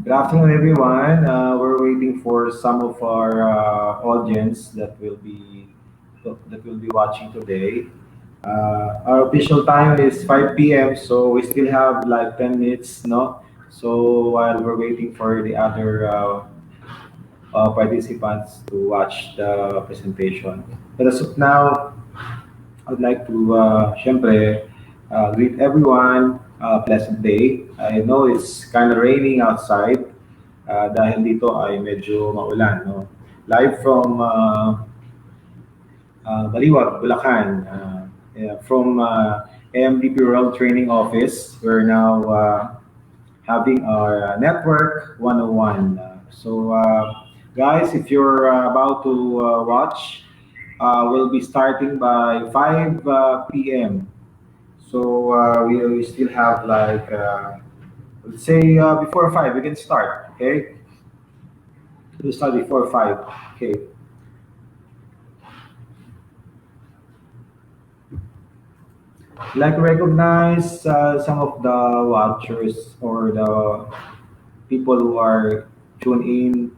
Good afternoon, everyone. We're waiting for some of our audience that will be watching today. Our official time is 5 p.m., so we still have like 10 minutes, no? So while we're waiting for the other participants to watch the presentation. But as of now, I'd like to, syempre, greet everyone. Pleasant day. I know it's kind of raining outside dahil dito ay medyo maulan. No? Live from Baliwag, Bulacan, yeah, from AMDP World Training Office. We're now having our Network 101. Guys, if you're about to watch, we'll be starting by 5 p.m. So we still have like, let's say before 5, we can start, okay? We'll start before 5, okay? Like recognize some of the watchers or the people who are tuned in.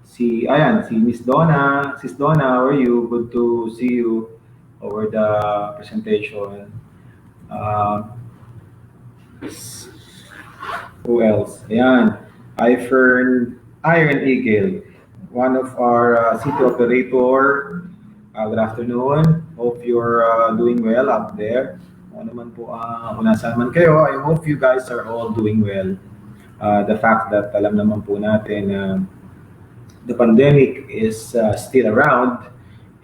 Si Miss Donna. Sis Donna, how are you? Good to see you over the presentation. Uh, who else? Ayan. Iron Eagle, one of our city operator. Good afternoon. Hope you're doing well out there. Ano naman po, kung nasaan man kayo, I hope you guys are all doing well. The fact that alam naman po natin na the pandemic is still around,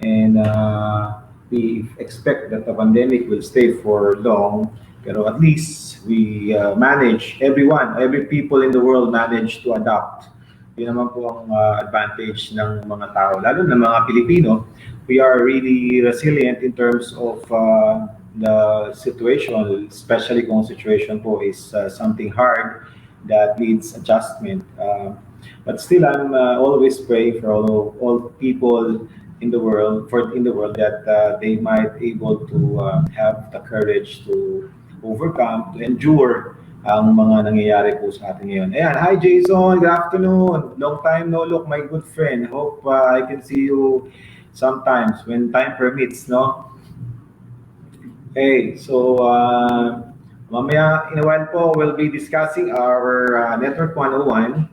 and we expect that the pandemic will stay for long, pero at least we every people in the world manage to adapt. Yun naman po ang advantage ng mga tao, lalo na mga Pilipino. We are really resilient in terms of the situation, especially kung situation po is something hard that needs adjustment. But still, I'm always praying for all people in the world that they might able to have the courage to overcome, to endure ang mga nangyayari po sa atin ngayon. Ayan, hi Jason, good afternoon. Long time no look, my good friend. Hope I can see you sometimes when time permits, no? Okay, so mamaya in a while po, we'll be discussing our Network 101.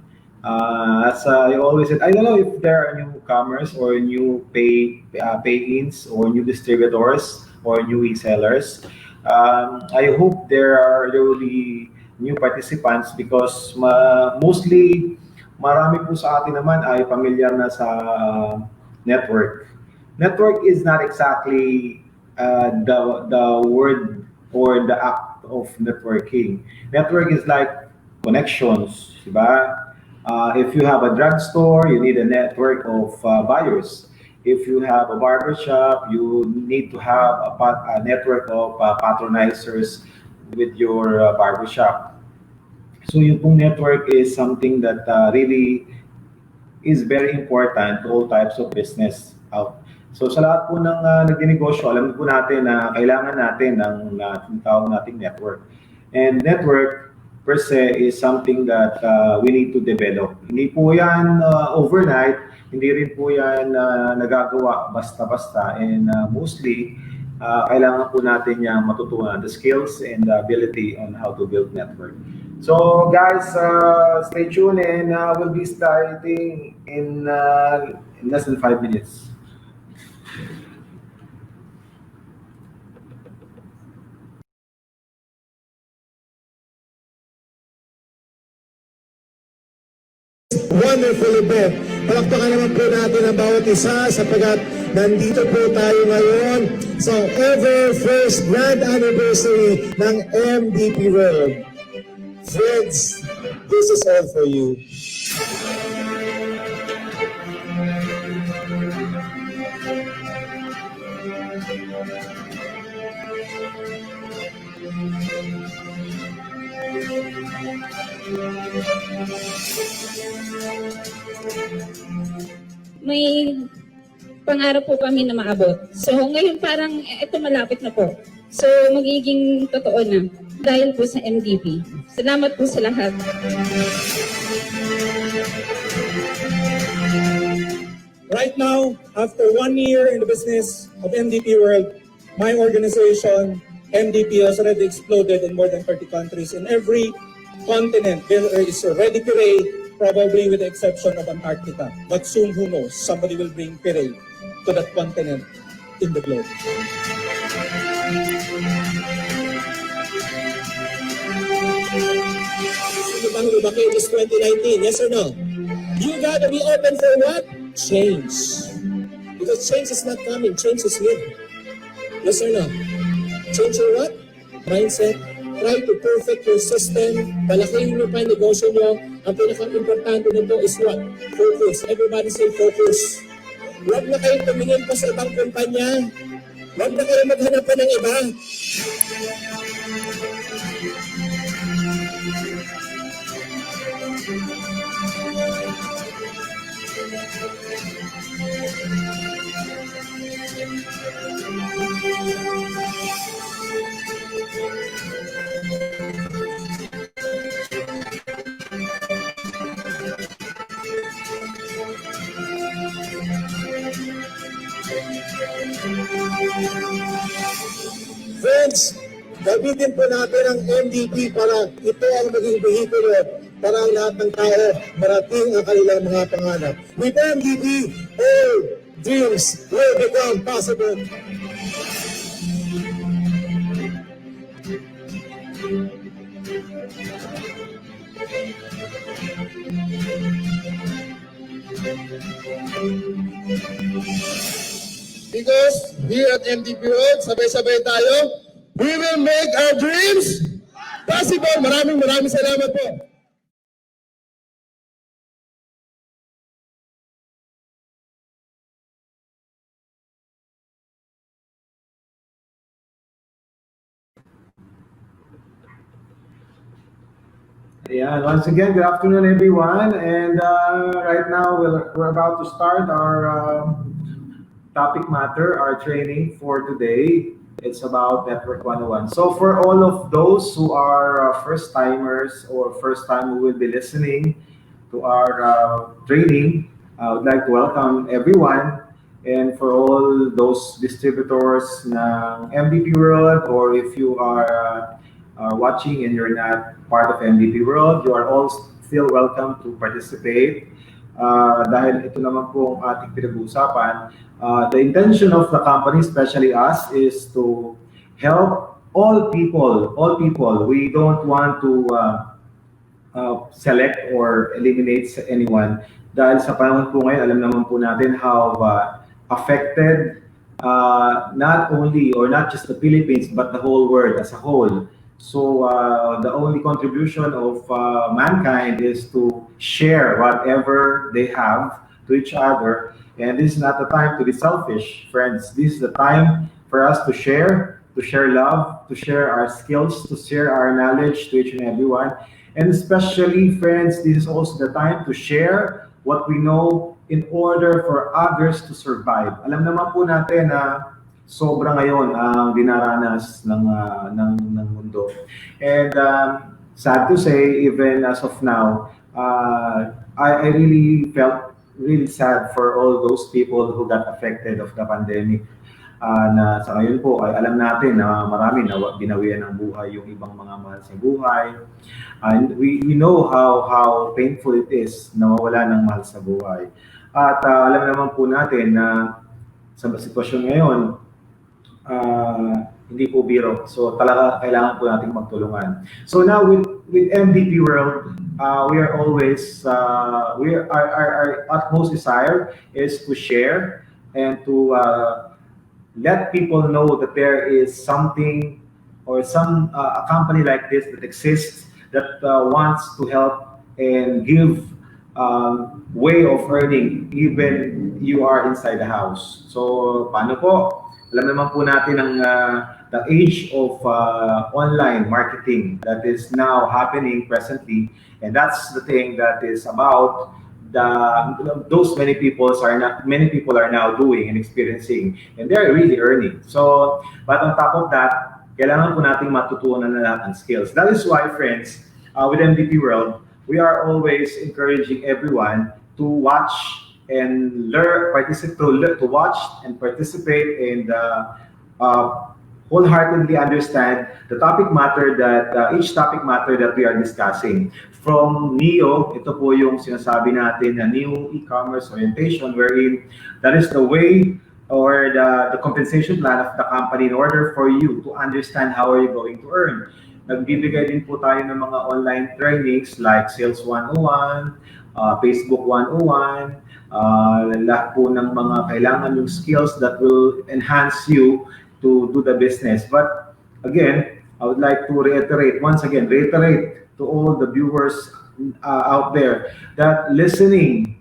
As I always said, I don't know if there are newcomers or new pay-ins or new distributors or new resellers. I hope there will be new participants because mostly marami po sa atin naman ay pamilyar na sa network. Network is not exactly the word or the act of networking. Network is like connections, diba? If you have a drugstore, you need a network of buyers. If you have a barbershop, you need to have a network of patronizers with your barbershop. So yung pong network is something that really is very important to all types of business out. So sa lahat po ng nagdinegosyo, alam po natin na kailangan natin ng tawag nating network. And network per se is something that we need to develop. Hindi po yan overnight, hindi rin po yan nagagawa basta-basta. And mostly, kailangan po natin yung matutunan, the skills and the ability on how to build network. So guys, stay tuned and we'll be starting in less than 5 minutes. Wonderful event. Palakpakan naman po natin ang bawat isa sapagkat nandito po tayo ngayon sa first grand anniversary ng MDP World. Friends, this is all for you. May pangarap po kami na maabot. So ngayon parang ito malapit na po. So magiging totoo na. dahil po sa MDP. Salamat po sa lahat. Right now, after 1 year in the business of MDP World, my organization, MDP, has already exploded in more than 30 countries. In every continent, there is already Pire, probably with the exception of Antarctica. But soon, who knows, somebody will bring Pire to that continent in the globe. Sino bang lumaki this 2019? Yes or no? You gotta be open for what? Change. Because change is not coming, change is here. Yes or no? Change your what? Mindset. Try to perfect your system. Palakihin mo pa yung negosyo nyo. Ang pinaka-importante nito is what? Focus. Everybody say focus. Huwag na kayong tumingin pa sa ibang kumpanya. Huwag na kayong maghanap pa ng iba. Friends, gamitin po natin ang MDP para ito ang maging vehikulo para ang lahat ng tao marating ang kanilang mga pangarap. With MDP, all dreams will become possible. Because here at MDP World, sabay-sabay tayo, we will make our dreams possible. Maraming salamat po. Yeah, once again, good afternoon, everyone. And right now, we're about to start our topic matter, our training for today. It's about Network 101. So for all of those who are first timers or first time who will be listening to our training, I would like to welcome everyone. And for all those distributors ng MVP World, or if you are watching and you're not part of MVP World, you are all still welcome to participate. Dahil ito naman po ang ating pinag-uusapan, the intention of the company, especially us, is to help all people. We don't want to select or eliminate anyone. Dahil sa panahon po ngayon, alam naman po natin how affected not only or not just the Philippines, but the whole world as a whole. So the only contribution of mankind is to share whatever they have to each other. And this is not the time to be selfish, friends. This is the time for us to share love, to share our skills, to share our knowledge to each and everyone. And especially, friends, this is also the time to share what we know in order for others to survive. Alam naman po natin na sobra ngayon ang dinaranas ng mundo. And sad to say, even as of now, I really felt really sad for all those people who got affected of the pandemic. Na sa ngayon po ay alam natin na marami na binawian ng buhay yung ibang mga mahal sa buhay. And we know how painful it is na mawala ng mahal sa buhay. At alam naman po natin na sa sitwasyon ngayon, hindi po biro. So talaga kailangan po nating magtulungan. So now with MVP World, we are always, our utmost desire is to share and to let people know that there is something or a company like this that exists that wants to help and give way of earning even you are inside the house. So paano po? Alam naman po natin ang the age of online marketing that is now happening presently, and that's the thing that is about those many people are now doing and experiencing, and they're really earning. So, but on top of that, kailangan po nating matutunan na lahat ng skills. That is why, friends, with MDP World, we are always encouraging everyone to watch and learn, to watch and participate and wholeheartedly understand the topic matter that each topic matter that we are discussing. From NEO, ito po yung sinasabi natin na new e-commerce orientation, wherein that is the way or the compensation plan of the company in order for you to understand how are you going to earn. Nagbibigay din po tayo ng mga online trainings like Sales 101, Facebook 101, lahat po ng mga kailangan yung skills that will enhance you to do the business. But again, I would like to reiterate to all the viewers out there that listening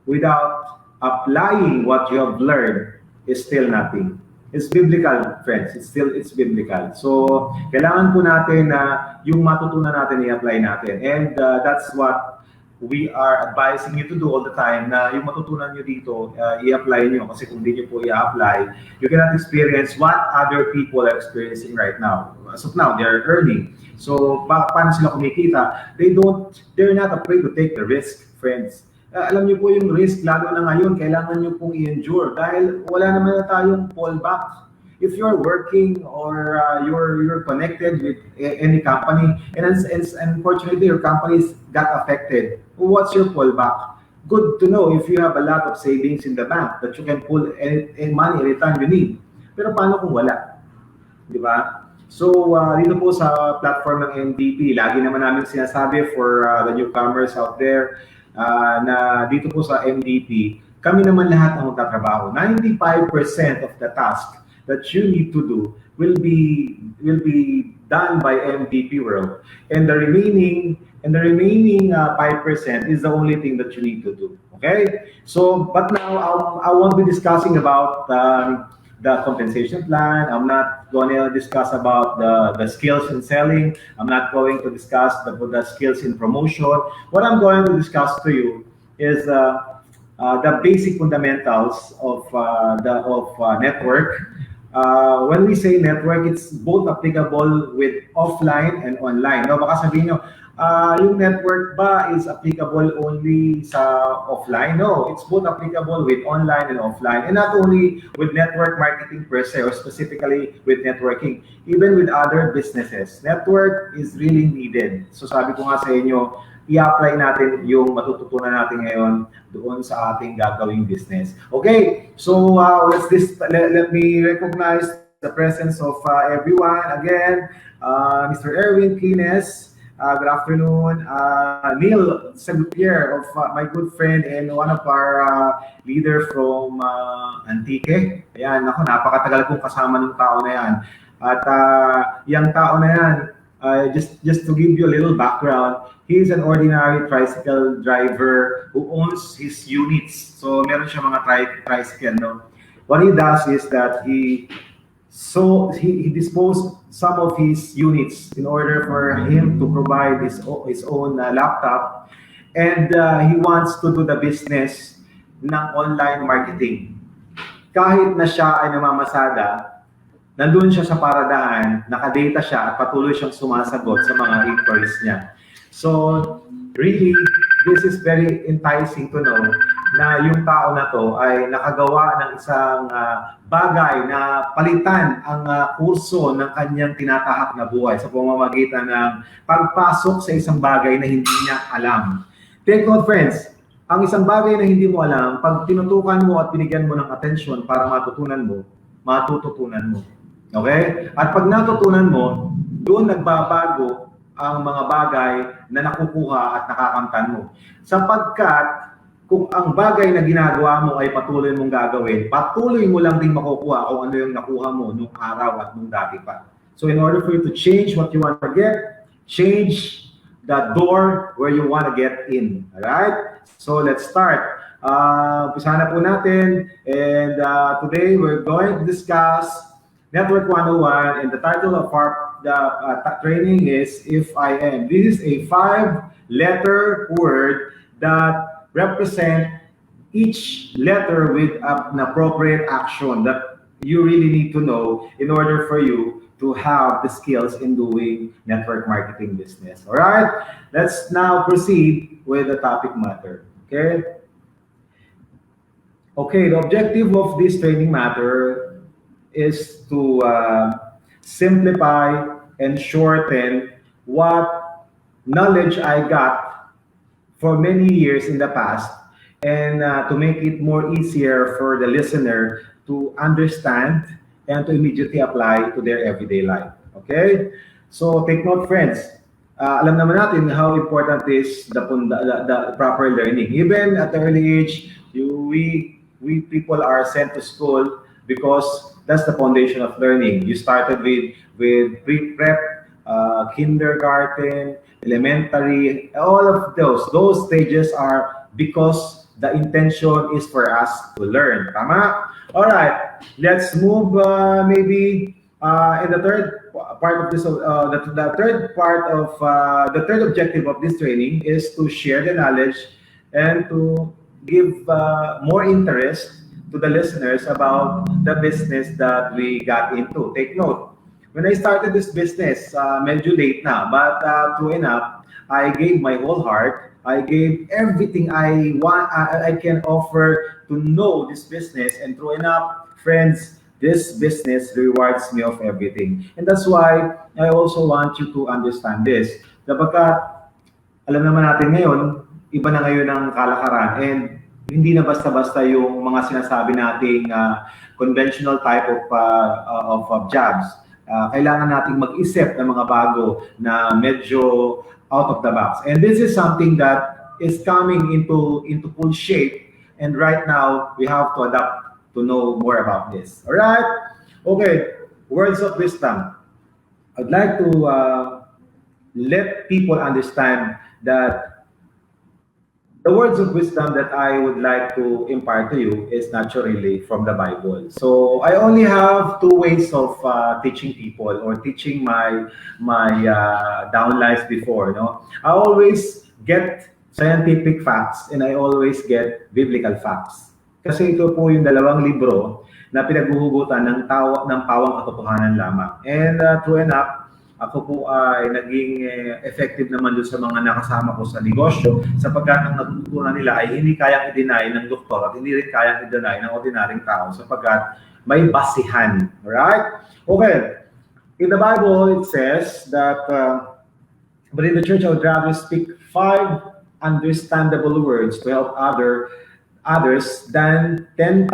without applying what you have learned is still nothing. It's biblical, friends. It's biblical. So, kailangan po natin na yung matutunan natin i-apply natin. And that's what we are advising you to do all the time, na yung matutunan nyo dito, i-apply nyo. Kasi kung di nyo po i-apply, you cannot experience what other people are experiencing right now. As of now, they're earning. So, paano sila kumikita? They're not afraid to take the risk, friends. Alam niyo po yung risk, lalo na ngayon, kailangan niyo pong i-endure dahil wala naman na tayong fallback. If you're working or you're connected with any company and unfortunately your company's got affected, what's your fallback? Good to know if you have a lot of savings in the bank that you can pull any money anytime you need. Pero paano kung wala? Di ba? So, dito po sa platform ng MDP, lagi naman namin sinasabi for the newcomers out there, na dito po sa MDP, kami naman lahat ang magtatrabaho. 95% of the task that you need to do will be done by MDP World, and the remaining 5% is the only thing that you need to do. Okay? So, but now I won't be discussing about the compensation plan. I'm not going to discuss about the skills in selling. I'm not going to discuss the skills in promotion. What I'm going to discuss to you is the basic fundamentals of network. When we say network, it's both applicable with offline and online. No, baka sabihin nyo, yung network ba is applicable only sa offline? No, it's both applicable with online and offline. And not only with network marketing per se or specifically with networking, even with other businesses. Network is really needed. So sabi ko nga sa inyo, i-apply natin yung matututunan natin ngayon doon sa ating gagawing business. Okay, so let me recognize the presence of everyone. Again, Mr. Erwin Kines, good afternoon. Neil Sagutier, of my good friend and one of our leader from Antique. Ayan, ako, napakatagal kong kasama ng tao na yan. At yung tao na yan, just to give you a little background, he's an ordinary tricycle driver who owns his units. So meron siya mga tricycle, no? What he does is that he disposed some of his units in order for him to provide his own laptop, and he wants to do the business ng online marketing. Kahit na siya ay namamasada, nandun siya sa paradahan, nakadata siya at patuloy siyang sumasagot sa mga inquiries niya. So, really, this is very enticing to know na yung tao na to ay nakagawa ng isang bagay na palitan ang kurso ng kanyang tinatahak na buhay sa pamamagitan ng pagpasok sa isang bagay na hindi niya alam. Take note, friends, ang isang bagay na hindi mo alam, pag tinutukan mo at binigyan mo ng atensyon para matutunan mo, matututunan mo. Okay? At pag natutunan mo, doon nagbabago ang mga bagay na nakukuha at nakakamtan mo. Sapagkat kung ang bagay na ginagawa mo ay patuloy mong gagawin, patuloy mo lang din makukuha kung ano yung nakuha mo nung araw at nung dati pa. So in order for you to change what you want to get, change the door where you want to get in. Alright? So let's start. Umpisa na po natin. And today we're going to discuss Network 101, and the title of our training is If I Am. This is a 5-letter word that represent each letter with an appropriate action that you really need to know in order for you to have the skills in doing network marketing business. All right, let's now proceed with the topic matter. Okay, the objective of this training matter is to simplify and shorten what knowledge I got for many years in the past, and to make it more easier for the listener to understand and to immediately apply to their everyday life. Okay? So take note, friends. Alam naman natin how important is the proper learning. Even at the early age, we people are sent to school because that's the foundation of learning. You started with pre-prep, kindergarten, elementary, all of those stages are because the intention is for us to learn. Tama? All right, let's move maybe in the third part of this. The third part of the third objective of this training is to share the knowledge and to give more interest to the listeners about the business that we got into. Take note, when I started this business, medyo late na, but true enough, I gave my whole heart. I gave everything I want, I can offer to know this business. And true enough, friends, this business rewards me of everything. And that's why I also want you to understand this. Kapag alam naman natin ngayon, iba na ngayon ang kalakaran, and hindi na basta-basta yung mga sinasabi nating conventional type of jobs. Kailangan nating mag-isip ng mga bago na medyo out of the box. And this is something that is coming into full shape, and right now we have to adapt to know more about this. All right? Okay, words of wisdom. I'd like to let people understand that the words of wisdom that I would like to impart to you is naturally from the Bible. So I only have two ways of teaching people or teaching my downlines before. No, I always get scientific facts and I always get biblical facts. Kasi ito po yung dalawang libro na pinaghuhugutan ng pawang katotohanan lamang. And true enough, ako po ay naging effective naman doon sa mga nakasama ko sa negosyo, sapagkat ang natutunan nila ay hindi kayang i-deny ng doktor at hindi rin kayang i-deny ng ordinaryong tao sapagkat may basihan. Alright? Okay. In the Bible, it says that, but in the church, I would rather speak 5 understandable words to help others than 10,000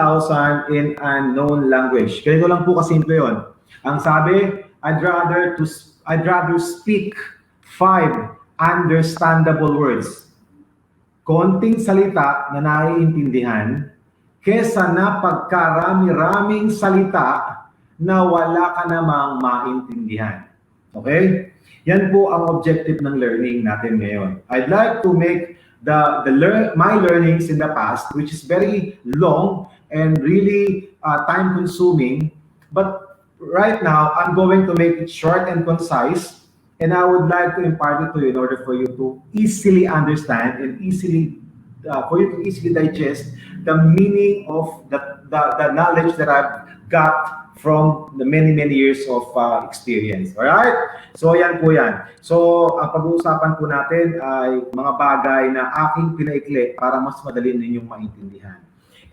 in unknown language. Ganito lang po kasimple yun. Ang sabi, I'd rather speak 5 understandable words. Konting salita na naiintindihan kesa na pagkarami-raming salita na wala ka namang maintindihan. Okay? Yan po ang objective ng learning natin ngayon. I'd like to make my learnings in the past, which is very long and really time-consuming, but right now, I'm going to make it short and concise, and I would like to impart it to you in order for you to easily understand and for you to easily digest the meaning of the knowledge that I've got from the many years of experience. All right? So, yan po yan. So, ang pag-uusapan po natin ay mga bagay na aking pinaikli para mas madali ninyong maintindihan.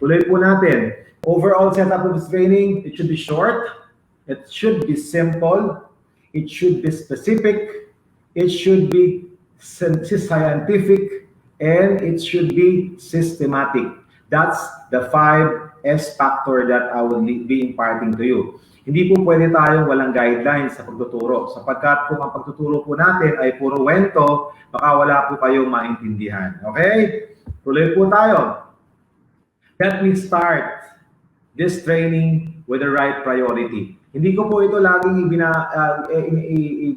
Tuloy po natin. Overall setup of this training, it should be short. It should be simple, it should be specific, it should be scientific, and it should be systematic. That's the 5S factor that I will be imparting to you. Hindi po pwede tayong walang guidelines sa pagtuturo, sapagkat kung ang pagtuturo po natin ay puro wento, baka wala po kayong maintindihan. Okay? Tuloy po tayo. Let me start this training with the right priority. Hindi ko po ito laging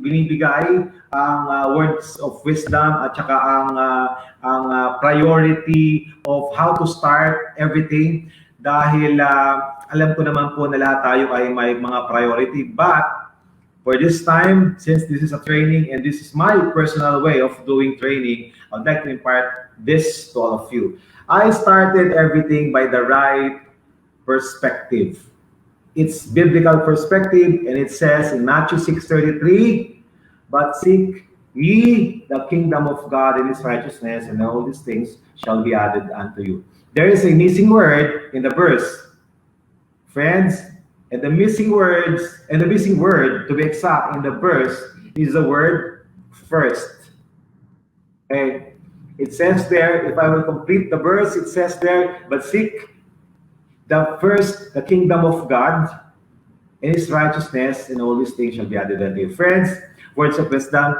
binibigay ang words of wisdom at saka ang priority of how to start everything, dahil alam ko naman po na lahat tayo ay may mga priority, but for this time, since this is a training and this is my personal way of doing training, I'd like to impart this to all of you. I started everything by the right perspective. its biblical perspective, and it says in Matthew 6:33, but seek ye the kingdom of God and his righteousness, and all these things shall be added unto you. There is a missing word in the verse, friends, and the missing word to be exact in the verse is the word first. Okay, it says there, if I will complete the verse, it says there, but seek the kingdom of God and his righteousness, and all these things shall be added unto you. Friends, words of wisdom,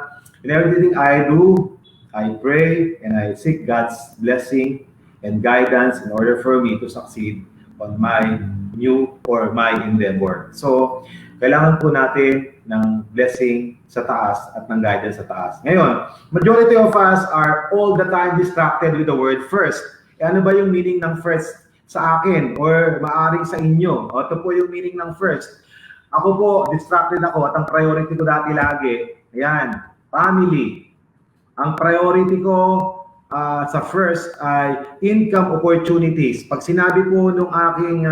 in everything I do, I pray and I seek God's blessing and guidance in order for me to succeed on my new or my endeavor. So, kailangan po natin ng blessing sa taas at ng guidance sa taas. Ngayon, majority of us are all the time distracted with the word first. E ano ba yung meaning ng first sa akin or maaring sa inyo? O, ito po yung meaning ng first. Ako po, distracted ako at ang priority ko dati lagi, ayan, family. Ang priority ko sa first ay income opportunities. Pag sinabi po nung aking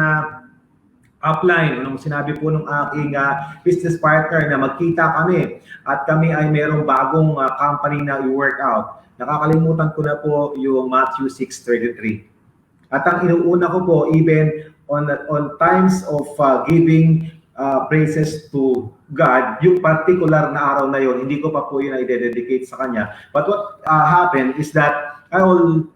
upline, nung sinabi po nung aking business partner na magkita kami at kami ay merong bagong company na i-work out, nakakalimutan ko na po yung Matthew 6:33. At ang inuuna ko po, even on times of giving praises to God, yung particular na araw na yon, hindi ko pa po yun i-dedicate sa Kanya. But what happened is that I will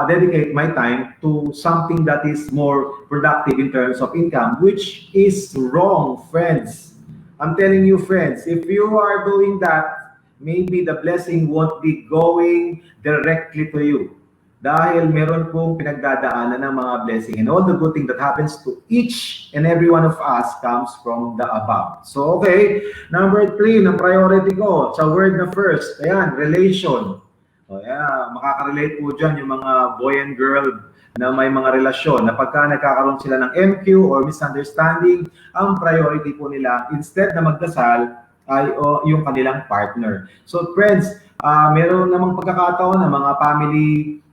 dedicate my time to something that is more productive in terms of income, which is wrong, friends. I'm telling you, friends, if you are doing that, maybe the blessing won't be going directly to you. Dahil meron pong pinagdadaanan ng mga blessing, and all the good thing that happens to each and every one of us comes from the above. So, okay, number 3 ng priority ko, sa word na first, ayan, relation. O, yeah, makaka-relate po dyan yung mga boy and girl na may mga relasyon, na pagka nagkakaroon sila ng MQ or misunderstanding, ang priority po nila, instead na magdasal, ay yung kanilang partner. So, friends, meron namang pagkakataon ng mga family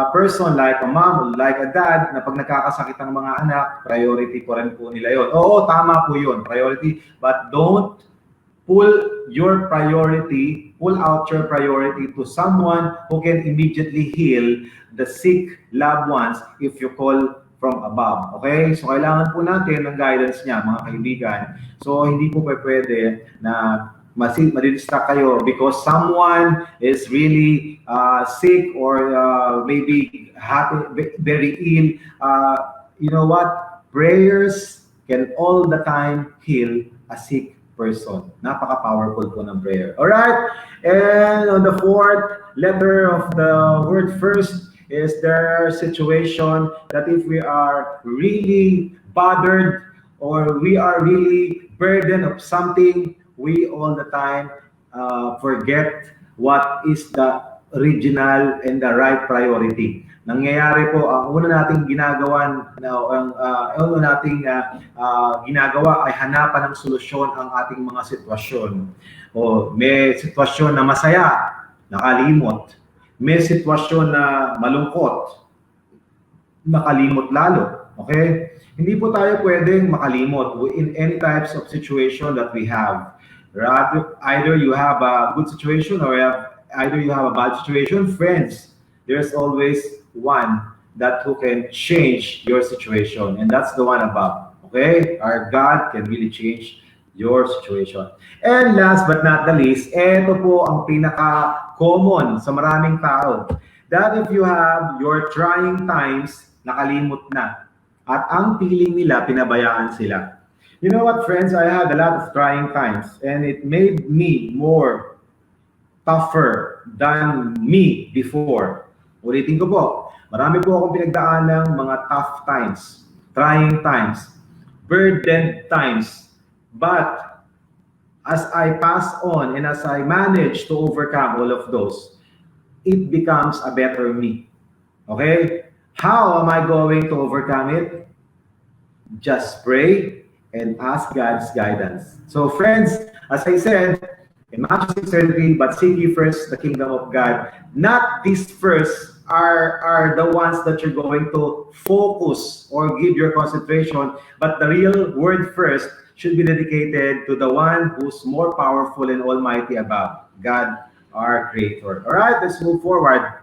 person like a mom, like a dad, na pag nagkakasakit ang mga anak, priority po rin po nila yun. Oo, tama po yun, priority, but don't pull out your priority to someone who can immediately heal the sick loved ones if you call from above. Okay? So, kailangan po natin ng guidance niya, mga kaibigan. So, hindi po pwede na madidistract kayo because someone is really sick or maybe very ill. You know what? Prayers can all the time heal a sick person. Napaka-powerful po ng prayer. Alright? And on the 4th letter of the word first is their situation that if we are really bothered or we are really burdened of something, we all the time forget what is the original and the right priority. Nangyayari po, ang una nating ginagawa ay hanapan ng solusyon ang ating mga sitwasyon. O may sitwasyon na masaya, nakalimot. May sitwasyon na malungkot, nakalimot lalo. Okay? Hindi po tayo pwedeng makalimot in any types of situation that we have. Either you have a good situation or either you have a bad situation. Friends, there's always one who can change your situation, and that's the one above. Okay? Our God can really change your situation. And last but not the least, ito po ang pinaka-common sa maraming tao. That if you have your trying times, nakalimot na. At ang feeling nila, pinabayaan sila. You know what, friends? I had a lot of trying times and it made me more tougher than me before. Ulitin ko po, marami po akong pinagdaan ng mga tough times, trying times, burdened times. But as I pass on and as I manage to overcome all of those, it becomes a better me. Okay? How am I going to overcome it? Just pray and ask God's guidance. So friends, as I said, in Matthew 6:33, but seek ye first the kingdom of God, not this first, are the ones that you're going to focus or give your concentration, but the real word first should be dedicated to the one who's more powerful and almighty above, God, our creator. All right, let's move forward.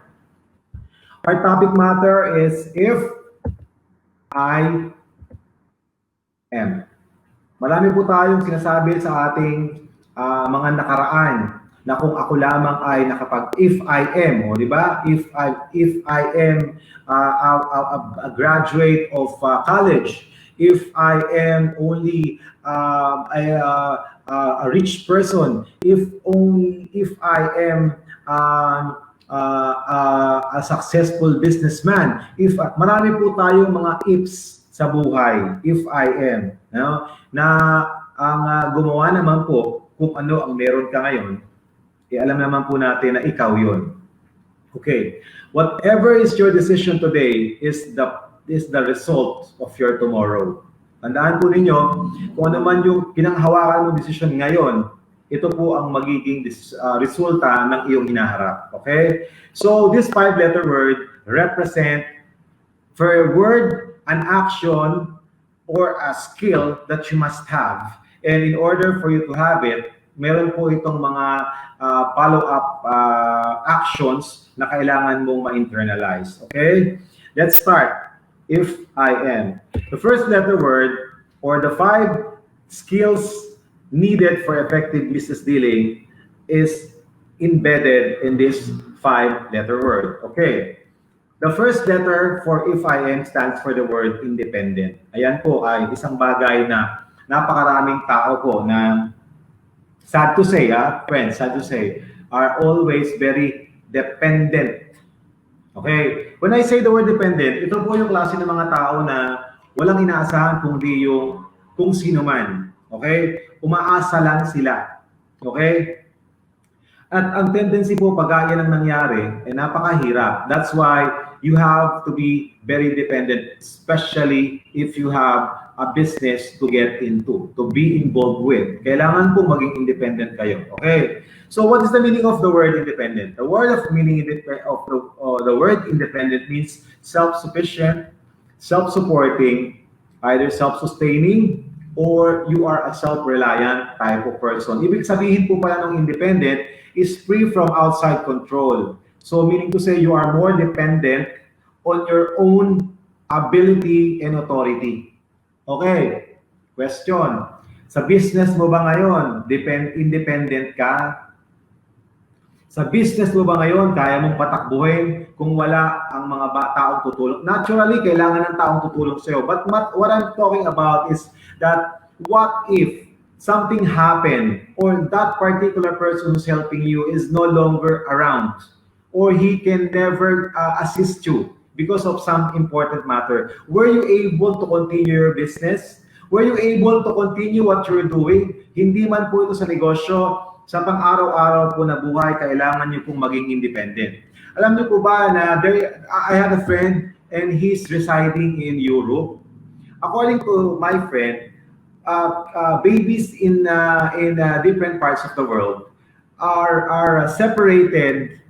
Our topic matter is if I am. Marami po tayong sinasabi sa ating mga nakaraan na kung ako lamang ay if I am, o di ba? If I am a graduate of college, if I am only a rich person, if I am a successful businessman, if marami po tayong mga ifs sa buhay, if I am, no? Na ang gumawa naman po kung ano ang meron ka ngayon, alam naman po natin na ikaw yun. Okay. Whatever is your decision today is the result of your tomorrow. Tandaan po ninyo, kung ano man yung pinanghawakan mong decision ngayon, ito po ang magiging resulta ng iyong hinaharap. Okay? So, this 5-letter word represent for a word, an action, or a skill that you must have. And in order for you to have it, meron po itong mga follow-up actions na kailangan mong ma-internalize. Okay? Let's start. If I am. The first letter word or the 5 skills needed for effective business dealing is embedded in this 5-letter word. Okay. The first letter for if I am stands for the word independent. Ayan po ay isang bagay na napakaraming tao po na sad to say, friends, sad to say, are always very dependent. Okay? When I say the word dependent, ito po yung klase ng mga tao na walang inaasahan kundi yung kung sino man. Okay? Umaasa lang sila. Okay? At ang tendency po pag yan ang nangyari, napakahirap. That's why you have to be very dependent, especially if you have a business to get into, to be involved with. Kailangan po maging independent kayo. Okay? So what is the meaning of the word independent? The word of meaning of the word independent means self-sufficient, self-supporting, either self-sustaining, or you are a self-reliant type of person. Ibig sabihin po pala ng independent is free from outside control. So meaning to say you are more dependent on your own ability and authority. Okay, question. Sa business mo ba ngayon, independent ka? Sa business mo ba ngayon, kaya mong patakbuhin kung wala ang mga taong tutulong? Naturally, kailangan ng taong tutulong sa'yo. But what I'm talking about is that what if something happened or that particular person who's helping you is no longer around or he can never assist you because of some important matter? Were you able to continue your business? Were you able to continue what you're doing? Hindi man po ito sa negosyo, sa pang-araw-araw po na buhay, kailangan niyo pong maging independent. Alam niyo po ba na I had a friend and he's residing in Europe. According to my friend, babies in different parts of the world are separated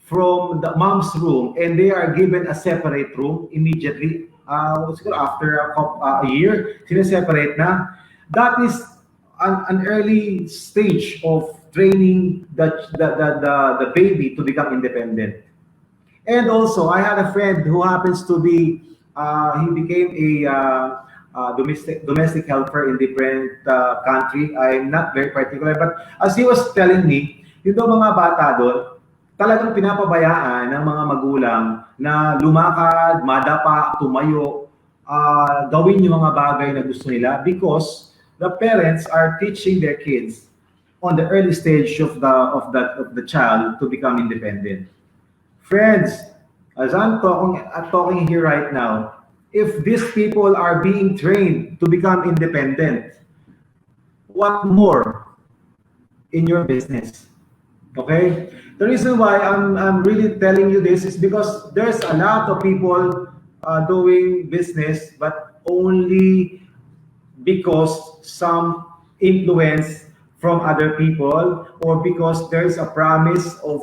from the mom's room and they are given a separate room immediately. After a year, sine-separate na. That is an early stage of training the baby to become independent. And also, I had a friend who happens to be, he became a domestic helper in different country. I'm not very particular, but as he was telling me, yung mga bata doon, talagang pinapabayaan ng mga magulang na lumakad, madapa, tumayo, gawin yung mga bagay na gusto nila because the parents are teaching their kids on the early stage of the child to become independent. Friends, as I'm talking here right now, if these people are being trained to become independent, what more in your business? Okay? The reason why I'm really telling you this is because there's a lot of people doing business, but only because some influence from other people or because there's a promise of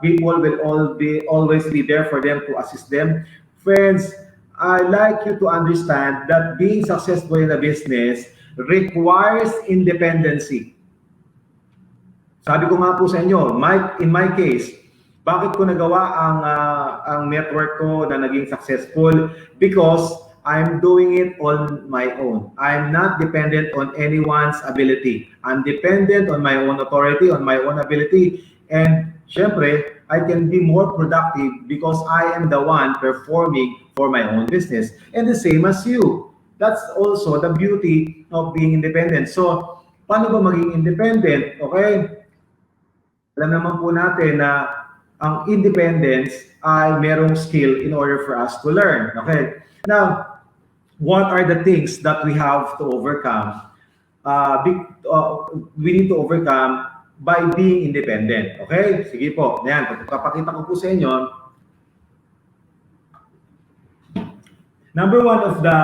people will always be there for them to assist them. Friends, I like you to understand that being successful in a business requires independency. Sabi ko nga po sa inyo, in my case, bakit ko nagawa ang network ko na naging successful? Because I'm doing it on my own. I'm not dependent on anyone's ability. I'm dependent on my own authority, on my own ability. And syempre, I can be more productive because I am the one performing for my own business. And the same as you. That's also the beauty of being independent. So, paano ba maging independent? Okay? Alam naman po natin na ang independence ay merong skill in order for us to learn. Okay? Now, what are the things that we have to overcome? We need to overcome by being independent. Okay? Sige po. Ayan, papakita ko po sa inyo. Number one of the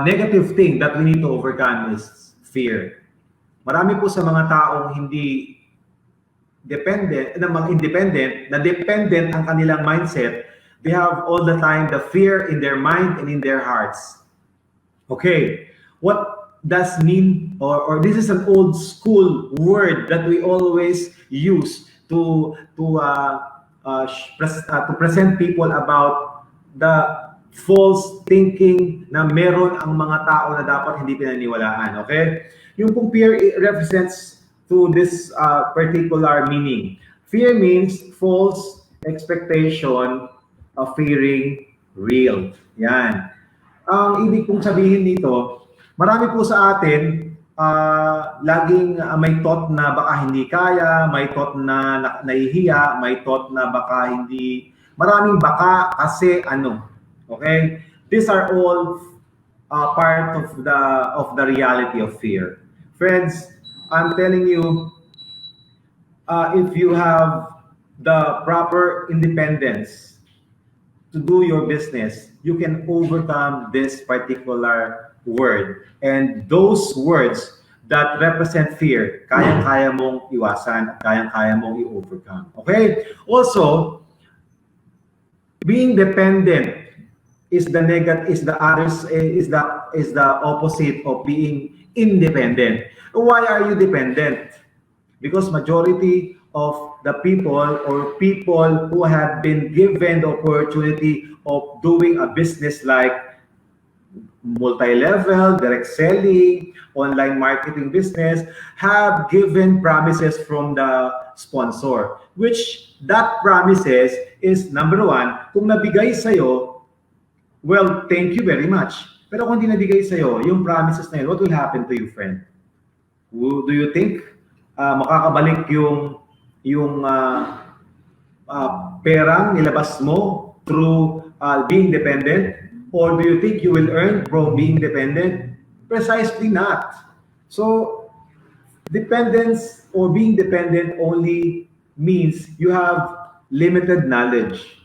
negative thing that we need to overcome is fear. Marami po sa mga taong hindi independent, na dependent ang kanilang mindset. They have all the time the fear in their mind and in their hearts. Okay, what does mean, or this is an old school word that we always use to present people about the false thinking na meron ang mga tao na dapat hindi pinaniwalaan. Okay, yung pong fear represents to this particular meaning. Fear means false expectation of fearing real. Yan. Ang ibig kong sabihin dito, marami po sa atin laging may thought na baka hindi kaya, may thought na nahihiya, may thought na baka hindi, maraming baka kasi ano. Okay? These are all part of the reality of fear. Friends, I'm telling you, if you have the proper independence to do your business, you can overcome this particular word. And those words that represent fear, kayang-kaya mong iwasan, kayang-kaya mong i-overcome. Okay? Also, being dependent is the opposite of being independent. Why are you dependent? Because majority of the people who have been given the opportunity of doing a business like multi-level, direct selling, online marketing business, have given promises from the sponsor, which that promises is, number one, kung nabigay sa'yo, well, thank you very much. Pero kung hindi nabigay sa'yo, yung promises na yun, what will happen to you, friend? Do you think makakabalik yung perang nilabas mo through being dependent? Or do you think you will earn from being dependent? Precisely not. So, dependence or being dependent only means you have limited knowledge.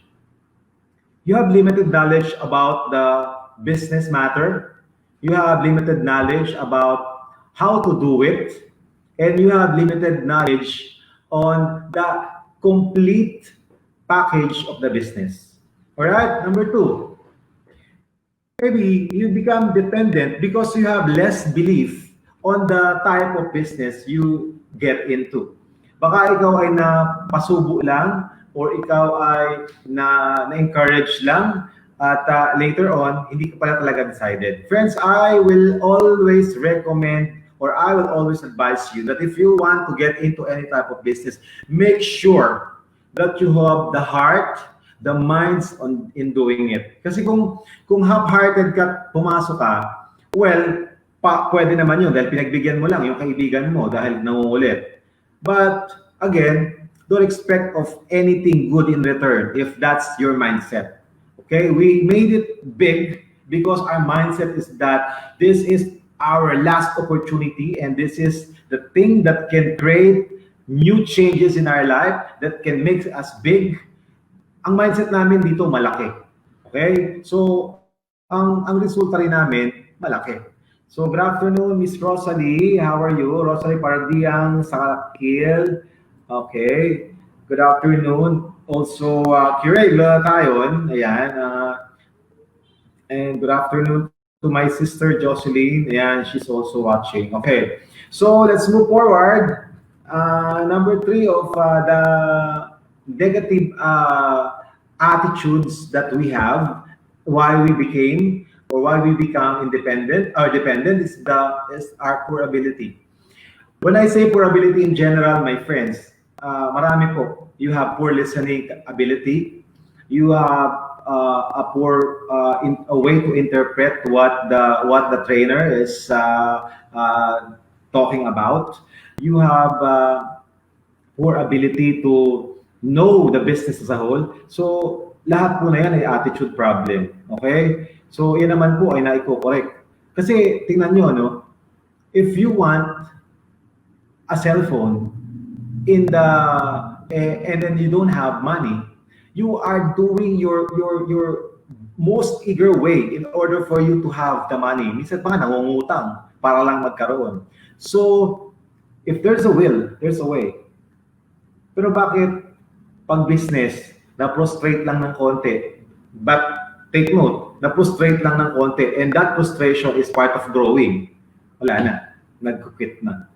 You have limited knowledge about the business matter. You have limited knowledge about how to do it, and you have limited knowledge on the complete package of the business. All right, number two, maybe you become dependent because you have less belief on the type of business you get into. Baka ikaw ay napasubo lang, or ikaw ay na-encourage lang, at later on, hindi ka pala talaga decided. Friends, I will always recommend, or I will always advise you that if you want to get into any type of business, make sure that you have the heart, the minds in doing it. Kasi kung half-hearted ka, pumasok ka, well, pwede naman yun dahil pinagbigyan mo lang yung kaibigan mo dahil nangungulit. But again, don't expect of anything good in return if that's your mindset. Okay, we made it big because our mindset is that this is our last opportunity, and this is the thing that can create new changes in our life, that can make us big. Ang mindset namin dito malaki. Okay? So, ang resulta rin namin malaki. So, good afternoon, Miss Rosalie. How are you? Rosalie Pardiang Sakakil. Okay. Good afternoon. Also, Kirel tayo. Ayan. And good afternoon to my sister Jocelyn. Ayan, she's also watching. Okay. So let's move forward. Number three of the negative attitudes that we have, why we became or why we become independent or dependent is our poor ability. When I say poor ability in general, my friends, marami po. You have poor listening ability. You have a way to interpret what the trainer is talking about. You have poor ability to know the business as a whole. So lahat po na yan ay attitude problem. Okay? So yan naman po ay naiko-correct. Kasi tingnan nyo, no? If you want a cell phone and then you don't have money, you are doing your most eager way in order for you to have the money. Minsan pa nga nangungutang para lang magkaroon. So if there's a will, there's a way. Pero bakit pag business na prostrate lang ng konti, but take note, na prostrate lang ng konti, and that frustration is part of growing, wala na, nag-quit na.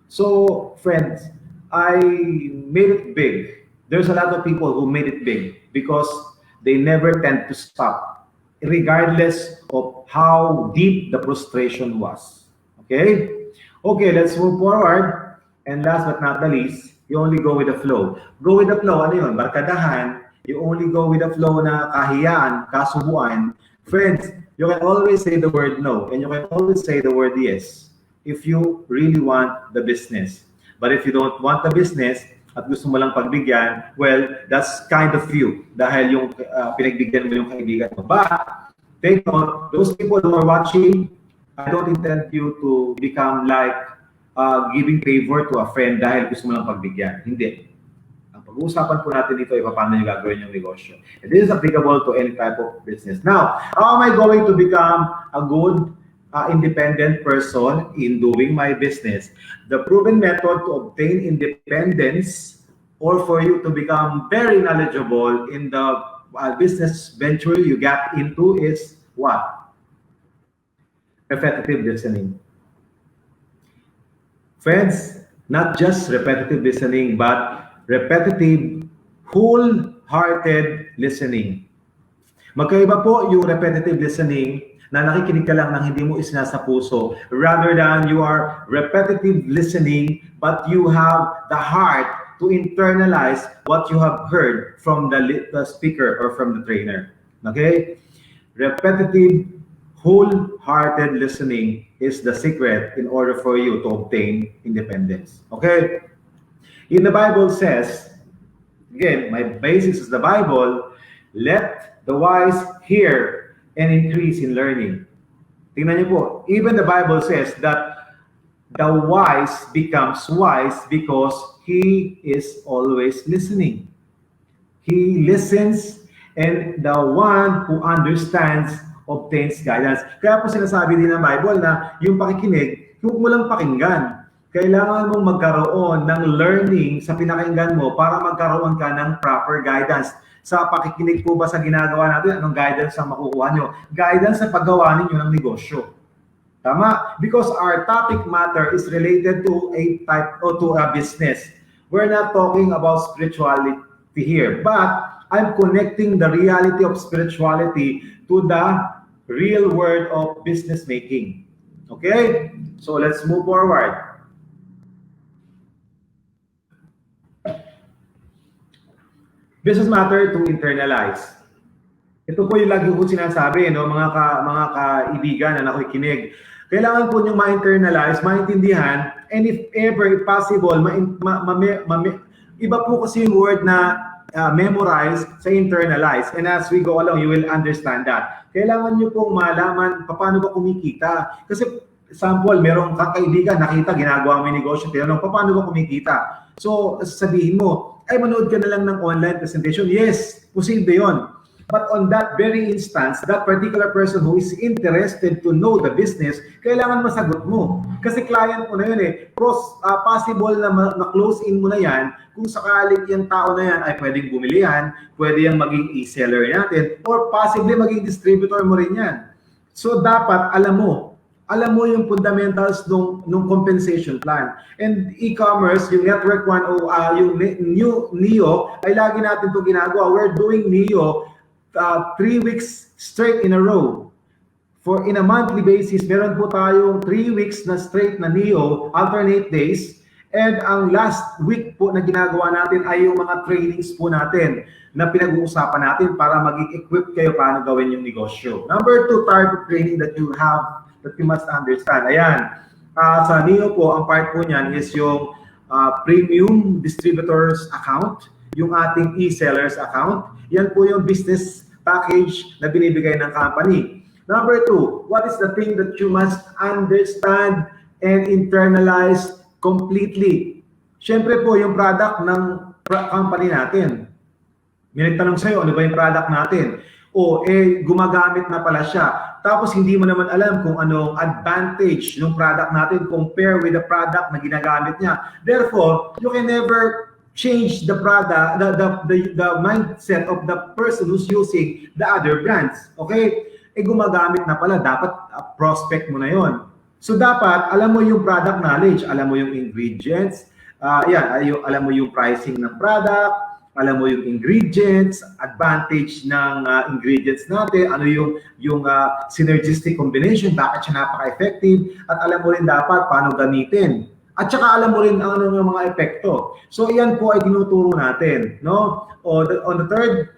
So, friends, I made it big. There's a lot of people who made it big because they never tend to stop, regardless of how deep the frustration was. Okay? Okay, let's move forward. And last but not the least, you only go with the flow. Go with the flow, ano yun? Barkadahan. You only go with the flow na kahiyaan, kasubuan. Friends, you can always say the word no, and you can always say the word yes if you really want the business. But if you don't want the business at gusto mo lang pagbigyan, well, that's kind of you dahil yung pinagbigyan mo yung kaibigan mo. But take note, those people who are watching, I don't intend you to become like giving favor to a friend dahil gusto mo lang pagbigyan. Hindi. Ang pag-uusapan po natin dito ay paano nyo gagawin yung negosyo. And this is applicable to any type of business. Now, how am I going to become a good independent person in doing my business? The proven method to obtain independence or for you to become very knowledgeable in the business venture you get into is what? Repetitive listening. Friends, not just repetitive listening, but repetitive, wholehearted listening. Magkaiba po yung repetitive listening na nakikinig ka lang ng hindi mo isinasa puso, rather than you are repetitive listening, but you have the heart to internalize what you have heard from the speaker or from the trainer. Okay? Repetitive, wholehearted listening is the secret in order for you to obtain independence. Okay? In the Bible says, again, my basis is the Bible, let the wise hear and increase in learning. Tingnan niyo po, even the Bible says that the wise becomes wise because he is always listening. He listens, and the one who understands obtains guidance. Kaya po sinasabi din ng Bible na yung pakikinig, huwag mo lang pakinggan. Kailangan mong magkaroon ng learning sa pinakinggan mo para magkaroon ka ng proper guidance. Sa pakikinig po ba sa ginagawa natin, anong guidance ang makukuha nyo? Guidance sa paggawa ninyo ng negosyo. Tama? Because our topic matter is related to a type or to a business. We're not talking about spirituality here, but I'm connecting the reality of spirituality to the real world of business making. Okay? So let's move forward. Business matter to internalize. Ito po yung lagi ko sinasabi, no, mga kaibigan na nakikinig. Kailangan po niyong ma-internalize, maintindihan, and if ever possible, iba po kasi yung word na memorize sa internalize. And as we go along, you will understand that. Kailangan niyo pong malaman paano ba kumikita. Kasi example, merong kakaibigan, nakita, ginagawa mo yung negosyo, tinanong, paano ba kumikita? So, sabihin mo, ay manood ka na lang ng online presentation. Yes, posible yun. But on that very instance, that particular person who is interested to know the business, kailangan masagot mo. Kasi client mo na yun eh. Possible na ma-close in mo na yan kung sakaling yung tao na yan ay pwedeng bumili yan, pwede yung maging e-seller natin, or possibly maging distributor mo rin yan. So dapat alam mo yung fundamentals nung compensation plan. And e-commerce, yung Network 101, yung new NEO, ay lagi natin ito ginagawa. We're doing NEO 3 weeks straight in a row. For in a monthly basis, meron po tayong 3 weeks na straight na NEO, alternate days. And ang last week po na ginagawa natin ay yung mga trainings po natin na pinag-uusapan natin para maging equipped kayo paano gawin yung negosyo. Number 2 type of training that you must understand. Ayan, sa NEO po, ang part po niyan is yung premium distributors account, yung ating e-sellers account. Yan po yung business package na binibigay ng company. Number 2, what is the thing that you must understand and internalize completely? Siyempre po, yung product ng company natin. May nagtanong sa'yo, ano ba yung product natin? Gumagamit na pala siya. Tapos hindi mo naman alam kung anong advantage ng product natin compare with the product na ginagamit niya. Therefore, you can never change the product, the mindset of the person who's using the other brands. Okay? Gumagamit na pala, dapat prospect mo na yon. So dapat alam mo yung product knowledge, alam mo yung ingredients, alam mo yung pricing ng product, alam mo yung ingredients, advantage ng ingredients natin, ano yung synergistic combination, bakit siya napaka-effective, at alam mo rin dapat paano gamitin. At saka alam mo rin ang ano mga epekto. So iyan po ay tinuturo natin, no? On the third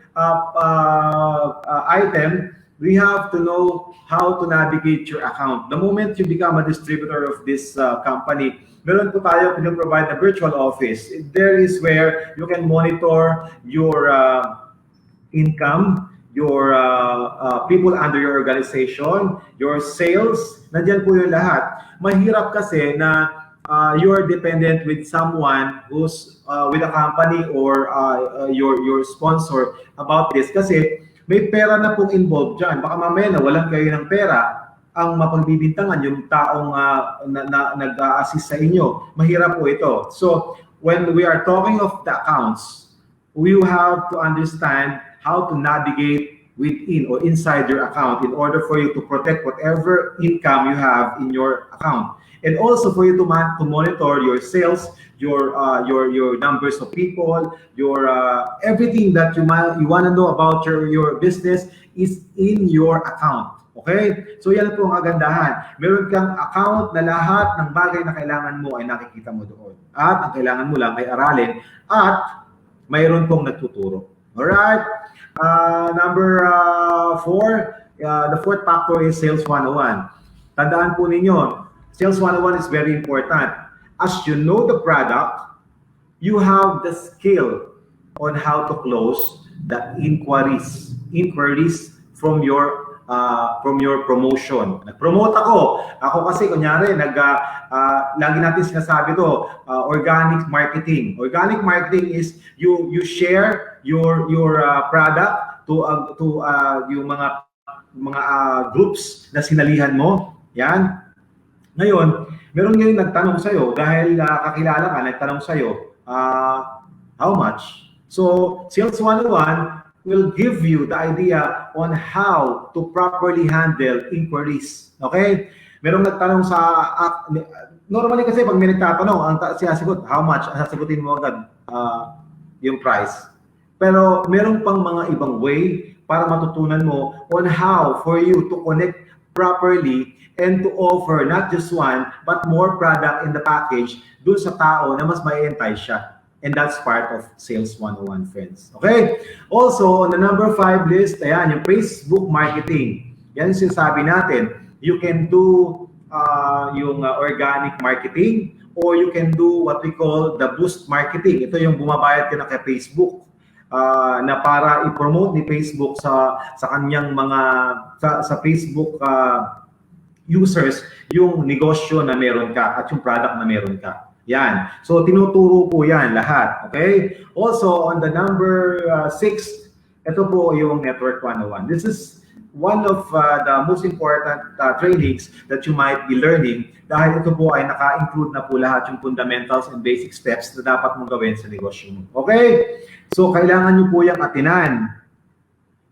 item, we have to know how to navigate your account. The moment you become a distributor of this company, meron po tayo pinag-provide a virtual office. There is where you can monitor your income, your people under your organization, your sales. Nandiyan po yung lahat. Mahirap kasi na you're dependent with someone who's with a company or your sponsor about this. Kasi may pera na pong involved dyan. Baka mamaya na walang kayo ng pera, ang mapagbibintangan yung taong nag-assist sa inyo. Mahirap po ito. So, when we are talking of the accounts, we have to understand how to navigate within or inside your account in order for you to protect whatever income you have in your account. And also for you to monitor your sales, your numbers of people, your everything that you want to know about your business is in your account. Okay? So yan po ang kagandahan. Meron kang account na lahat ng bagay na kailangan mo ay nakikita mo doon. At ang kailangan mo lang ay aralin at mayroon pong nagtuturo. Alright? Number 4, the fourth factor is Sales 101. Tandaan po ninyo, Sales 101 is very important. As you know the product, you have the skill on how to close the inquiries from your promotion. Nag-promote ako. Ako kasi kunyari lagi natin sinasabi to, organic marketing. Organic marketing is you share your product to yung mga groups na sinalihan mo. Yan. Ngayon, meron ngayon nagtanong sa'yo dahil kakilala ka, nagtanong sa'yo, how much? So, Sales 101 will give you the idea on how to properly handle inquiries. Okay? Merong nagtanong sa, normally kasi pag may nagtatanong, ang sinasagot, how much? Ang sasagutin mo agad yung price. Pero meron pang mga ibang way para matutunan mo on how for you to connect properly and to offer not just one, but more product in the package dun sa tao na mas mai-entice siya. And that's part of Sales 101, friends. Okay? Also, on the number 5 list, ayan, yung Facebook marketing. Yan yung sinasabi natin. You can do yung organic marketing or you can do what we call the boost marketing. Ito yung bumabayad ka na kay Facebook na para i-promote ni Facebook sa kanyang mga sa Facebook users yung negosyo na meron ka at yung product na meron ka. Yan. So tinuturo po yan lahat. Okay? Also on the number 6, Ito po yung Network 101. This is one of the most important trainings that you might be learning dahil ito po ay naka-include na po lahat yung fundamentals and basic steps na dapat mong gawin sa negosyo mo. Okay? So, kailangan nyo po yung atinan.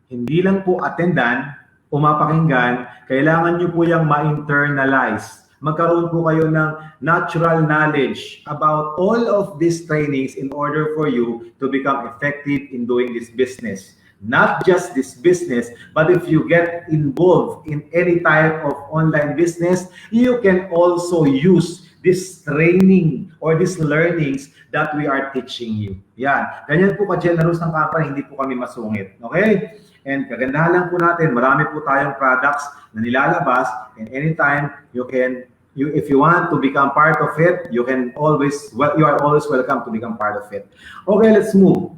Hindi lang po attendan o mapakinggan, kailangan nyo po yung ma-internalize. Magkaroon po kayo ng natural knowledge about all of these trainings in order for you to become effective in doing this business. Not just this business, but if you get involved in any type of online business, you can also use this training or these learnings that we are teaching you. Yan. Ganyan po ka-generous ng company, hindi po kami masungit. Okay? And kagandahan lang po natin, marami po tayong products na nilalabas, and anytime you can, if you want to become part of it, you can always, you are always welcome to become part of it. Okay, let's move.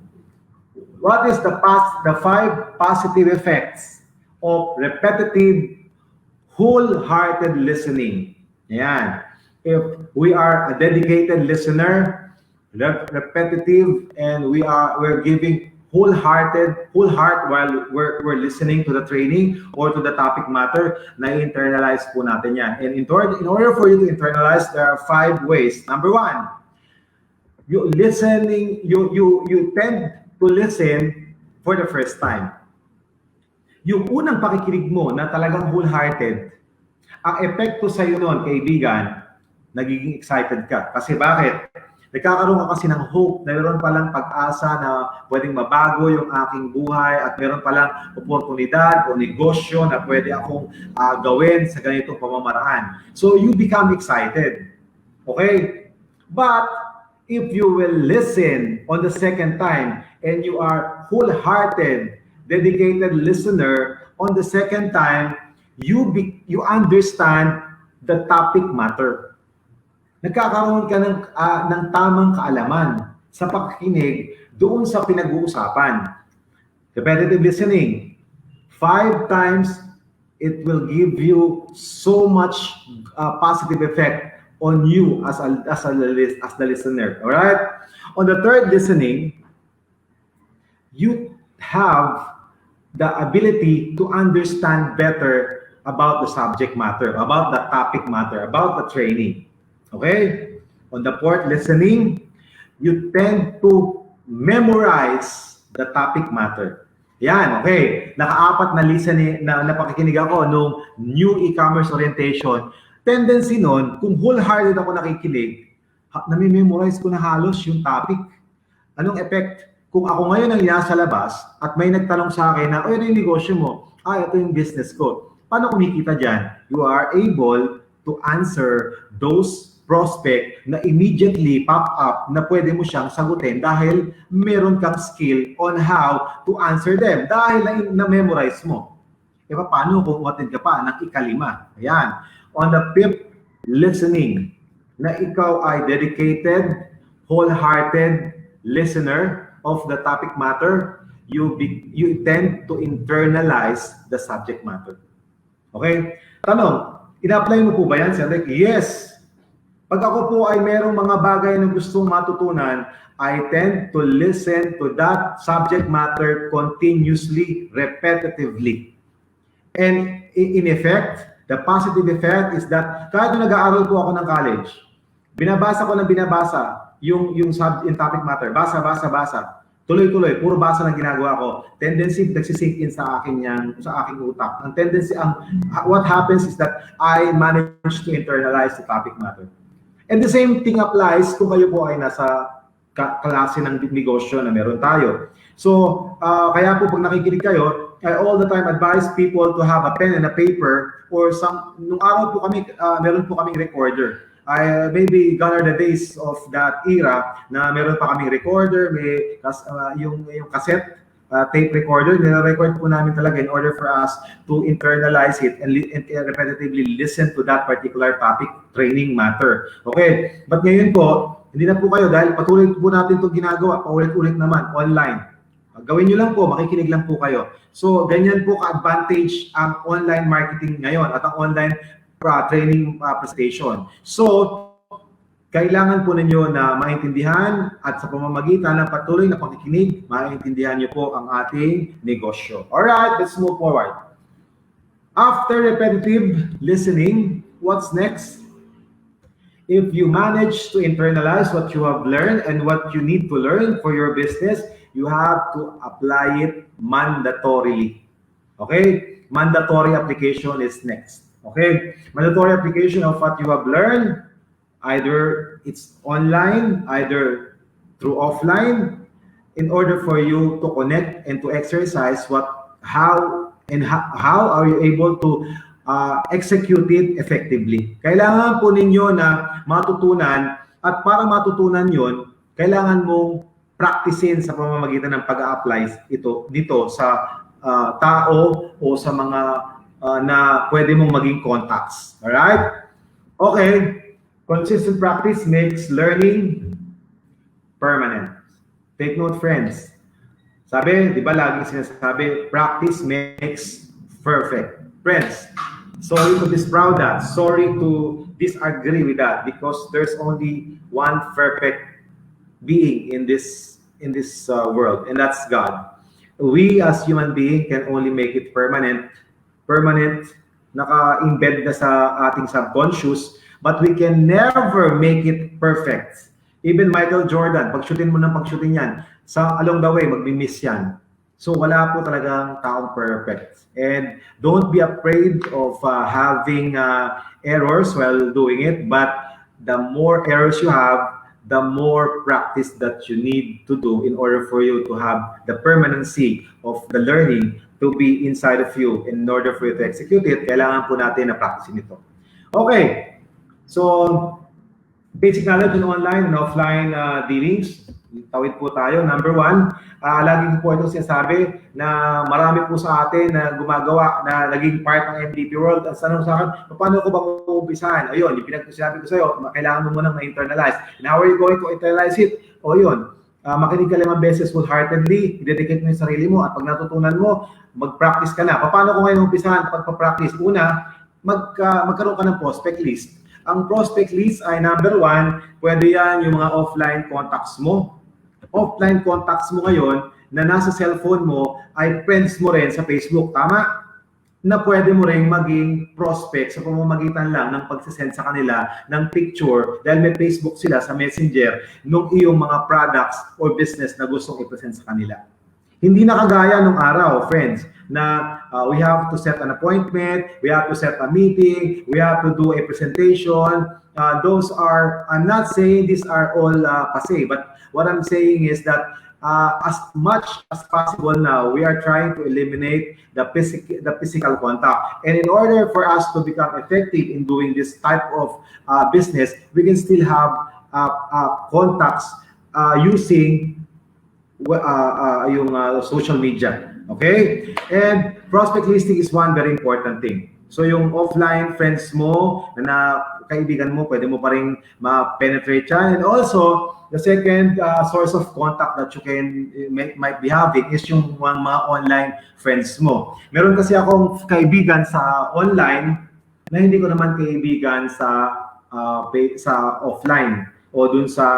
What is the 5 positive effects of repetitive, wholehearted listening? Yan. If we are a dedicated listener, repetitive, and we're giving whole heart while we're listening to the training or to the topic matter, na-internalize po natin yan. And in order for you to internalize, there are 5 ways. Number 1, you tend to listen for the first time. Yung unang pakikinig mo na talagang wholehearted, ang epekto sa iyo noon, kaibigan, nagiging excited ka. Kasi bakit? Nagkakaroon ka kasi ng hope na meron palang pag-asa na pwedeng mabago yung aking buhay at meron palang oportunidad o negosyo na pwede akong gawin sa ganitong pamamaraan. So you become excited. Okay? But if you will listen on the second time and you are wholehearted, dedicated listener, on the second time, you understand the topic matter. Nagkakaroon ka ng tamang kaalaman sa pakikinig doon sa pinag-uusapan. Repetitive listening, 5 times, it will give you so much positive effect on you as the listener. All right? On the third listening, you have the ability to understand better about the subject matter, about the topic matter, about the training. Okay? On the fourth listening, you tend to memorize the topic matter. Yan, okay. Naka-4 na listening na napakikinig ako nung new e-commerce orientation. Tendency nun, kung wholehearted ako nakikinig, nami-memorize ko na halos yung topic. Anong effect? Kung ako ngayon ang nasa labas at may nagtanong sa akin na, ano yung negosyo mo? Ito yung business ko. Paano kumikita dyan? You are able to answer those prospect na immediately pop up na pwede mo siyang sagutin dahil meron kang skill on how to answer them dahil na-memorize mo. E paano kung umattend ka pa ng ika-5? Ayan. On the 5th listening, na ikaw ay dedicated, wholehearted listener of the topic matter, you tend to internalize the subject matter. Okay? Tanong, ina-apply mo po ba yan, Sir Rick? Yes. Pag ako po ay merong mga bagay na gustong matutunan, I tend to listen to that subject matter continuously, repetitively. And in effect, the positive effect is that kahit nag-aaral po ako ng college, binabasa ko ng binabasa yung topic matter, basa. Tuloy-tuloy, puro basa lang ginagawa ko. Tendency nagsisink in sa aking utak. Ang tendency, what happens is that I manage to internalize the topic matter. And the same thing applies kung kayo po ay nasa klase ng negosyo na meron tayo. So, kaya po pag nakikinig kayo, I all the time advise people to have a pen and a paper or nung araw po kami, meron po kaming recorder. Maybe gone are the days of that era na meron pa kaming recorder, may yung cassette tape recorder, nire-record po namin talaga in order for us to internalize it and repetitively listen to that particular topic, training matter. Okay, but ngayon po, hindi na po kayo dahil patuloy po natin itong ginagawa, paulit-ulit naman, online. Gawin nyo lang po, makikinig lang po kayo. So, ganyan po ka-advantage ang online marketing ngayon at ang online training presentation. So, kailangan po ninyo na maintindihan at sa pamamagitan ng patuloy na pakikinig, maintindihan niyo po ang ating negosyo. Alright, let's move forward. After repetitive listening, what's next? If you manage to internalize what you have learned and what you need to learn for your business, you have to apply it mandatorily. Okay? Mandatory application is next. Okay? Mandatory application of what you have learned, either it's online, either through offline, in order for you to connect and to exercise how are you able to execute it effectively. Kailangan po ninyo na matutunan, at para matutunan yon, kailangan mong practicein sa pamamagitan ng pag-a-apply dito sa tao o sa mga na pwede mong maging contacts. Alright? Okay. Consistent practice makes learning permanent. Take note, friends. Sabi, di ba laging sinasabi, practice makes perfect. Friends, sorry to disprove that. Sorry to disagree with that, because there's only one perfect being in this world, and that's God. We as human beings can only make it permanent, naka-embed na sa ating subconscious, but we can never make it perfect. Even Michael Jordan, pag-shootin mo ng pag-shootin yan, along the way, magmi-miss yan. So wala po talagang taong perfect. And don't be afraid of having errors while doing it, but the more errors you have, the more practice that you need to do in order for you to have the permanency of the learning to be inside of you. In order for you to execute it, kailangan po natin na practice ito. Okay. So, basic knowledge in online and offline dealings. Tawid po tayo. Number one, lagi ko po ito sinasabi na marami po sa atin na gumagawa na naging part ng MDP world. Ang tanong sa akin, paano ko ba uumpisahan? Ayun, yung pinag-sabi ko sa iyo, kailangan mo munang ma-internalize. And how are you going to internalize it? O yun, makinig ka 5 beses wholeheartedly, i-dedicate mo yung sarili mo, at pag natutunan mo, mag-practice ka na. Paano ko ngayon umpisahan pagpa-practice? Una, magkaroon ka ng prospect list. Ang prospect list ay number one, pwede yan yung mga offline contacts mo. Offline contacts mo ngayon na nasa cellphone mo ay friends mo rin sa Facebook, tama? Na pwede mo rin maging prospect sa pamamagitan lang ng pagsisend sa kanila ng picture dahil may Facebook sila sa Messenger nung iyong mga products or business na gustong i-present sa kanila. Hindi na kagaya nung araw, friends, na we have to set an appointment, we have to set a meeting, we have to do a presentation. Those are, I'm not saying these are all passe, but what I'm saying is that as much as possible now, we are trying to eliminate the physical contact. And in order for us to become effective in doing this type of business, we can still have contacts using yung social media. Okay? And prospect listing is one very important thing. So yung offline friends mo na kaibigan mo, pwede mo pa rin ma-penetrate yan. And also, the second source of contact that you might be having is yung mga online friends mo. Meron kasi akong kaibigan sa online na hindi ko naman kaibigan sa offline o dun sa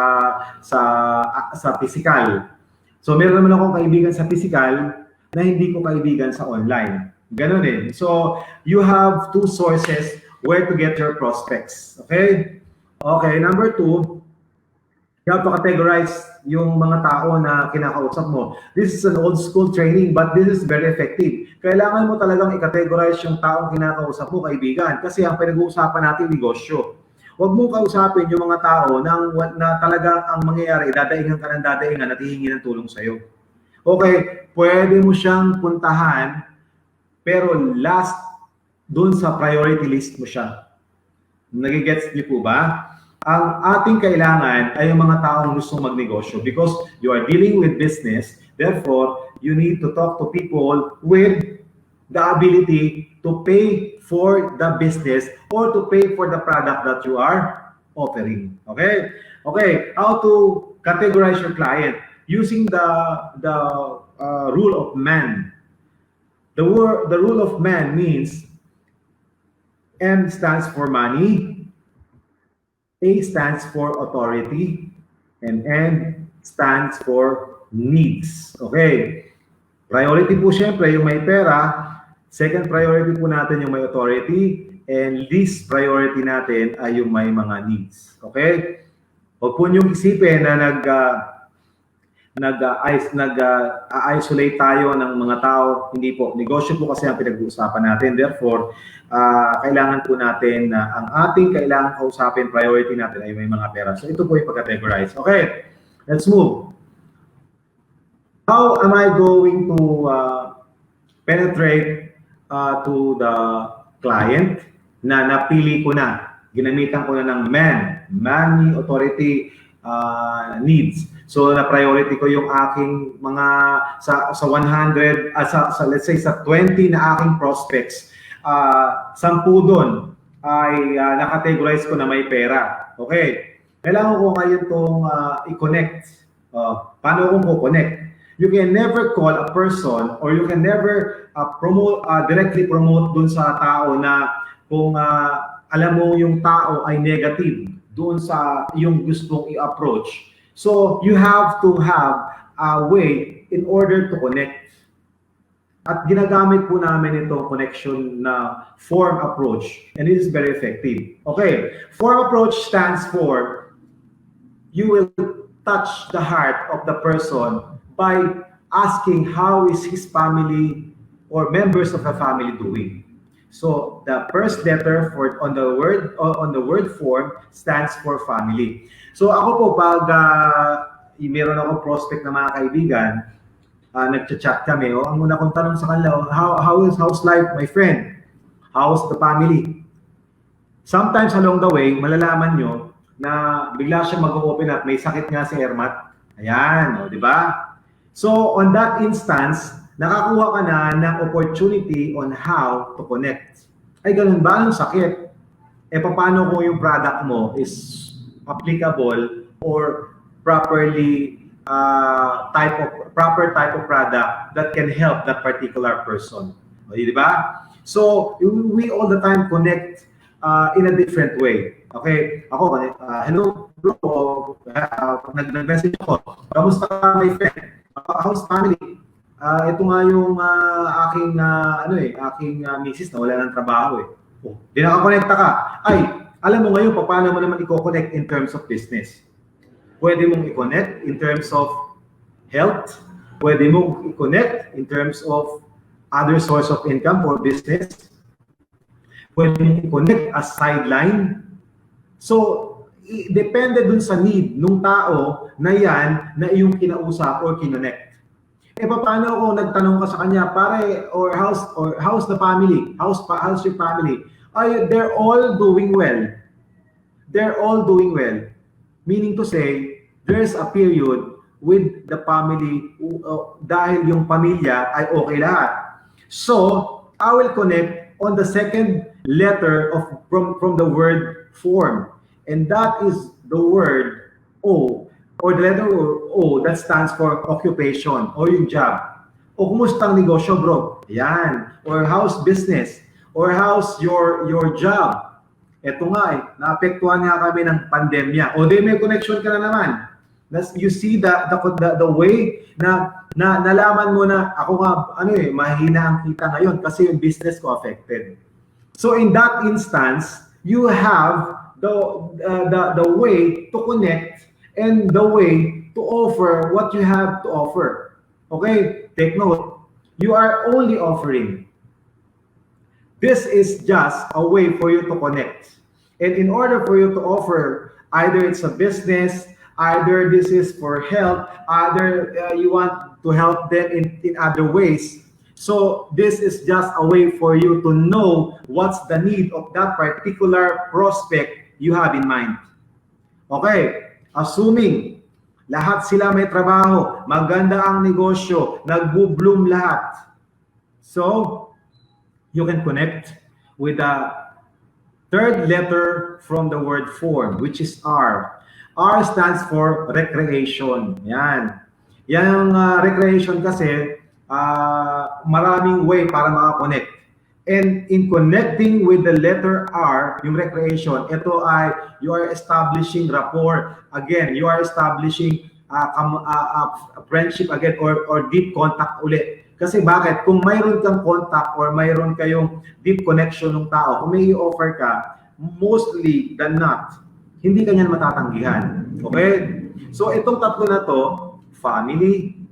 physical. So meron naman akong kaibigan sa physical na hindi ko kaibigan sa online. Ganun din. So you have two sources where to get your prospects. Okay? Okay, number two, you have to categorize yung mga tao na kinakausap mo. This is an old school training, but this is very effective. Kailangan mo talagang i-categorize yung taong kinakausap mo, kaibigan. Kasi ang pinag-uusapan natin, negosyo. Huwag mo kausapin yung mga tao na talagang ang mangyayari, dadaingan ka ng dadaingan at hihingi ng tulong sa'yo. Okay, pwede mo siyang puntahan, pero last, dun sa priority list mo siya. Nagigets niyo po ba? Ang ating kailangan ay yung mga taong gustong magnegosyo because you are dealing with business. Therefore, you need to talk to people with the ability to pay for the business or to pay for the product that you are offering. Okay? Okay, how to categorize your client using the rule of man. The rule of man means M stands for money, A stands for authority, and N stands for needs. Okay. Priority po syempre yung may pera. Second priority po natin yung may authority. And least priority natin ay yung may mga needs. Okay? Huwag po niyong isipin na nag-isolate tayo ng mga tao. Hindi po. Negosyo po kasi ang pinag-uusapan natin. Therefore, kailangan po natin na ang ating kailangan kausapin, priority natin ay may mga pera. So ito po yung pag-categorize. Okay, let's move. How am I going to penetrate to the client na napili ko na? Ginamitan ko na ng money, authority, needs. So na-priority ko yung aking mga sa 100 let's say sa 20 na aking prospects, 10 doon ay na-categorize ko na may pera. Okay. Kailangan ko ngayon itong i-connect. Paano kong ko-connect? You can never call a person or you can never directly promote dun sa tao na kung alam mo yung tao ay negative doon sa yung gustong i-approach. So you have to have a way in order to connect. At ginagamit po namin itong connection na form approach, and it is very effective. Okay, form approach stands for you will touch the heart of the person by asking how is his family or members of the family doing. So the first letter on the word form stands for family. So ako po pag meron akong prospect na mga kaibigan, nagchat-chat kami, ang una kong tanong sa kanila, how's life, my friend? How's the family? Sometimes along the way, malalaman nyo na bigla siya mag-open up, may sakit nga si Ermat. Ayan, di ba? So on that instance, nakakuha ka na ng opportunity on how to connect. Ay, ganun ba? Anong sakit? Eh, paano kung yung product mo is applicable or properly proper type of product that can help that particular person. Okay, di ba? So, we all the time connect in a different way. Okay? Ako, hello, bro. Nag-message ako. Kamusta ka, my friend? How's family? Ito nga yung aking misis na wala ng trabaho eh. Oh, di nakakonekta ka. Ay, alam mo ngayon, paano mo naman i-connect in terms of business? Pwede mong i-connect in terms of health. Pwede mong i-connect in terms of other source of income for business. Pwede mong i-connect as sideline. So, depende dun sa need ng tao na yan na iyong kinausap or kinonect. Eh, paano kung nagtanong ka sa kanya, pare, or how's the family? How's your family? They're all doing well. They're all doing well. Meaning to say, there's a period with the family dahil yung pamilya ay okay lahat. So, I will connect on the second letter from the word form. And that is the word O, or the letter O that stands for occupation or yung job. O kumusta ang negosyo, bro? Yan. Or how's business? Or how's your job? Ito nga eh, naapektuhan nga kami ng pandemya. O di may connection ka na naman. You see the way na nalaman mo na ako nga mahina ang kita ngayon kasi yung business ko affected. So in that instance, you have the way to connect and the way to offer what you have to offer. Okay? Take note. You are only offering. This is just a way for you to connect. And in order for you to offer, either it's a business, either this is for help, either you want to help them in other ways. So this is just a way for you to know what's the need of that particular prospect you have in mind. Okay, assuming lahat sila may trabaho, maganda ang negosyo, nagbo-bloom lahat. So, you can connect with the third letter from the word form, which is R. R stands for recreation. Yan. Yan ang recreation kasi maraming way para makakonect. And in connecting with the letter R, yung recreation, ito ay you are establishing rapport. Again, you are establishing friendship again or deep contact ulit. Kasi bakit? Kung mayroon kang contact or mayroon kayong deep connection ng tao, kung may i-offer ka, mostly than not, hindi ka niyan matatanggihan. Okay? So itong tatlo na to, family,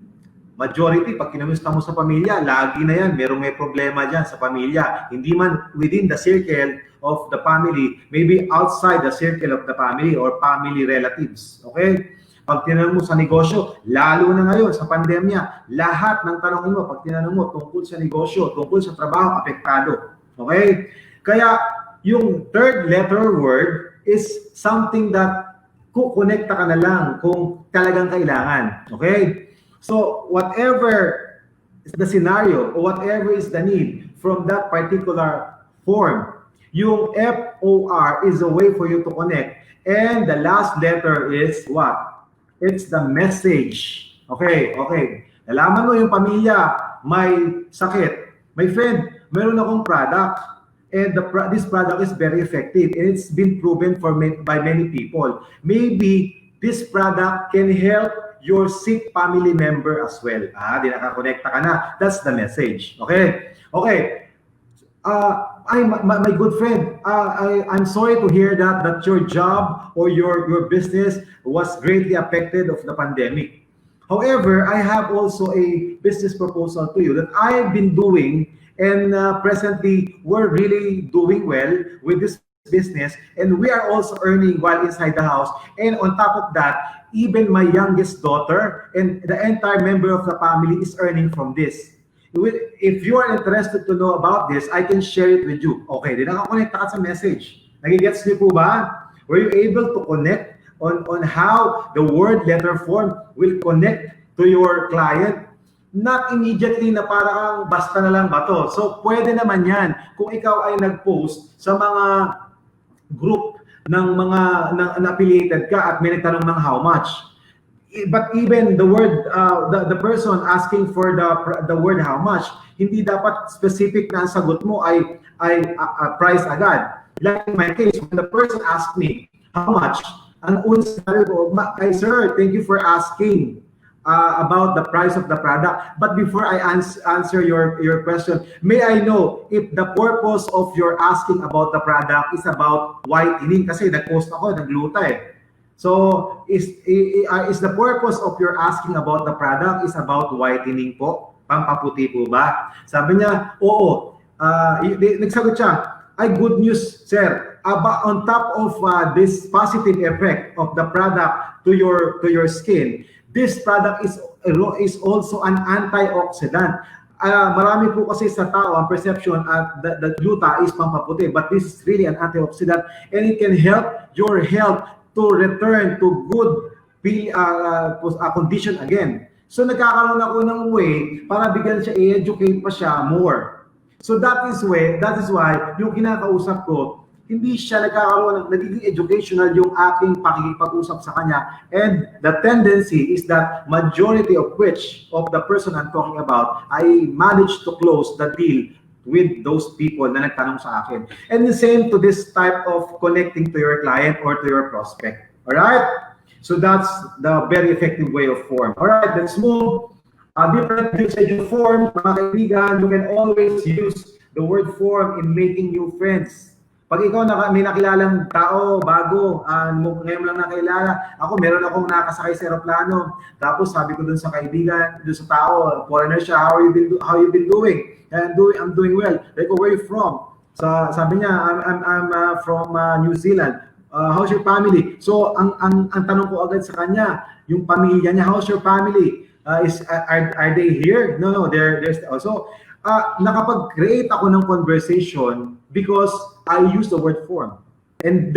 majority, pag kinamusta mo sa pamilya, lagi na yan, may problema dyan sa pamilya. Hindi man within the circle of the family, maybe outside the circle of the family or family relatives. Okay? Pag tinanong mo sa negosyo, lalo na ngayon sa pandemya, lahat ng tanongin mo, pag tinanong mo tungkol sa negosyo, tungkol sa trabaho, apektado. Okay? Kaya yung third letter word is something that kukonekta ka na lang kung talagang kailangan. Okay? So whatever is the scenario or whatever is the need from that particular form, yung FOR is a way for you to connect. And the last letter is what? It's the message. Okay, okay. Nalaman mo yung pamilya, may sakit. My friend, meron akong product. And this product is very effective. And it's been proven by many people. Maybe this product can help your sick family member as well. Di nakakonekta ka na. That's the message. Okay? Okay. My good friend, I'm sorry to hear that your job or your business was greatly affected of the pandemic. However, I have also a business proposal to you that I've been doing, and presently we're really doing well with this business, and we are also earning while inside the house. And on top of that, even my youngest daughter and the entire member of the family is earning from this. If you are interested to know about this, I can share it with you. Okay, di nakakonekta ka sa message. Nagigets niyo po ba? Were you able to connect on how the word letter form will connect to your client? Not immediately na parang basta na lang ba to. So pwede naman yan kung ikaw ay nag-post sa mga group ng mga affiliated ka at may nagtanong ng how much. But even the word, the person asking for the word how much, hindi dapat specific na ang sagot mo ay price agad. Like in my case, when the person asked me how much, ang unang sabi ko, sir, thank you for asking about the price of the product. But before I answer your question, may I know if the purpose of your asking about the product is about whitening? Kasi nag-post ako, nagluta eh. So, is the purpose of your asking about the product is about whitening po? Pampaputi po ba? Sabi niya, oo. Nagsagot siya, ay good news, sir. On top of this positive effect of the product to your skin, this product is also an antioxidant. Marami po kasi sa tao ang perception at the gluta is pampaputi, but this is really an antioxidant, and it can help your health to return to good condition again. So nagkakaroon ako ng way para bigyan siya i-educate pa siya more. So that is why yung kinakausap ko, hindi siya nagiging educational yung aking pakikipag-usap sa kanya. And the tendency is that majority of which of the person I'm talking about, I managed to close the deal with those people na nagtanong sa akin. And the same to this type of connecting to your client or to your prospect. All right? So that's the very effective way of form. All right, let's move. Different usage of form, mga kaibigan, you can always use the word form in making new friends. Pag ikaw may nakilalang tao, bago, ngayon lang nakilala, meron akong nakasakay sa aeroplano, tapos sabi ko dun sa kaibigan, dun sa tao, foreigner siya, how you been doing? I'm doing well. Like, where are you from? So, sabi niya, I'm from New Zealand. How's your family? So, ang tanong ko agad sa kanya, yung pamilya niya, how's your family? Are they here? No, there's also, nakapag-create ako ng conversation because I use the word form. And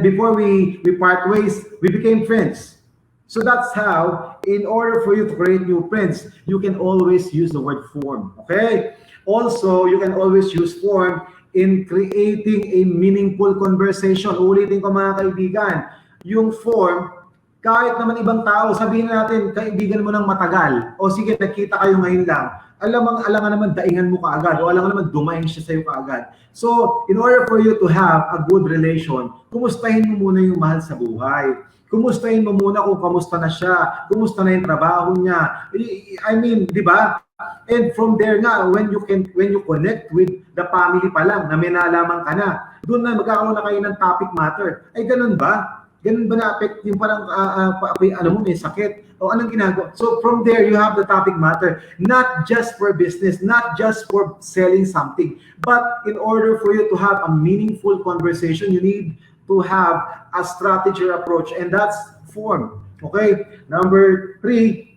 before we part ways, we became friends. So that's how, in order for you to create new friends, you can always use the word form. Okay? Also, you can always use form in creating a meaningful conversation. Ulitin ko mga kaibigan, yung form, Kahit naman ibang tao, sabihin natin, kaibigan mo ng matagal, o sige, nagkita kayo ngayon lang, alam naman daingan mo kaagad, o alam naman dumaing siya sa'yo kaagad. So, in order for you to have a good relation, kumustahin mo muna yung mahal sa buhay. Kumustahin mo muna kung kamusta na siya, kumusta na yung trabaho niya. I mean, di ba? And from there nga, when you connect with the family pa lang, na may nalaman ka na, doon na magkakaroon na kayo ng topic matter. Ay, ganun ba? Ganun ba na-affect yung parang, may sakit? O anong ginagawa? So from there, you have the topic matter. Not just for business, not just for selling something, but in order for you to have a meaningful conversation, you need to have a strategy approach, and that's form. Okay? Number 3,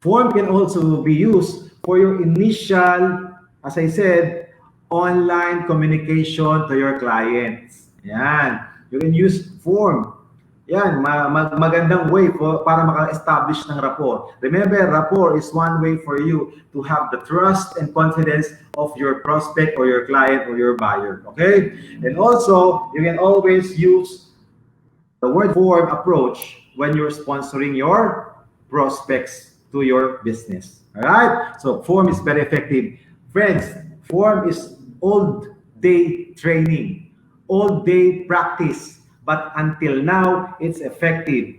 form can also be used for your initial, as I said, online communication to your clients. Yan. You can use form. Yan, magandang way para maka-establish ng rapport. Remember, rapport is one way for you to have the trust and confidence of your prospect or your client or your buyer. Okay? And also, you can always use the word form approach when you're sponsoring your prospects to your business. All right? So form is very effective. Friends, form is all-day training, all-day practice. But until now, it's effective.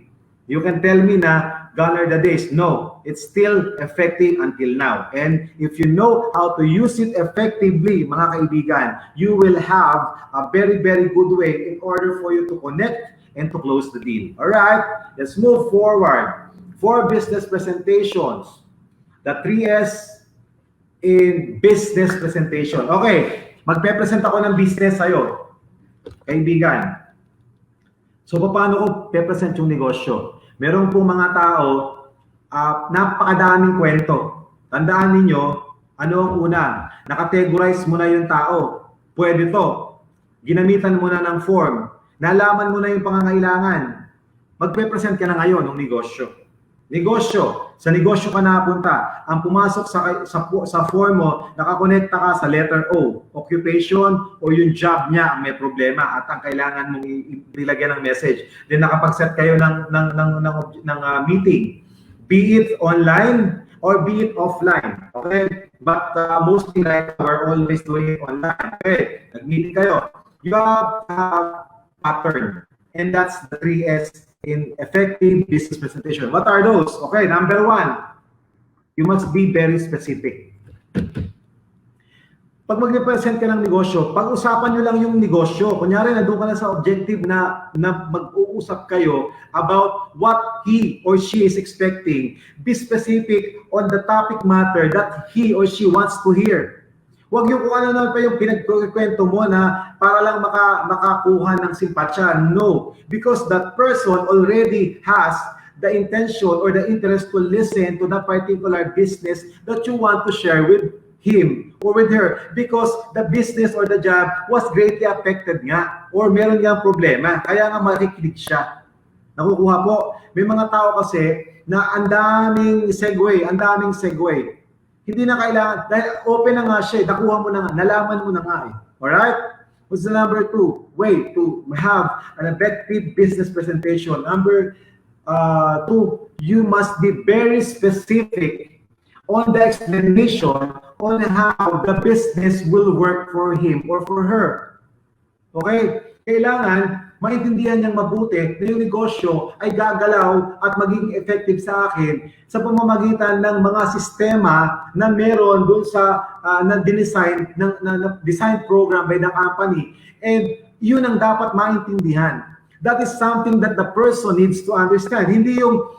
You can tell me na gone are the days. No, it's still effective until now. And if you know how to use it effectively, mga kaibigan, you will have a very, very good way in order for you to connect and to close the deal. All right? Let's move forward. 4 business presentations. The 3S in business presentation. Okay, magpe-present ako ng business sa'yo, kaibigan. So, paano ko pe-present yung negosyo? Meron pong mga tao, napakadaming kwento. Tandaan ninyo, ano ang una? Nakategorize mo na yung tao. Pwede to. Ginamitan mo na ng form. Nalaman mo na yung pangangailangan. Magpe-present ka na ngayon ng negosyo. Negosyo. Sa negosyo ka napunta. Ang pumasok sa form mo, nakakonekta ka sa letter O. Occupation o yung job niya ang may problema at ang kailangan mong ilagyan ng message. Then nakapag-set kayo ng meeting. Be it online or be it offline. Okay? But mostly like we're always doing it online. Okay? Nag-meeting kayo. You have a pattern. And that's the 3S in effective business presentation. What are those? Okay, number 1, you must be very specific. Pag mag-present ka ng negosyo, pag-usapan nyo lang yung negosyo. Kunyari, nandun ka na sa objective na mag-uusap kayo about what he or she is expecting. Be specific on the topic matter that he or she wants to hear. Huwag yung kung ano pa yung pinagkwento mo na para lang makakuha ng simpatsya. No. Because that person already has the intention or the interest to listen to that particular business that you want to share with him or with her. Because the business or the job was greatly affected nga or meron nga problema. Kaya nga makikinig siya. Nakukuha po. May mga tao kasi na ang daming segue. Hindi na kailangan, dahil open na nga siya, nakuha mo na nga, nalaman mo na nga eh. Alright? What's the number 2? Way to have an effective business presentation. Number 2, you must be very specific on the explanation on how the business will work for him or for her. Okay? Kailangan maintindihan niyang mabuti na yung negosyo ay gagalaw at magiging effective sa akin sa pamamagitan ng mga sistema na meron doon sa na-design design program by the company. And yun ang dapat maintindihan. That is something that the person needs to understand. Hindi yung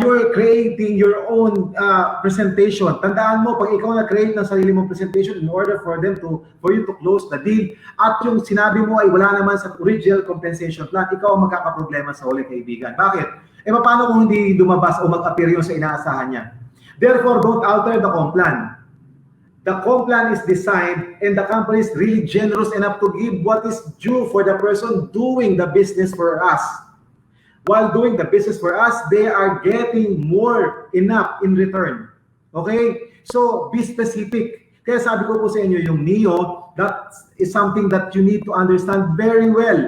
you're creating your own presentation. Tandaan mo, pag ikaw na-create ng sarili mong presentation in order for you to close the deal, at yung sinabi mo ay wala naman sa original compensation plan, ikaw ang magkakaproblema sa uli, kaibigan. Bakit? Paano kung hindi lumabas o mag-appear yung sa inaasahan niya? Therefore, don't alter the comp plan. The comp plan is designed and the company is really generous enough to give what is due for the person doing the business for us. While doing the business for us, they are getting enough in return. Okay? So, be specific. Kaya sabi ko po sa inyo, yung NEO, that is something that you need to understand very well.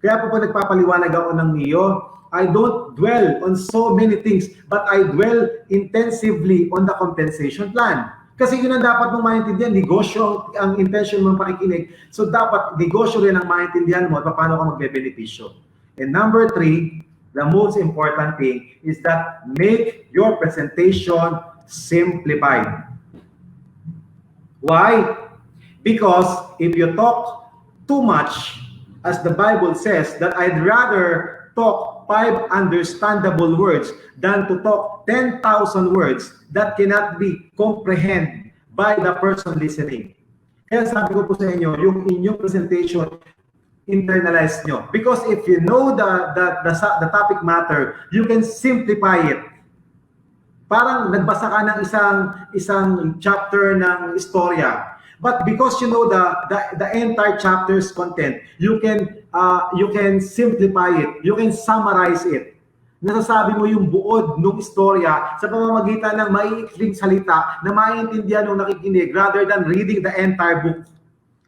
Kaya po nagpapaliwanag ako ng NEO, I don't dwell on so many things, but I dwell intensively on the compensation plan. Kasi yun ang dapat mong maintindihan, negosyo ang intention mong pakikinig. So dapat negosyo rin ang maintindihan mo at paano ka magbe-benepisyo. And number 3, the most important thing is that make your presentation simplified. Why? Because if you talk too much, as the Bible says, that I'd rather talk 5 understandable words than to talk 10,000 words that cannot be comprehended by the person listening. Kaya sabi ko po sa inyo, yung inyong presentation, internalize nyo. Because if you know the topic matter, you can simplify it. Parang nagbasa ka ng isang chapter ng istorya. But because you know the entire chapter's content, you can simplify it, you can summarize it. Nasasabi mo yung buod ng istorya sa pamamagitan ng maiikling salita na maiintindihan ng nakikinig rather than reading the entire book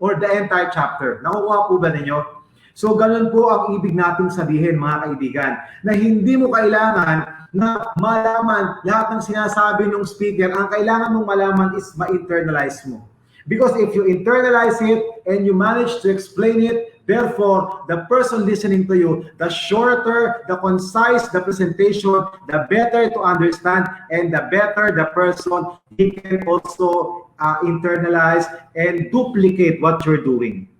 or the entire chapter. Nakukuha po ba ninyo? So ganun po ang ibig nating sabihin, mga kaibigan, na hindi mo kailangan na malaman lahat ng sinasabi ng speaker. Ang kailangan mong malaman is ma-internalize mo. Because if you internalize it and you manage to explain it, therefore, the person listening to you, the shorter, the concise the presentation, the better to understand, and the better the person, he can also internalize and duplicate what you're doing.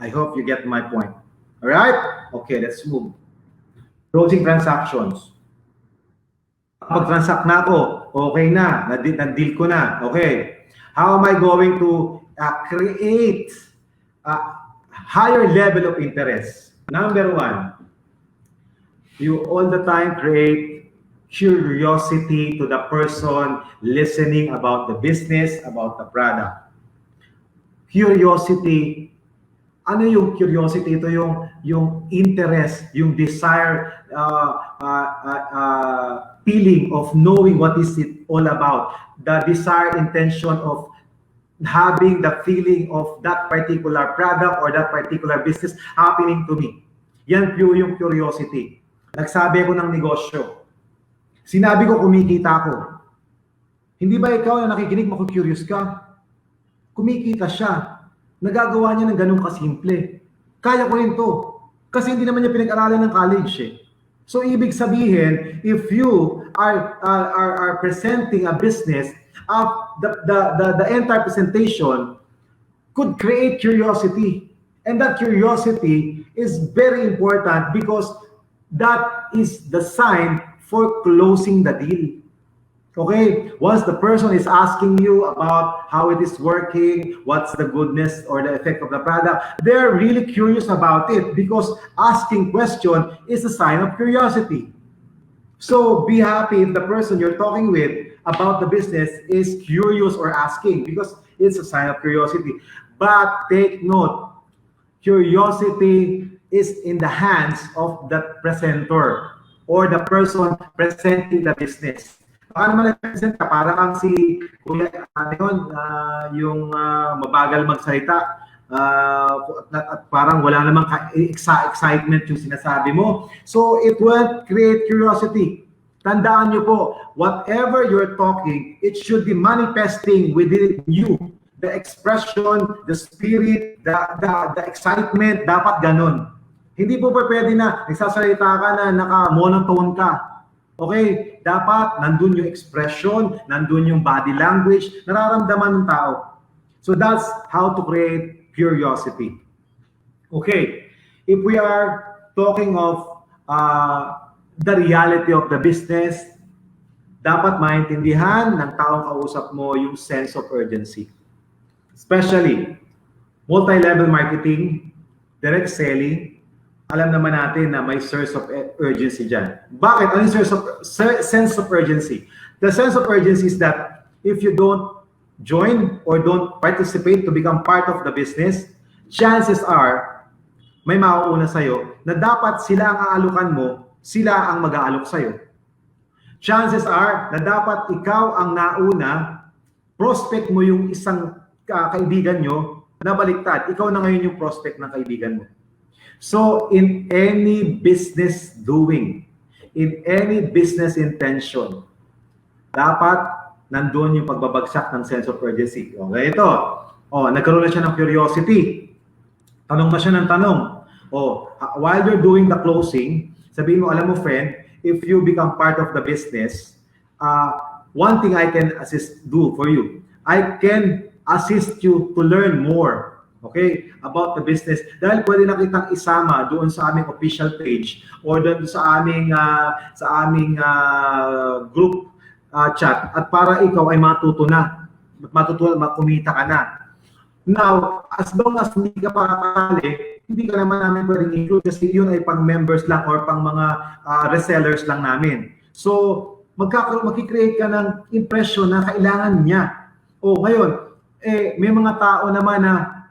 I hope you get my point. All right? Okay, let's move. Closing transactions. Pag-transact na ako, okay na, na-deal ko na, okay. How am I going to create a higher level of interest? Number 1, you all the time create curiosity to the person listening about the business, about the product. Curiosity. Ano yung curiosity? Ito yung interest, yung desire, feeling of knowing what is it all about. The desired intention of having the feeling of that particular product or that particular business happening to me. Yan po yung curiosity. Nagsabi ako ng negosyo. Sinabi ko kumikita ako. Hindi ba ikaw na nakikinig, maku-curious ka? Kumikita siya. Nagagawa niya ng ganun kasimple. Kaya ko rin to. Kasi hindi naman niya pinag-aralan ng college eh. So ibig sabihin, if you are presenting a business, the entire presentation could create curiosity. And that curiosity is very important because that is the sign for closing the deal. Okay? Once the person is asking you about how it is working, what's the goodness or the effect of the product, they're really curious about it because asking question is a sign of curiosity. So be happy if the person you're talking with about the business is curious or asking because it's a sign of curiosity. But take note, curiosity is in the hands of the presenter or the person presenting the business. Baka naman nag-present ka, parang ang si Kuya, yung mabagal magsalita, at parang wala namang excitement yung sinasabi mo. So it will create curiosity. Tandaan nyo po, whatever you're talking, it should be manifesting within you. The expression, the spirit, the excitement, dapat ganun. Hindi po pwede na nagsasalita ka na naka-monotone ka. Okay, dapat nandun yung expression, nandun yung body language, nararamdaman ng tao. So that's how to create curiosity. Okay, if we are talking of the reality of the business, dapat maintindihan ng taong kausap mo yung sense of urgency. Especially, multi-level marketing, direct selling, alam naman natin na may sense of urgency dyan. Bakit? Ano yung sense of urgency? The sense of urgency is that if you don't join or don't participate to become part of the business, chances are may mauuna sa'yo na dapat sila ang aalukan mo, sila ang mag-aalok sa'yo. Chances are na dapat ikaw ang nauna, prospect mo yung isang kaibigan nyo, na baliktad, ikaw na ngayon yung prospect ng kaibigan mo. So in any business doing, in any business intention, dapat nandun yung pagbabagsak ng sense of urgency. Okay, ito. Nagkaroon na siya ng curiosity. Tanong na siya ng tanong. While you're doing the closing, sabihin mo, alam mo friend, if you become part of the business, one thing I can do for you, I can assist you to learn more, okay, about the business. Dahil pwede na kitang isama doon sa aming official page or doon sa aming group chat, at para ikaw ay matutunan, makumita ka na. Now, as long as hindi ka pakakali, hindi ka naman namin pwedeng include kasi yun ay pang members lang or pang mga resellers lang namin. So, magkikreate ka ng impression na kailangan niya. Ngayon, may mga tao naman na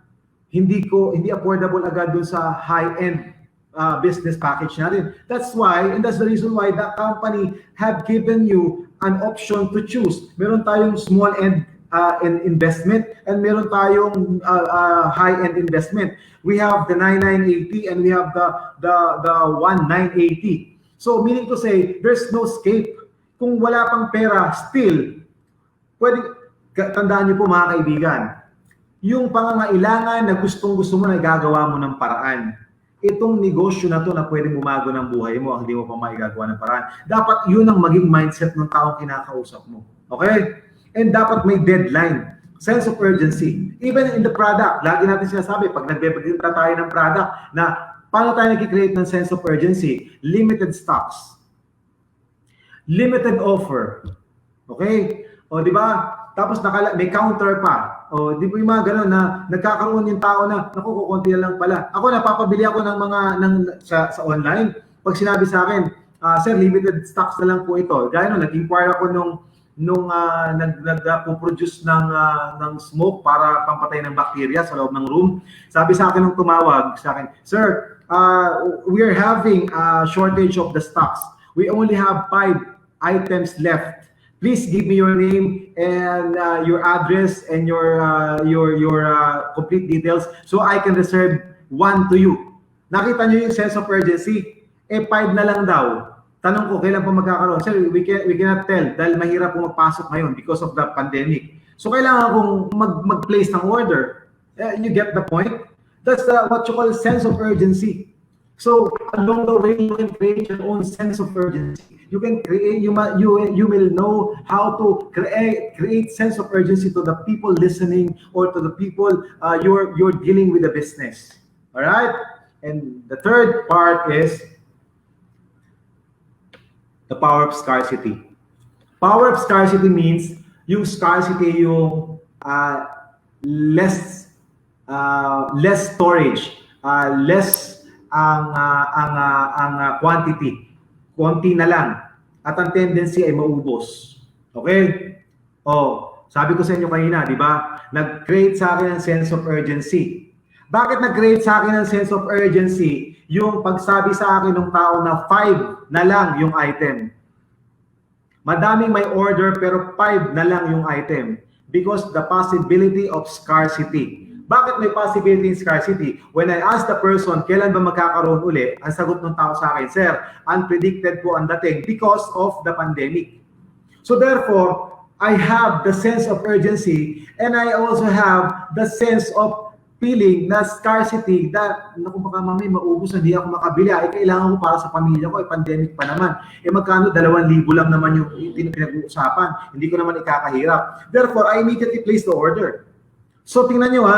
hindi affordable agad dun sa high-end business package natin. That's why, and that's the reason why the company have given you an option to choose. Meron tayong small-end investment and meron tayong high-end investment. We have the 9980 and we have the 1980. So meaning to say, there's no escape. Kung wala pang pera, still, tandaan niyo po mga kaibigan, yung pangangailangan na gustong-gusto mo na gagawa mo ng paraan. Itong negosyo na to na pwedeng bumago ng buhay mo, hindi mo pa maigagawa ng paraan. Dapat yun ang maging mindset ng taong kinakausap mo. Okay? And dapat may deadline, sense of urgency. Even in the product, lagi natin sinasabi, pag nagbebenta tayo ng product, na paano tayo nag-create ng sense of urgency? Limited stocks. Limited offer. Okay? Di ba? Tapos may counter pa. Di ba yung mga gano'n na nagkakaroon yung tao na, naku, kukunti na lang pala. Ako, napapabili ako ng mga, sa online. Pag sinabi sa akin, sir, limited stocks na lang po ito. Gaya nung, nag-inquire ako nung nag-produce ng smoke para pampatay ng bacteria sa loob ng room. Sabi sa akin nung tumawag sa akin, sir, we are having a shortage of the stocks. We only have 5 items left. Please give me your name and your address and your complete details so I can reserve 1 to you. Nakita niyo yung sense of urgency? 5 na lang daw. Tanong ko, kailan pa magkakaroon? Sir, we cannot tell dahil mahirap po magpasok ngayon because of the pandemic. So kailangan kong mag-place ng order. You get the point? That's what you call sense of urgency. So along the way, you can create your own sense of urgency. You can create, you will know how to create sense of urgency to the people listening or to the people you're dealing with the business. All right? And the third part is the power of scarcity. Power of scarcity means yung scarcity yung less storage, less ang quantity. Konti na lang. At ang tendency ay maubos. Okay? Sabi ko sa inyo kanina, di ba? Nag-create sa akin ng sense of urgency. Bakit nag-create sa akin ng sense of urgency? Yung pagsabi sa akin ng tao na 5 na lang yung item. Madaming may order pero 5 na lang yung item. Because the possibility of scarcity. Bakit may possibility in scarcity? When I ask the person, kailan ba magkakaroon uli? Ang sagot ng tao sa akin, sir, unpredicted po ang dating because of the pandemic. So therefore, I have the sense of urgency and I also have the sense of feeling na scarcity that, naku baka mamay maubos, hindi ako makabili. Kailangan ko para sa pamilya ko, pandemic pa naman. Magkano, 2,000 lang naman yung pinag-uusapan. Hindi ko naman ikakahirap. Therefore, I immediately place the order. So tingnan nyo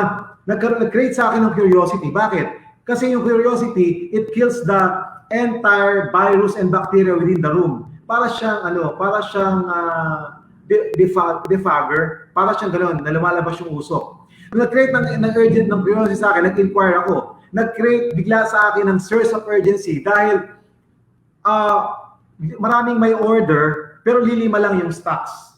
nag-create sa akin ng curiosity. Bakit? Kasi yung curiosity, it kills the entire virus and bacteria within the room. Para siyang defogger, para siyang gano'n, na lumalabas yung usok. Nag-create ng urgent ng curiosity sa akin, nag-inquire ako. Nag-create bigla sa akin ng source of urgency dahil maraming may order pero lilima lang yung stocks.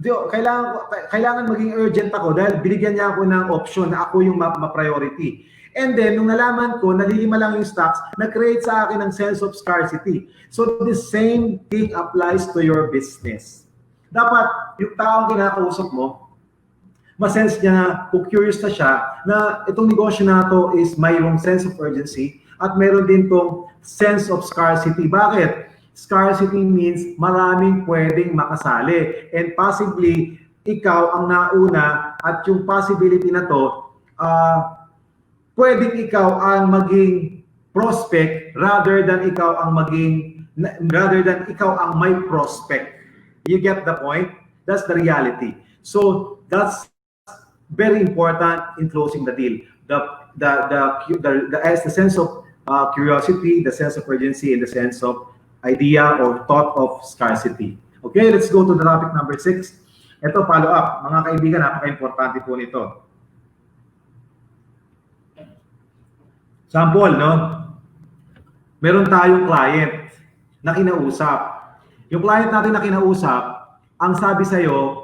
Kailangan maging urgent ako dahil binigyan niya ako ng option na ako yung ma-priority. And then, nung nalaman ko, nalilima lang yung stocks, nag-create sa akin ng sense of scarcity. So, the same thing applies to your business. Dapat, yung taong kinakausap mo, masense niya na, kung curious na siya, na itong negosyo na to is mayroong sense of urgency, at meron din tong sense of scarcity. Bakit? Scarcity means maraming pwedeng makasali and possibly ikaw ang nauna at yung possibility na to, pwedeng ikaw ang maging prospect rather than ikaw ang may prospect. You get the point? That's the reality. So that's very important in closing the deal. The sense of curiosity, the sense of urgency, and the sense of idea or thought of scarcity. Okay, let's go to the topic number 6. Ito, follow up. Mga kaibigan, napaka-importante po nito. Sample, no? Meron tayong client na kinausap. Yung client natin na kinausap, ang sabi sa'yo,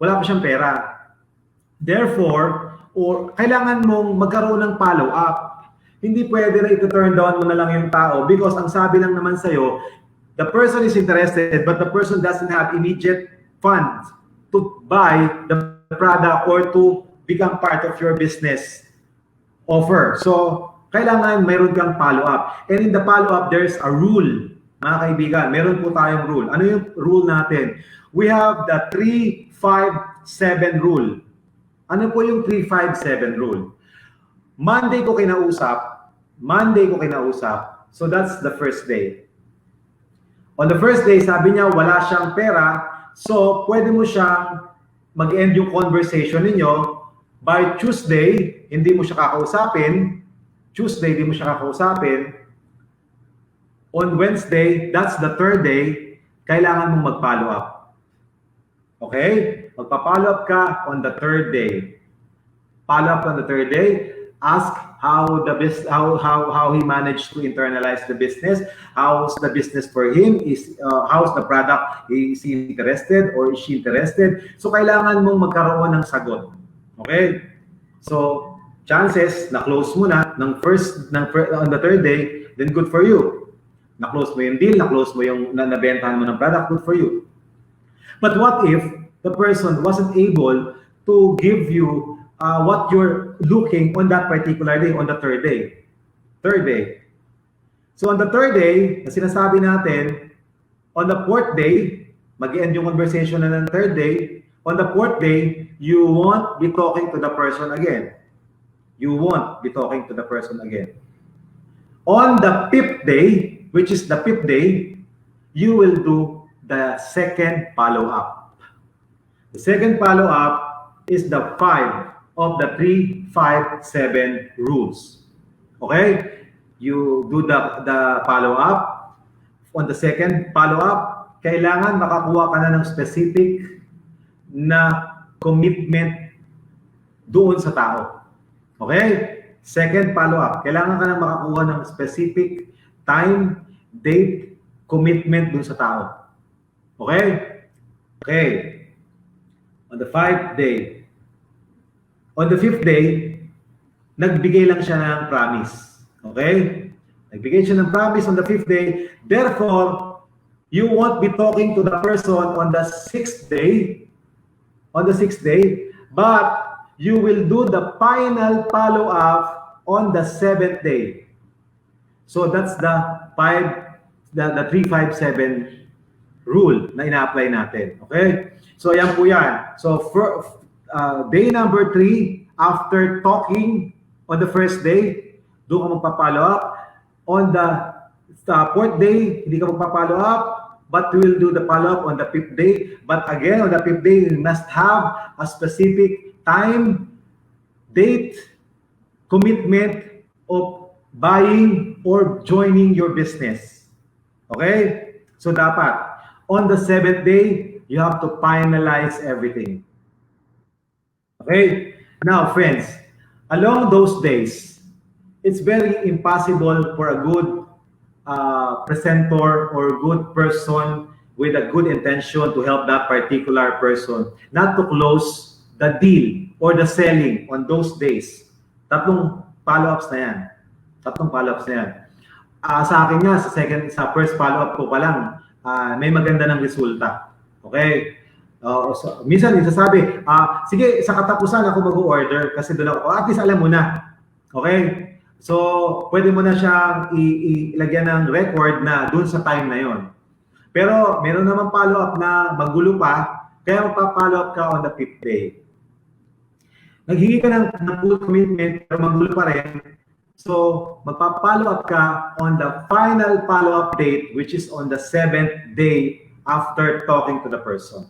wala pa siyang pera. Therefore, kailangan mong magkaroon ng follow-up. Hindi pwede na ito-turn down mo na lang yung tao because ang sabi lang naman sa'yo, the person is interested but the person doesn't have immediate funds to buy the product or to become part of your business offer. So, kailangan mayroon kang follow-up. And in the follow-up, there's a rule. Mga kaibigan, meron po tayong rule. Ano yung rule natin? We have the 3-5-7 rule. Ano po yung 3-5-7 rule? Monday ko kinausap, so that's the first day. On the first day, sabi niya wala siyang pera, so pwede mo siyang mag-end yung conversation ninyo. By Tuesday, hindi mo siya kakausapin. On Wednesday, that's the third day, kailangan mong mag-follow up. Okay? Magpa-follow up ka on the third day. Follow up on the third day. Ask how he managed to internalize the business. How's the business for him? How's the product? Is he interested or is she interested? So kailangan mong magkaroon ng sagot. Okay? So chances na close mo na on the third day, then good for you. Na-close mo yung deal, na-close mo yung nabentahan mo ng product, good for you. But what if the person wasn't able to give you what you're looking on that particular day, on the third day? So on the third day, na sinasabi natin, on the fourth day, mag-end yung conversation na ng third day. On the fourth day, you won't be talking to the person again. On the fifth day, which is the fifth day, you will do the second follow-up. The second follow-up is the 5 of the 3-5-7 rules. Okay? You do the follow-up. On the second follow-up, kailangan makakuha ka na ng specific na commitment doon sa tao. Okay? Second follow-up, kailangan ka na makakuha ng specific time, date, commitment doon sa tao. Okay? Okay. On the 5th day. On the 5th day, nagbigay lang siya ng promise. Okay? Nagbigay siya ng promise on the 5th day. Therefore, you won't be talking to the person on the 6th day. But you will do the final follow-up on the 7th day. So that's the 3-5-7 rule na ina-apply natin. Okay? So yan po yan. So for day number 3, after talking on the first day, doon ka magpa-follow up. On the 4th day, hindi ka magpa-follow up, but we will do the follow-up on the 5th day. But again, on the 5th day, you must have a specific time, date, commitment of buying or joining your business. Okay? So dapat, on the 7th day, you have to finalize everything. Okay? Now, friends, along those days, it's very impossible for a good presenter or good person with a good intention to help that particular person not to close the deal or the selling on those days. Tatlong follow-ups na yan. Sa akin nga, sa first follow-up ko pa lang, may maganda ng resulta. Okay? So, minsan sige, sa katapusan ako mag-order kasi doon ako, at least alam mo na. Okay? So, pwede mo na siyang ilagyan ng record na dun sa time na yon. Pero meron naman follow-up na magulo pa, kaya magpa-follow up ka on the 5th day. Naghingi ka ng full commitment pero magulo pa rin. So, magpa-follow up ka on the final follow-up date, which is on the 7th day after talking to the person.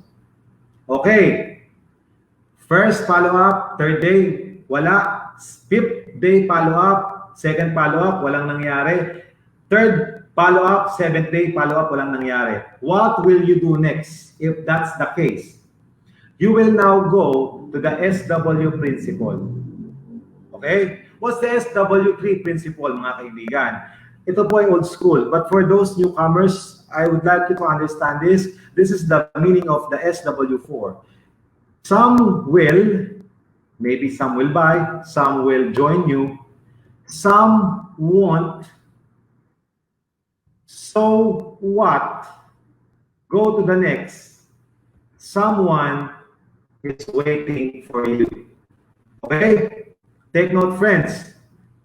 Okay. First follow-up, 3rd day, wala. 5th day follow-up, 2nd follow-up, walang nangyari. 3rd follow-up, 7th day follow-up, walang nangyari. What will you do next if that's the case? You will now go to the SW principle. Okay? What's the SW3 principle, mga kaibigan? Ito po ay old school. But for those newcomers, I would like you to understand this. This is the meaning of the SW4. Some will, maybe some will buy, some will join you, some won't. So what? Go to the next. Someone is waiting for you. Okay? Take note, friends.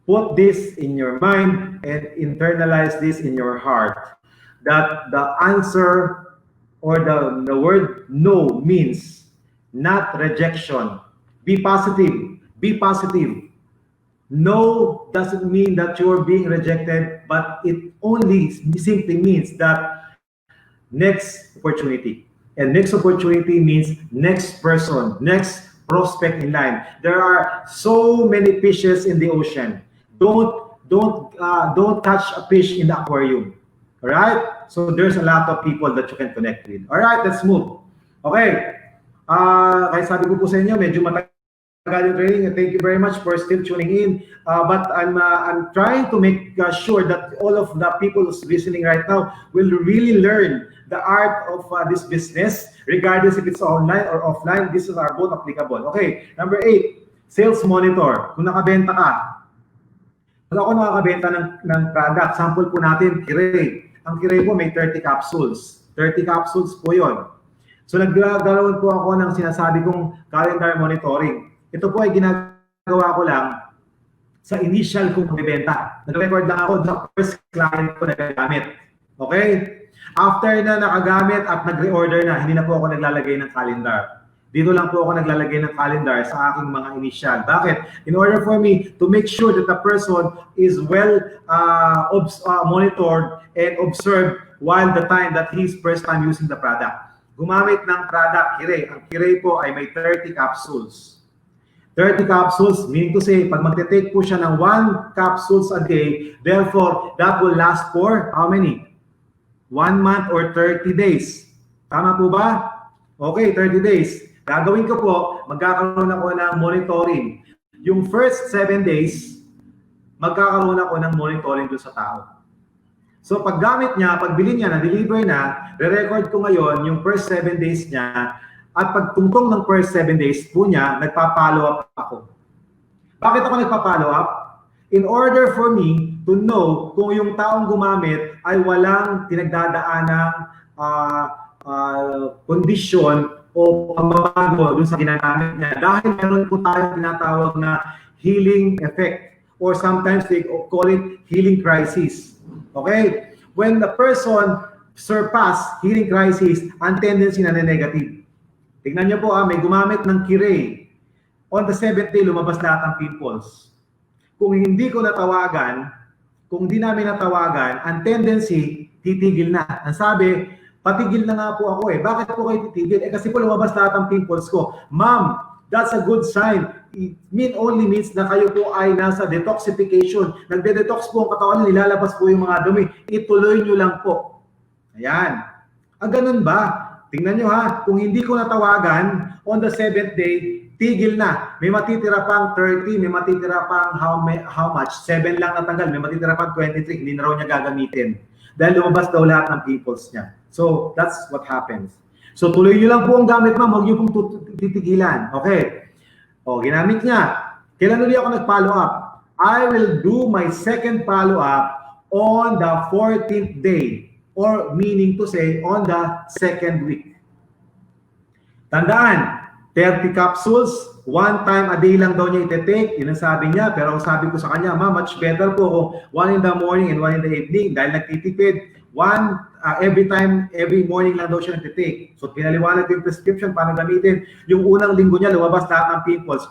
Put this in your mind and internalize this in your heart. That the answer or the word no means not rejection. Be positive. Be positive. No doesn't mean that you're being rejected, but it only simply means that next opportunity. And next opportunity means next person, next prospect in line. There are so many fishes in the ocean. Don't catch a fish in the aquarium. All right? So there's a lot of people that you can connect with. All right, let's move. Okay. Kaya sabi ko po sa inyo, medyo matagal yung training. Thank you very much for still tuning in. But I'm trying to make sure that all of the people who's listening right now will really learn the art of this business, regardless if it's online or offline. This is are both applicable. Okay, number 8, sales monitor. Kung nakabenta ka, pag ako nakakabenta ng product, sample po natin, Kiray. Ang Kiray po may 30 capsules. 30 capsules po yon. So naglalawin po ako ng sinasabi kong calendar monitoring. Ito po ay ginagawa ko lang sa initial kong pagbibenta. Nag-record lang ako sa first client ko na gagamit. Okay? After na nakagamit at nag-reorder na, hindi na po ako naglalagay ng calendar. Dito lang po ako naglalagay ng calendar sa aking mga initial. Bakit? In order for me to make sure that the person is well monitored and observed while the time that he's first time using the product. Gumamit ng product Kiray. Ang Kiray po ay may 30 capsules. 30 capsules, meaning to say, pag magte-take po siya ng 1 capsules a day, therefore, that will last for how many? 1 month or 30 days. Tama po ba? Okay, 30 days. Gagawin ko po, magkakaroon ako ng monitoring. Yung first 7 days, magkakaroon ako ng monitoring doon sa tao. So paggamit niya, pagbili niya, na-deliver na, re-record ko ngayon yung first 7 days niya, at pagtungtong ng first 7 days po niya, nagpa-follow up ako. Bakit ako nagpa-follow up? In order for me to know kung yung taong gumamit ay walang pinagdadaanang kondisyon o pagbabago dun sa ginagamit niya. Dahil meron po tayong tinatawag na healing effect or sometimes they call it healing crisis. Okay? When the person surpass healing crisis, ang tendency na negative. Tingnan niyo po, may gumamit ng Kiray. On the 7th day, lumabas lahat ng pimples. Kung hindi ko natawagan, kung di namin natawagan, ang tendency, titigil na. Ang sabi, patigil na nga po ako eh. Bakit po kayo titigil? Kasi po lumabas lahat ng pimples ko. Ma'am, that's a good sign. It only means na kayo po ay nasa detoxification. Nagde-detox po ang katawan, nilalabas po yung mga dumi. Ituloy nyo lang po. Ayan. Ganun ba? Tingnan nyo ha, kung hindi ko natawagan, on the 7th day, tigil na. May matitira pang 30, may matitira pang how much? 7 lang natanggal, may matitira pang 23, hindi na raw niya gagamitin. Dahil lumabas daw lahat ng pimples niya. So, that's what happens. So, tuloy nyo lang po ang gamit, ma'am. Huwag nyo pong titigilan. Okay. O, ginamit niya. Kailan ulit ako nag-follow up? I will do my second follow up on the 14th day. Or meaning to say, on the 2nd week. Tandaan, 30 capsules, one time a day lang daw niya ite-take, yun ang sabi niya. Pero ang sabi ko sa kanya, ma, much better po kung one in the morning and one in the evening. Dahil nagtitipid, every morning lang daw siya nagtitake. So pinaliwanag ko yung prescription, paano gamitin. Yung unang linggo niya, lumabas lahat ng pimples.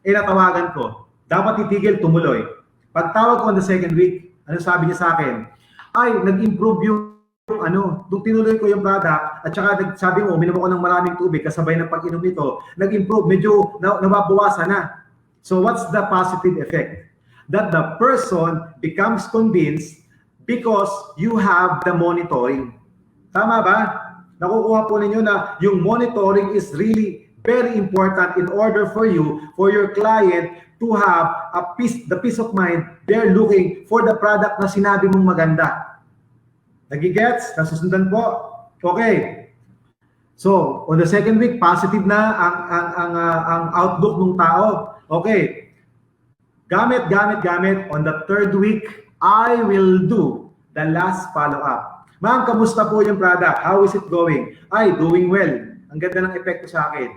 Natawagan ko, dapat titigil, tumuloy. Pagtawag ko on the second week, ano sabi niya sa akin? Ay, nag-improve yung nung tinuloy ko yung product, at saka sabi mo, uminom ako ng maraming tubig, kasabay ng pag-inom nito, nag-improve, medyo nababawasan na. So what's the positive effect? That the person becomes convinced because you have the monitoring. Tama ba? Nakukuha po ninyo na yung monitoring is really very important in order for you, for your client to have the peace of mind. They're looking for the product na sinabi mong maganda. Nagigets? Nasusundan po? Okay. So, on the second week, positive na ang outlook ng tao. Okay. Gamit. On the third week, I will do the last follow-up. Ma'am, kamusta po yung product? How is it going? Ay, doing well. Ang ganda ng epekto sa akin.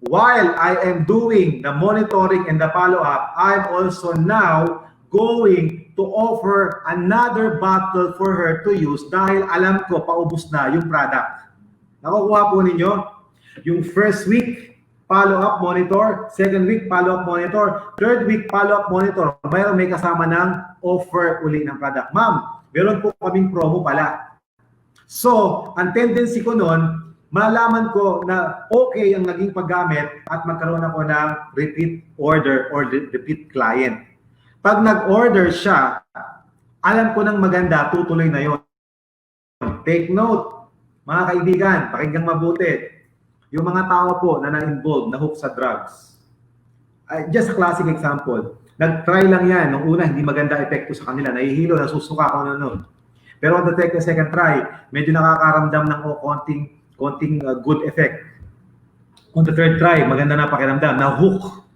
While I am doing the monitoring and the follow-up, I'm also now going to offer another bottle for her to use dahil alam ko paubos na yung product. Nakukuha po ninyo? Yung first week, follow-up monitor. Second week, follow-up monitor. Third week, follow-up monitor. Mayroon may kasama ng offer uli ng product. Ma'am, meron po kaming promo pala. So, ang tendency ko noon, malaman ko na okay ang naging paggamit at magkaroon ako ng repeat order or repeat client. Pag nag-order siya, alam ko ng maganda, tutuloy na yon. Take note, mga kaibigan, pakinggang mabuti. Yung mga tao po na na-involve, na-hook sa drugs. Just a classic example. Nag-try lang yan. Nung una, hindi maganda epekto sa kanila. Nahihilo, nasusuka ko na nun. Pero on the second try, medyo nakakaramdam ng konting good effect. On the third try, maganda na pakiramdam. Na-hook.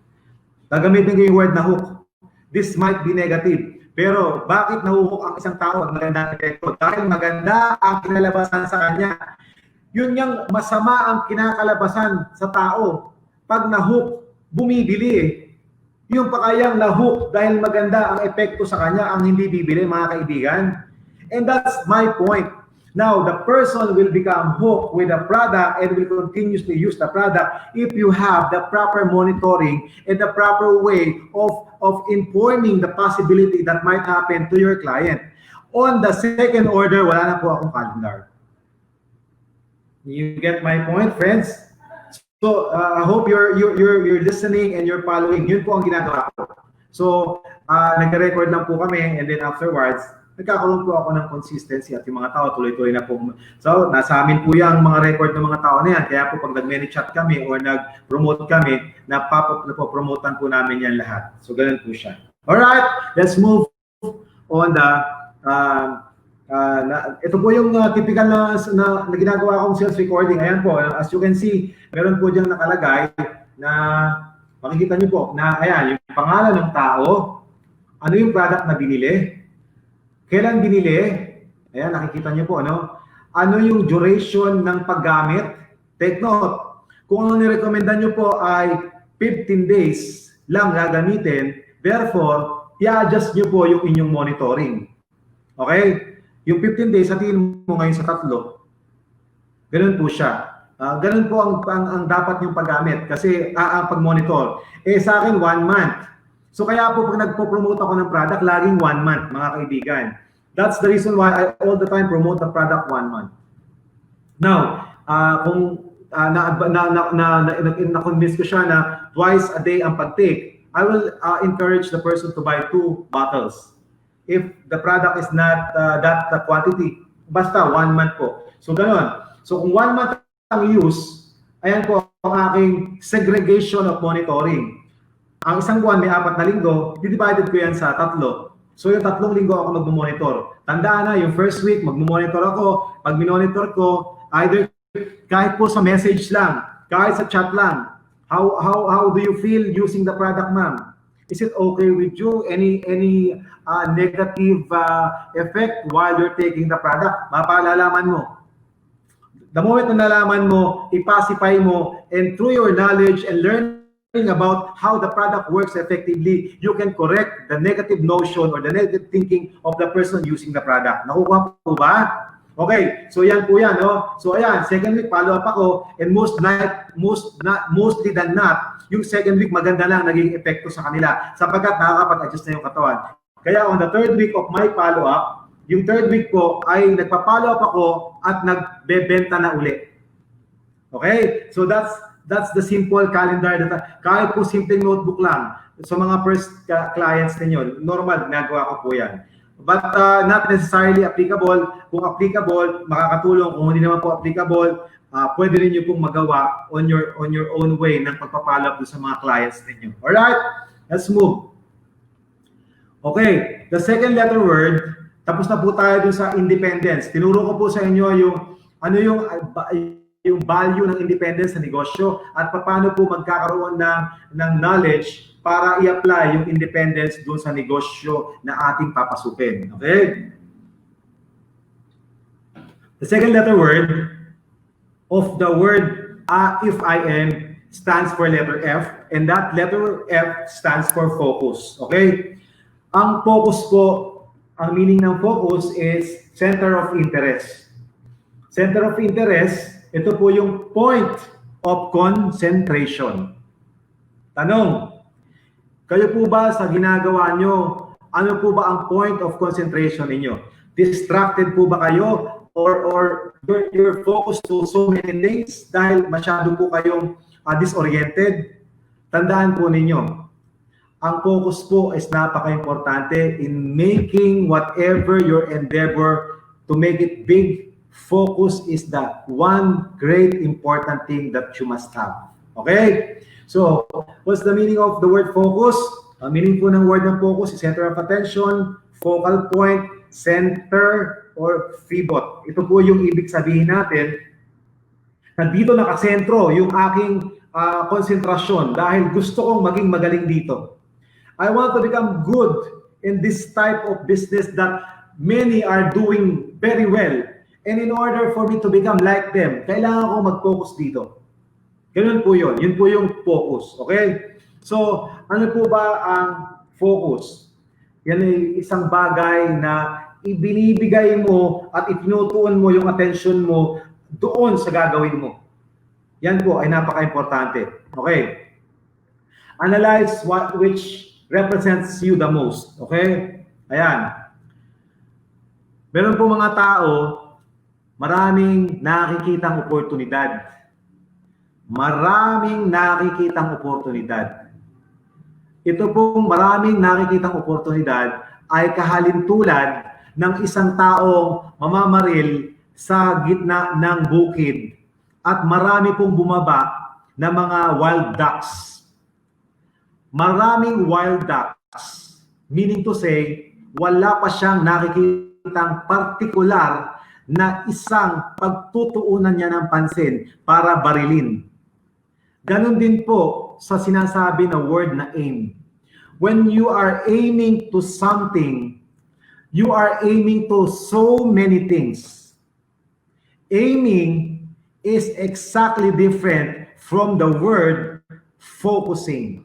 Gagamitin ko yung word na hook. This might be negative. Pero bakit nahuhok ang isang tao at maganda ang epekto? Dahil maganda ang kinalabasan sa kanya. Yun yung masama ang kinakalabasan sa tao. Pag nahook, bumibili eh. Yung pakayang nahook dahil maganda ang epekto sa kanya, ang hindi bibili, mga kaibigan. And that's my point. Now, the person will become hooked with the product and will continuously use the product if you have the proper monitoring and the proper way of informing the possibility that might happen to your client. On the second order, wala na po akong calendar. You get my point, friends? So, I hope you're listening and you're following. Yun po ang ginagawa ko. So, nag-record lang po kami and then afterwards, nagkakaroon po ako ng consistency at yung mga tao tuloy-tuloy na po. So, nasa amin po yung mga record ng mga tao na yan. Kaya po pag nag-many-chat kami or nag-promote kami, napopromotan po namin yan lahat. So, ganun po siya. Alright, let's move on the... ito po yung typical na ginagawa kong sales recording. Ayan po, as you can see, meron po dyan nakalagay na makikita nyo po na ayan, yung pangalan ng tao, ano yung product na binili, kailan binili, ayan, nakikita nyo po, ano yung duration ng paggamit. Take note, kung ang nirekomendan nyo po ay 15 days lang gagamitin, therefore, i-adjust nyo po yung inyong monitoring. Okay? Yung 15 days, sabihin mo ngayon sa 3. Ganun po siya. Ganun po ang dapat yung paggamit kasi ang pag-monitor. Sa akin, 1 month. So kaya po pag nagpo-promote ako ng product, laging 1 month, mga kaibigan. That's the reason why I all the time promote the product 1 month. Now, kung na-convince ko siya na twice a day ang pag-take, I will encourage the person to buy 2 bottles. If the product is not that quantity, basta 1 month po. So ganoon. So kung 1 month ang use, ayan po ang aking segregation of monitoring. Ang isang buwan may 4 na linggo, divided ko yan sa 3. So yung 3 linggo ako magmo-monitor. Tandaan na, yung first week magmo-monitor ako. Pag minonitor ko, either kahit po sa message lang, kahit sa chat lang, how do you feel using the product, ma'am? Is it okay with you? Any negative effect while you're taking the product? Mapalalaman mo. The moment na nalaman mo, ipacify mo, and through your knowledge and learning about how the product works effectively, you can correct the negative notion or the negative thinking of the person using the product. Nakuha po ba? Okay, so yan po yan, no? So ayan, second week follow up ako, and mostly than not, yung second week maganda lang naging epekto sa kanila sapagkat nakakapag-adjust na yung katawan. Kaya on the third week of my follow up, yung third week ko ay nagpa-follow up ako at nagbebenta na uli. Okay? So that's the simple calendar that kahit po simpleng notebook lang sa mga first clients ninyo, normal ginagawa ko po yan. But not necessarily applicable. Kung applicable, makakatulong. Kung hindi naman po applicable, pwede rin nyo pong magawa on your own way ng pagpapalap sa mga clients ninyo. Alright? Let's move. Okay, the second letter word, tapos na po tayo dun sa independence. Tinuro ko po sa inyo yung value ng independence sa negosyo at paano po magkakaroon ng knowledge para i-apply yung independence doon sa negosyo na ating papasukin. Okay? The second letter word of the word if I am stands for letter F, and that letter F stands for focus. Okay? Ang focus po, ang meaning ng focus is center of interest. Center of interest, ito po yung point of concentration. Tanong, kayo po ba sa ginagawa nyo, ano po ba ang point of concentration ninyo? Distracted po ba kayo? Or you're focused to so many things dahil masyado po kayong disoriented? Tandaan po ninyo, ang focus po is napaka-importante in making whatever your endeavor to make it big. Focus is the one great important thing that you must have. Okay? So, what's the meaning of the word focus? Ang meaning po ng word ng focus is center of attention, focal point, center, or pivot. Ito po yung ibig sabihin natin na dito nakasentro yung aking konsentrasyon dahil gusto kong maging magaling dito. I want to become good in this type of business that many are doing very well. And in order for me to become like them, kailangan ko mag-focus dito. Ganun po yun. Yun po yung focus. Okay? So, ano po ba ang focus? Yan ay isang bagay na ibinibigay mo at itinutuon mo yung attention mo doon sa gagawin mo. Yan po ay napaka-importante. Okay? Analyze which represents you the most. Okay? Ayan. Meron po mga tao, maraming nakikitang oportunidad. Maraming nakikitang oportunidad. Ito pong maraming nakikitang oportunidad ay kahalintulad ng isang taong mamamaril sa gitna ng bukid at marami pong bumaba na mga wild ducks. Maraming wild ducks, meaning to say, wala pa siyang nakikitang partikular na isang pagtutuunan niya ng pansin para barilin. Ganon din po sa sinasabi na word na aim. When you are aiming to something, you are aiming to so many things. Aiming is exactly different from the word focusing.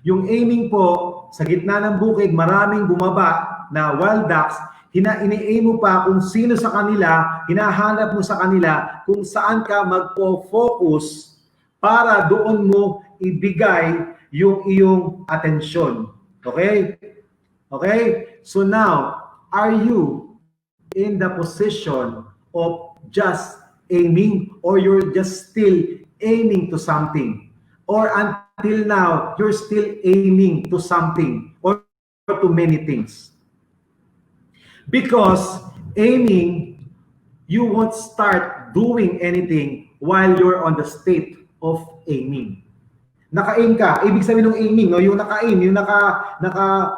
Yung aiming po, sa gitna ng bukid, maraming bumaba na wild ducks, ini-aim mo pa kung sino sa kanila, hinahanap mo sa kanila kung saan ka magpo-focus para doon mo ibigay yung iyong atensyon. Okay? Okay? So now, are you in the position of just aiming or you're just still aiming to something? Or until now, you're still aiming to something or to many things? Because aiming, you won't start doing anything while you're on the state of aiming. Naka-aim ka, ibig sabihin ng aiming, no? Yung naka-aim, yung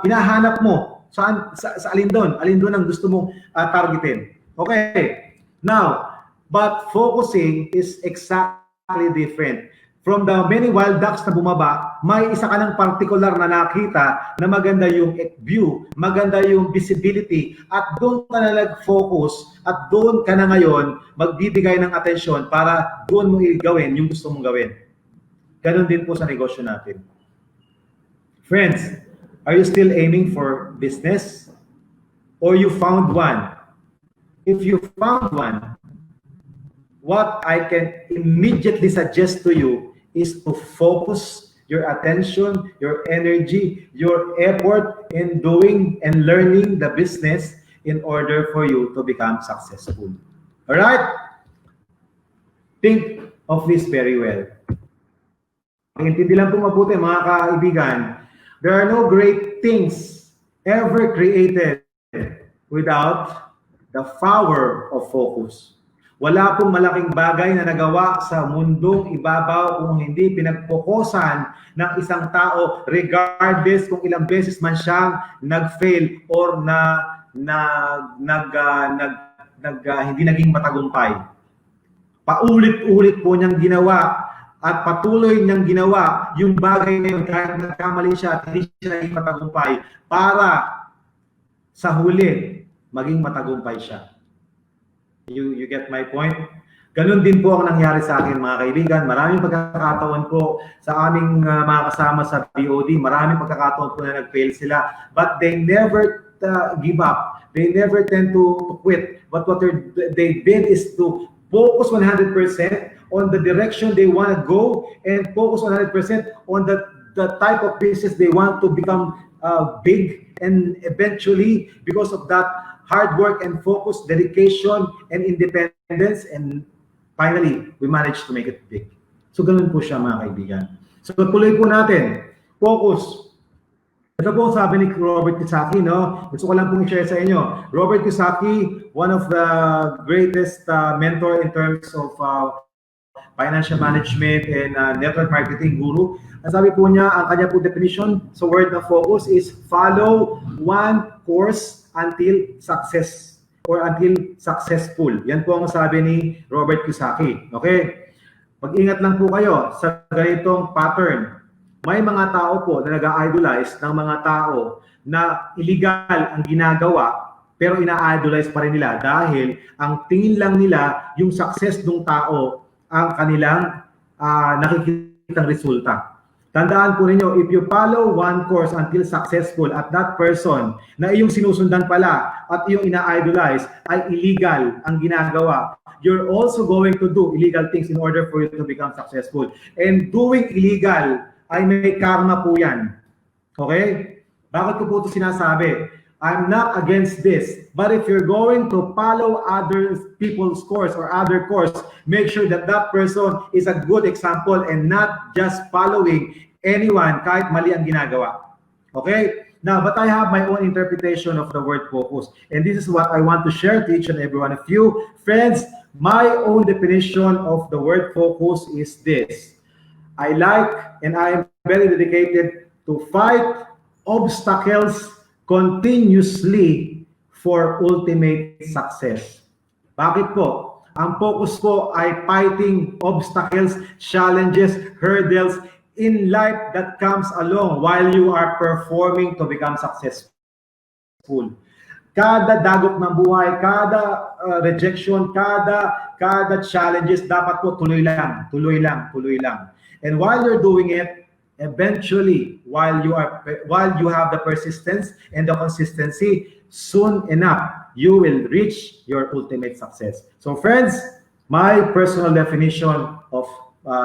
hinahanap mo, sa alin doon ang gusto mong targetin. Okay, now, but focusing is exactly different. from the many wild ducks na bumaba, may isa ka ng particular na nakita na maganda yung view, maganda yung visibility, at doon ka na nag-focus, at doon ka na ngayon magbibigay ng atensyon para doon mo gawin yung gusto mong gawin. Ganon din po sa negosyo natin. Friends, are you still aiming for business? Or you found one? If you found one, what I can immediately suggest to you is to focus your attention, your energy, your effort in doing and learning the business in order for you to become successful. All right? Think of this very well. Intindi lang po mabuti mga kaibigan, there are no great things ever created without the power of focus. Wala pong malaking bagay na nagawa sa mundong ibabaw kung hindi pinagpokusan ng isang tao regardless kung ilang beses man siyang nag-fail or hindi naging matagumpay. Paulit-ulit po niyang ginawa at patuloy niyang ginawa yung bagay na yun kahit nagkamali siya at hindi siya naging matagumpay para sa huli maging matagumpay siya. You get my point? Ganun din po ang nangyari sa akin mga kaibigan. Maraming pagkakataon po sa aming mga kasama sa BOD. Maraming pagkakataon po na nag-fail sila. But they never give up. They never tend to quit. But what they did is to focus 100% on the direction they want to go and focus 100% on the type of business they want to become big. And eventually, because of that, hard work and focus, dedication, and independence, and finally, we managed to make it big. So, ganun po siya mga kaibigan. So, tuloy po natin. Focus. Ito po sabi ni Robert Kiyosaki, no? Gusto ko lang pong i-share sa inyo. Robert Kiyosaki, one of the greatest mentor in terms of financial management and network marketing guru. Ang sabi po niya, ang kanya po definition sa word na focus is follow one course until success or until successful. Yan po ang sabi ni Robert Kiyosaki. Okay? Mag-ingat lang po kayo sa ganitong pattern. May mga tao po na nag-idolize ng mga tao na illegal ang ginagawa pero ina-idolize pa rin nila dahil ang tingin lang nila yung success ng tao ang kanilang nakikitang resulta. Tandaan po ninyo, if you follow one course until successful at that person na iyong sinusundan pala at iyong ina-idolize ay illegal ang ginagawa, you're also going to do illegal things in order for you to become successful. And doing illegal ay may karma po yan. Okay? Bakit ko po ito sinasabi? I'm not against this. But if you're going to follow other people's course or other course, make sure that that person is a good example and not just following anyone kahit mali ang ginagawa. Okay? Now, but I have my own interpretation of the word focus. And this is what I want to share to each and every one of you. Friends, my own definition of the word focus is this. I like and I am very dedicated to fight obstacles continuously for ultimate success. Bakit po? Ang focus ko ay fighting obstacles, challenges, hurdles in life that comes along while you are performing to become successful. Kada dagok ng buhay, kada rejection, kada challenges, dapat po tuloy lang. And while you're doing it, eventually, while you have the persistence and the consistency, soon enough, you will reach your ultimate success. So friends, my personal definition of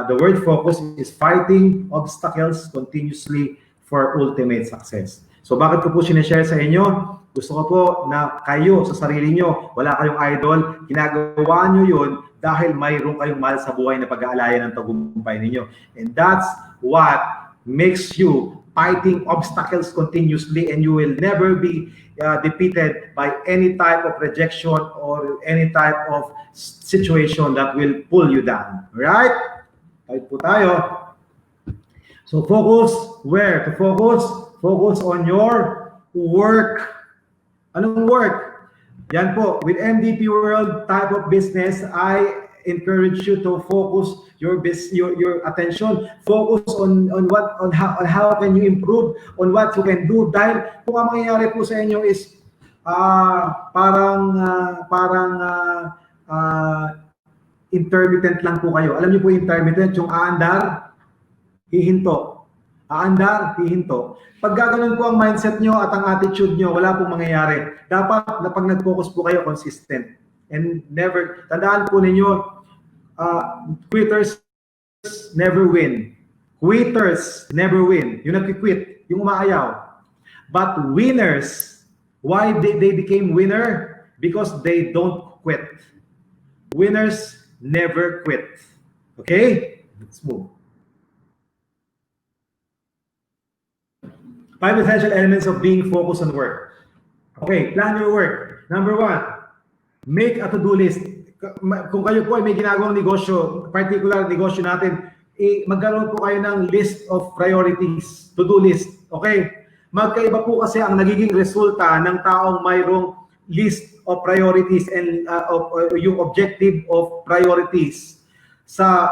the word focus is fighting obstacles continuously for ultimate success. So bakit ko po sinishare sa inyo? Gusto ko po na kayo sa sarili nyo, wala kayong idol, ginagawa nyo yun dahil mayroon kayong mahal sa buhay na pag-aalayan ng tagumpay ninyo. And that's what makes you fighting obstacles continuously, and you will never be defeated by any type of rejection or any type of situation that will pull you down. Right? Kahit po tayo. So focus where? To focus? Focus on your work. Anong work? Yan po. With MDP World type of business, I encourage you to focus your attention, focus on how can you improve, on what you can do. Dahil kung ang mangyayari po sa inyo is intermittent lang po kayo. Alam niyo po intermittent, yung aandar, hihinto. Aandar, hihinto. Pag gaganon po ang mindset nyo at ang attitude nyo, wala pong mangyayari. Dapat na pag nag-focus po kayo, consistent. And never, tandaan po ninyo, quitters never win. Quitters never win. Yung nag-quit, yung umaayaw. But winners, why they became winner? Because they don't quit. Winners never quit. Okay? Let's move. 5 essential elements of being focused on work. Okay, plan your work. Number 1, make a to-do list. Kung kayo po ay may ginagawang negosyo, particular negosyo natin, magkaroon po kayo ng list of priorities, to-do list. Okay? Magkaiba po kasi ang nagiging resulta ng taong mayroong list of priorities and yung objective of priorities sa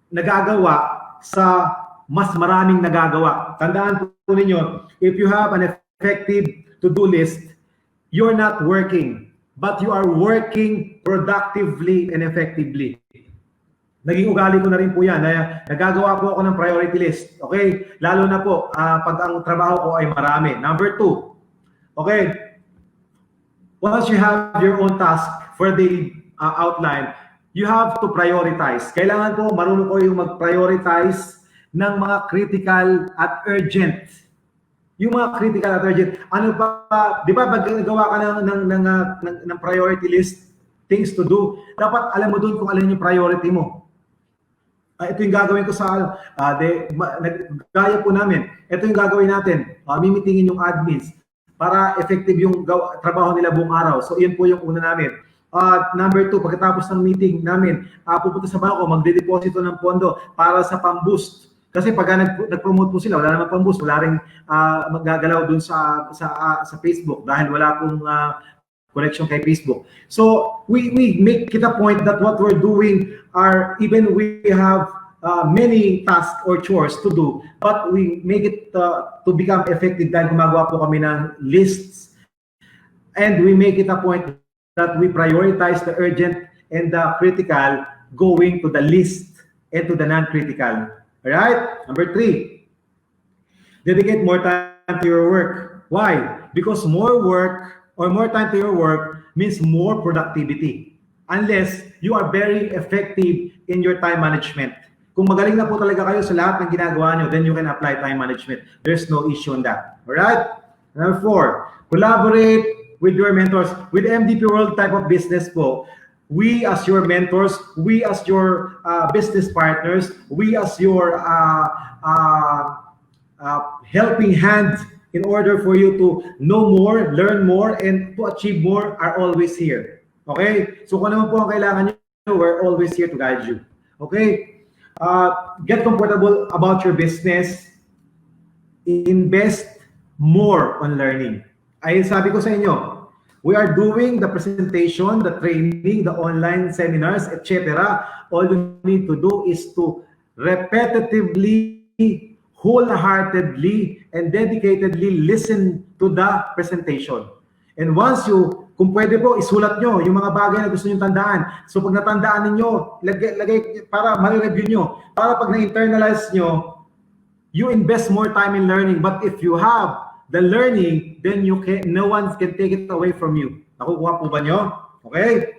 nagagawa sa mas maraming nagagawa. Tandaan po ninyo, if you have an effective to-do list, you're not working, but you are working productively and effectively. Naging ugali ko na rin po yan. Nagagawa po ako ng priority list. Okay? Lalo na po pag ang trabaho ko ay marami. Number 2, okay? Once you have your own task for the outline, you have to prioritize. Kailangan po marunong ko yung mag-prioritize ng mga critical at urgent. Yung mga critical at urgent, ano pa, di ba pag nagawa ka ng priority list, things to do, dapat alam mo dun kung alin yung priority mo. Ito yung gagawin ko sa gaya po namin. Ito yung gagawin natin. Mimitingin yung admins para effective yung trabaho nila buong araw. So, yun po yung una namin. Number 2, pagkatapos ng meeting namin, pupunta sa bangko, magde-deposito ng pondo para sa pang-boost. Kasi pag nag-promote po sila, wala naman pang-boost, wala rin magagalaw dun sa Facebook dahil wala pong connection kay Facebook. So, we make it a point that what we're doing are, even we have many tasks or chores to do, but we make it to become effective dahil gumagawa po kami ng lists. And we make it a point that we prioritize the urgent and the critical going to the list and to the non-critical. Alright? Number 3, dedicate more time to your work. Why? Because more work or more time to your work means more productivity. Unless you are very effective in your time management. Kung magaling na po talaga kayo sa lahat ng ginagawa nyo, then you can apply time management. There's no issue on that. Alright? Number 4, collaborate with your mentors. With MDP World type of business po, we as your mentors, we as your business partners, we as your helping hand in order for you to know more, learn more, and to achieve more are always here. Okay? So kung ano po ang kailangan nyo, we're always here to guide you. Okay? Get comfortable about your business. Invest more on learning. Ay sabi ko sa inyo, we are doing the presentation, the training, the online seminars, etc. All you need to do is to repetitively, wholeheartedly, and dedicatedly listen to the presentation. And once you, kung pwede po, isulat nyo yung mga bagay na gusto nyo tandaan. So pag natandaan ninyo, lagay para ma-review nyo. Para pag na-internalize nyo, you invest more time in learning. But if you have the learning, then no one can take it away from you. Nakukuha po ba nyo? Okay?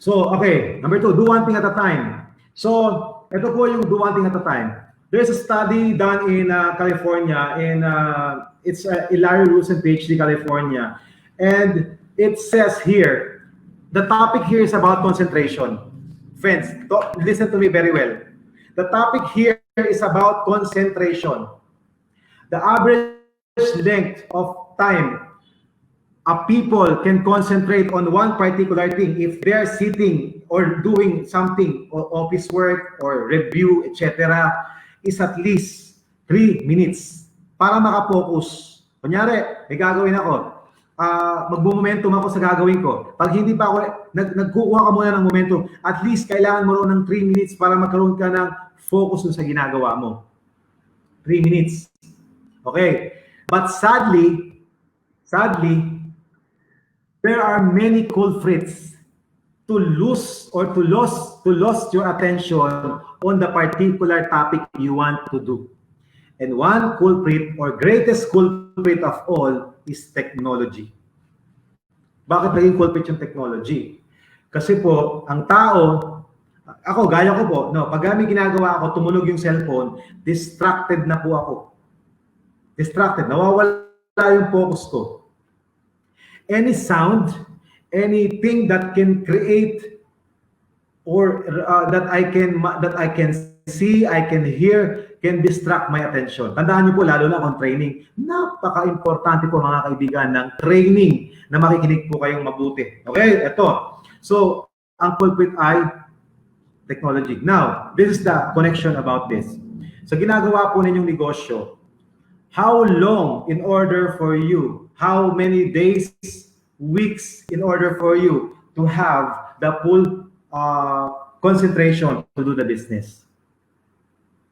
So, okay. Number 2, do one thing at a time. So, ito po yung do one thing at a time. There's a study done in California, it's Larry Rosen, PhD, California. And it says here, the topic here is about concentration. Friends, listen to me very well. The topic here is about concentration. The average length of time a people can concentrate on one particular thing if they're sitting or doing something or office work or review, etc. is at least 3 minutes para makapokus. Kunyari, may gagawin ako. magmo-momentum ako sa gagawin ko. Pag hindi pa ako, nagkukuha ka muna ng momentum, at least kailangan mo rin ng 3 minutes para magkaroon ka ng focus sa ginagawa mo. 3 minutes. Okay. But sadly, there are many culprits to lose or to lose your attention on the particular topic you want to do. And one culprit or greatest culprit of all is technology. Bakit naging culprit yung technology? Kasi po, ang tao, ako, gaya ko po, no, pag may ginagawa ako, tumunog yung cellphone, distracted na po ako. Distracted, nawawala yung focus ko. Any sound, anything that can create or that I can see, I can hear, can distract my attention. Tandaan niyo po, lalo na kung training, napaka-importante po mga kaibigan ng training na makikinig po kayong mabuti. Okay, ito. So, ang culprit ay technology. Now, this is the connection about this. So, ginagawa po ninyong negosyo, how long in order for you, how many days, weeks in order for you to have the full concentration to do the business?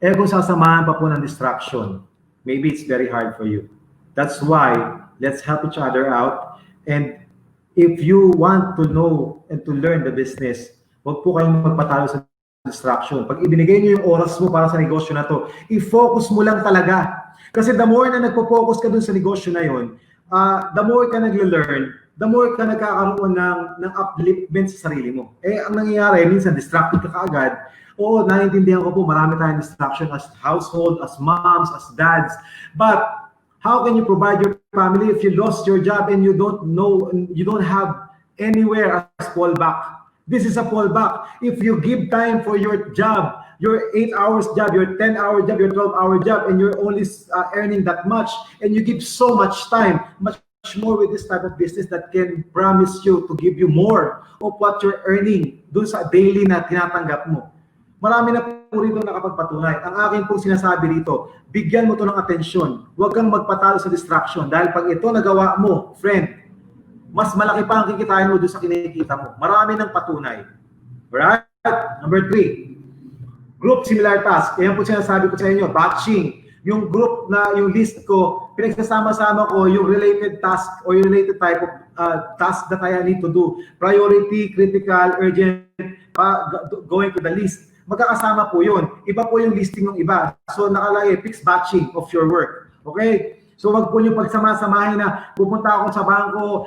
Eh kung sasamahan pa po ng distraction, maybe it's very hard for you. That's why, let's help each other out. And if you want to know and to learn the business, huwag po kayong magpatalo sa distraction. Pag ibinigay niyo yung oras mo para sa negosyo na to, i-focus mo lang talaga. Kasi the more na nagpo-focus ka dun sa negosyo na yun, the more ka nag-learn, the more ka nagkakaroon ng upliftment sa sarili mo. Eh, ang nangyayari, minsan distracted ka kaagad. Oo, naiintindihan ko po, marami tayong distraction as household, as moms, as dads. But how can you provide your family if you lost your job and you don't have anywhere as fallback? This is a fallback. If you give time for your job, your 8 hours job, your 10-hour job, your 12-hour job, and you're only earning that much, and you give so much time, much more with this type of business that can promise you to give you more of what you're earning dun sa daily na tinatanggap mo. Marami na po rito nakapagpatunay. Ang akin pong sinasabi rito, bigyan mo to ng atensyon. Huwag kang magpatalo sa distraction. Dahil pag ito nagawa mo, friend, mas malaki pa ang kikitain mo doon sa kinikita mo. Marami ng patunay. Right? Number 3, group similar task. Ayan po sinasabi ko sa inyo, batching. Yung group na, yung list ko, pinagsasama-sama ko yung related task or yung related type of task that I need to do. Priority, critical, urgent, going to the list. Magkakasama po yun. Iba po yung listing ng iba. So nakalagay, fixed batching of your work. Okay? So wag po yung pagsama-samahin na pupunta ako sa bangko,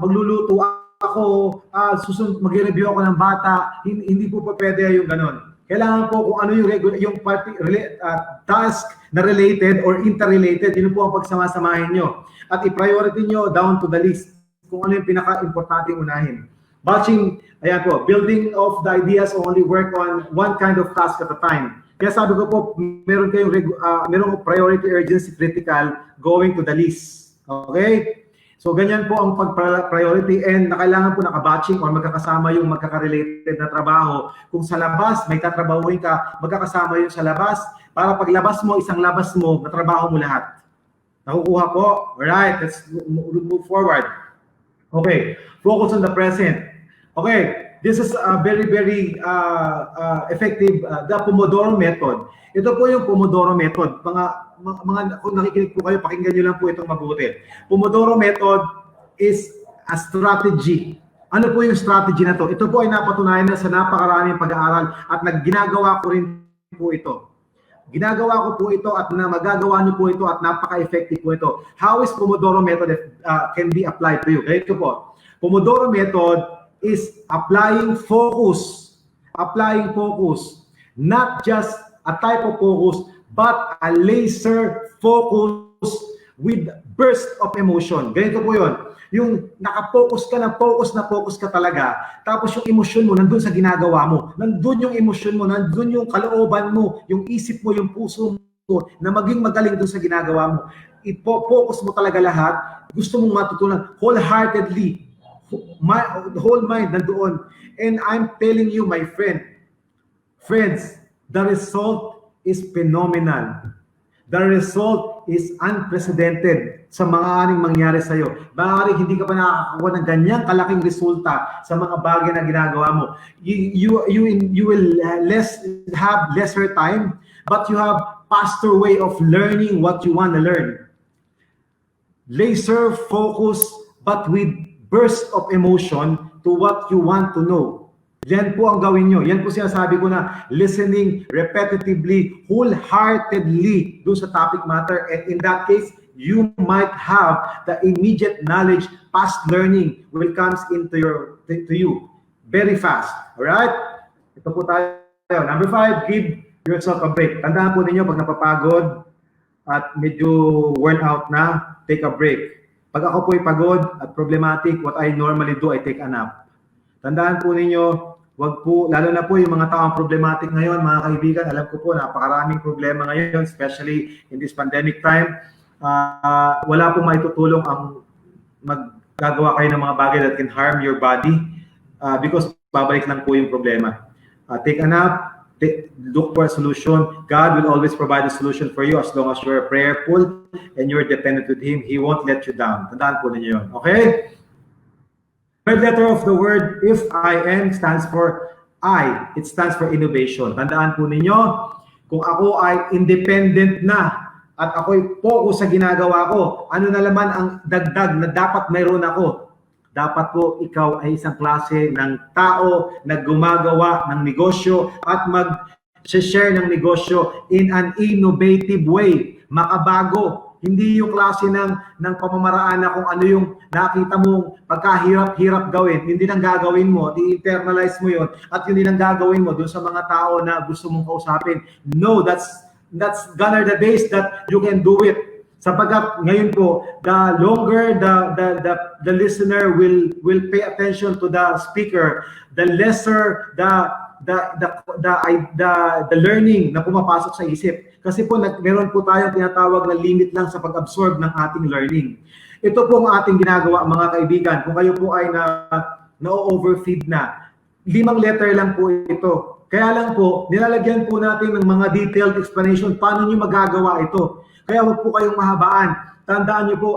magluluto ako, susunod mag-review ako ng bata. Hindi po pwede yung ganon. Kailangan po kung ano yung task na related or interrelated, yun po ang pagsama-samahin nyo. At i-priority nyo down to the list kung ano yung pinaka-importante unahin. Batching, ayan po, building of the ideas only work on one kind of task at a time. Kaya sabi ko po, meron merong priority, urgency, critical, going to the list. Okay? So ganyan po ang pag-priority and kailangan po nakabatching or magkakasama yung magkaka-related na trabaho. Kung sa labas, may tatrabahuin ka, magkakasama yung sa labas para paglabas mo, isang labas mo, natrabaho mo lahat. Nakukuha po? Alright, let's move forward. Okay, focus on the present. Okay, this is a very, very effective, the Pomodoro method. Ito po yung Pomodoro method. Mga kung nakikinig po kayo, pakinggan nyo lang po itong mabuti. Pomodoro method is a strategy. Ano po yung strategy na to? Ito po ay napatunayan na sa napakaraming pag-aaral at ginagawa ko rin po ito. Ginagawa ko po ito at magagawa nyo po ito at napaka-effective po ito. How is Pomodoro method can be applied to you? Ito po. Pomodoro method is applying focus, not just a type of focus, but a laser focus with burst of emotion. Ganito po yun. Yung nakapokus ka na focus ka talaga, tapos yung emosyon mo nandun sa ginagawa mo. Nandun yung emosyon mo, nandun yung kalooban mo, yung isip mo, yung puso mo, na maging magaling dun sa ginagawa mo. Ipo-focus mo talaga lahat. Gusto mong matutunan wholeheartedly. The whole mind nandoon. And I'm telling you, my friends, the result is phenomenal. The result is unprecedented sa mga aning mangyari sa iyo. Bakit hindi ka pa nakakakuha ng ganyang kalaking resulta sa mga bagay na ginagawa mo? You will have lesser time, but you have faster way of learning what you want to learn. Laser focus, but with burst of emotion to what you want to know. Yan po ang gawin nyo. Yan po sinasabi ko na listening repetitively, wholeheartedly do sa topic matter. And in that case, you might have the immediate knowledge, past learning will comes into to you very fast. Alright? Ito po tayo. Number 5, give yourself a break. Tandaan po ninyo, pag napapagod at medyo worn out na, take a break. Pag ako po'y pagod at problematic, what I normally do, I take a nap. Tandaan po ninyo, wag po, lalo na po yung mga taong problematic ngayon, mga kaibigan, alam ko po, napakaraming problema ngayon, especially in this pandemic time. Wala po maitutulong ang maggagawa kayo ng mga bagay that can harm your body because babalik lang po yung problema. Take a nap, look for a solution. God will always provide a solution for you as long as you're prayerful and you're dependent with Him. He won't let you down. Tandaan po ninyo yun. Okay? Third letter of the word, if I am, stands for I. It stands for innovation. Tandaan po ninyo, kung ako ay independent na at ako'y focus sa ginagawa ko, ano na naman ang dagdag na dapat mayroon ako? Dapat po ikaw ay isang klase ng tao na gumagawa ng negosyo at mag-share ng negosyo in an innovative way, makabago. Hindi yung klase ng pamamaraan na kung ano yung nakita mong pagkahirap-hirap gawin, hindi nang gagawin mo, i-internalize mo yun, at hindi nang gagawin mo dun sa mga tao na gusto mong kausapin. No, that's gone are the days that you can do it. Sapagkat ngayon po, the longer the listener will pay attention to the speaker, the lesser the learning na pumapasok sa isip. Kasi po meron po tayong tinatawag na limit lang sa pag-absorb ng ating learning. Ito po ang ating ginagawa, mga kaibigan. Kung kayo po ay na-overfeed na, 5 letter lang po ito. Kaya lang po, nilalagyan po natin ng mga detailed explanation paano nyo magagawa ito. Kaya huwag po kayong mahabaan. Tandaan nyo po,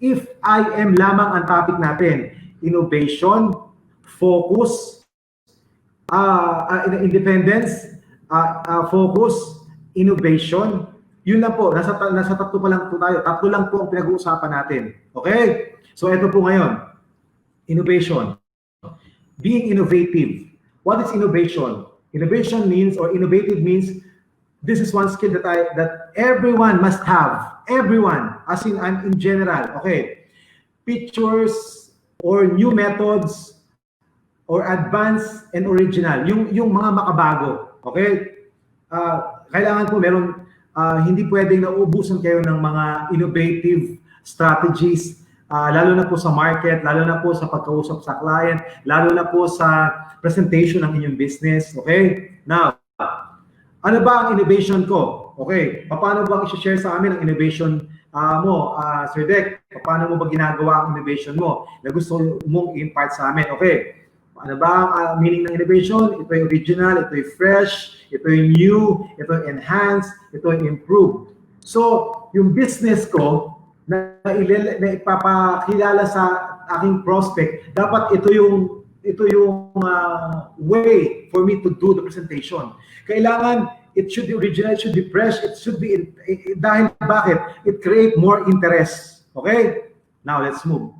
if I am lamang ang topic natin, innovation, focus, independence, focus, innovation, yun lang po, nasa tatlo pa lang po tayo. Tatlo lang po ang pinag-uusapan natin. Okay? So ito po ngayon, innovation. Being innovative. What is innovation? Innovation means, or innovative means, this is one skill that everyone must have. Everyone, as in general. Okay? Features or new methods or advanced and original. Yung mga makabago. Okay? Kailangan po meron, hindi pwedeng nauubusan kayo ng mga innovative strategies, lalo na po sa market, lalo na po sa pagkausap sa client, lalo na po sa presentation ng inyong business. Okay? Now, ano ba ang innovation ko? Okay, paano ba i-share sa amin ang innovation mo, Sir Dek? Paano mo ba ginagawa ang innovation mo na gusto mong i-impart sa amin? Okay, ano ba ang meaning ng innovation? Ito yung original, ito yung fresh, ito yung new, ito yung enhance, ito yung improve. So, yung business ko na ipapakilala sa aking prospect, dapat ito yung way for me to do the presentation. Kailangan it should be original, it should be fresh, it should be dahil bakit? It create more interest. Okay? Now let's move.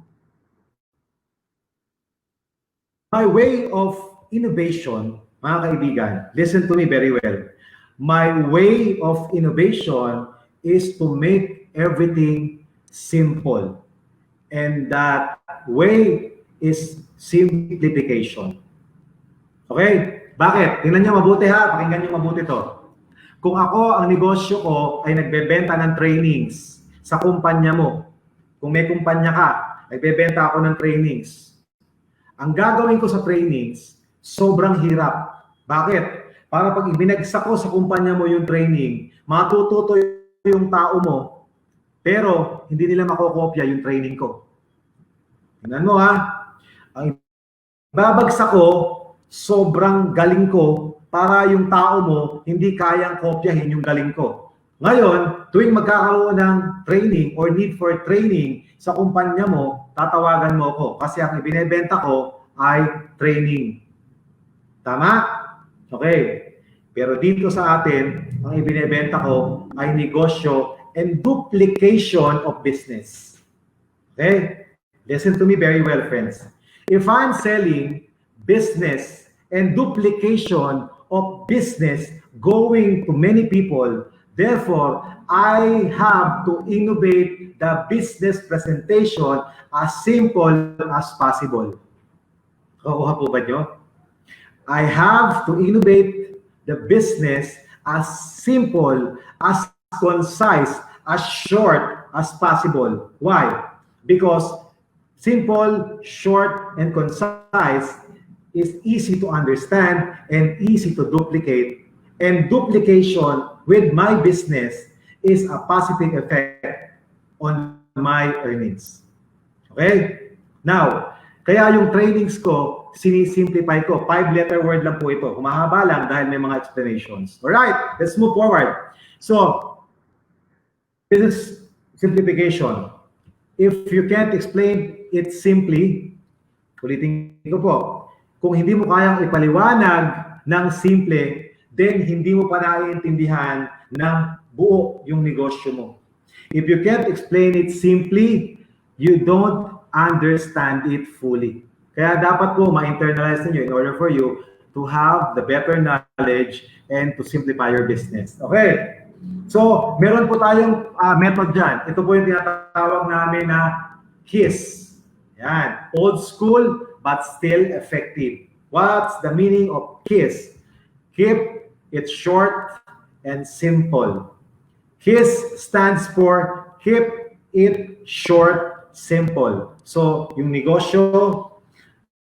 My way of innovation, mga kaibigan, listen to me very well. My way of innovation is to make everything simple. And that way is simplification. Okay? Bakit? Tingnan nyo mabuti ha. Pakinggan nyo mabuti to. Kung ako, ang negosyo ko ay nagbebenta ng trainings sa kumpanya mo. Kung may kumpanya ka, nagbebenta ako ng trainings. Ang gagawin ko sa trainings, sobrang hirap. Bakit? Para pag ibinagsak ko sa kumpanya mo yung training, matututo yung tao mo, pero hindi nila makokopya yung training ko. Tingnan mo ha. Ang babagsak ko, sobrang galing ko para yung tao mo hindi kayang kopyahin yung galing ko. Ngayon, tuwing magkakaroon ng training or need for training sa kumpanya mo, tatawagan mo ako kasi ang ibinebenta ko ay training. Tama? Okay. Pero dito sa atin, ang ibinebenta ko ay negosyo and duplication of business. Okay? Listen to me very well, friends. If I'm selling business and duplication of business going to many people, therefore, I have to innovate the business presentation as simple as possible. Kukuha po ba nyo? I have to innovate the business as simple, as concise, as short as possible. Why? Because simple, short, and concise is easy to understand and easy to duplicate. And duplication with my business is a positive effect on my earnings. Okay? Now, kaya yung trainings ko, sinisimplify ko. 5-letter word lang po ito. Humahaba lang dahil may mga explanations. Alright, let's move forward. So, this is simplification. If you can't explain it simply, ulitin ko po, kung hindi mo kayang ipaliwanag ng simple, then hindi mo pa naiintindihan ng buo yung negosyo mo. If you can't explain it simply, you don't understand it fully. Kaya dapat po ma-internalize ninyo in order for you to have the better knowledge and to simplify your business. Okay? So, meron po tayong method dyan. Ito po yung tinatawag namin na KISS. Yan. Old school, but still effective. What's the meaning of KISS? Keep it short and simple. KISS stands for keep it short, simple. So, yung negosyo,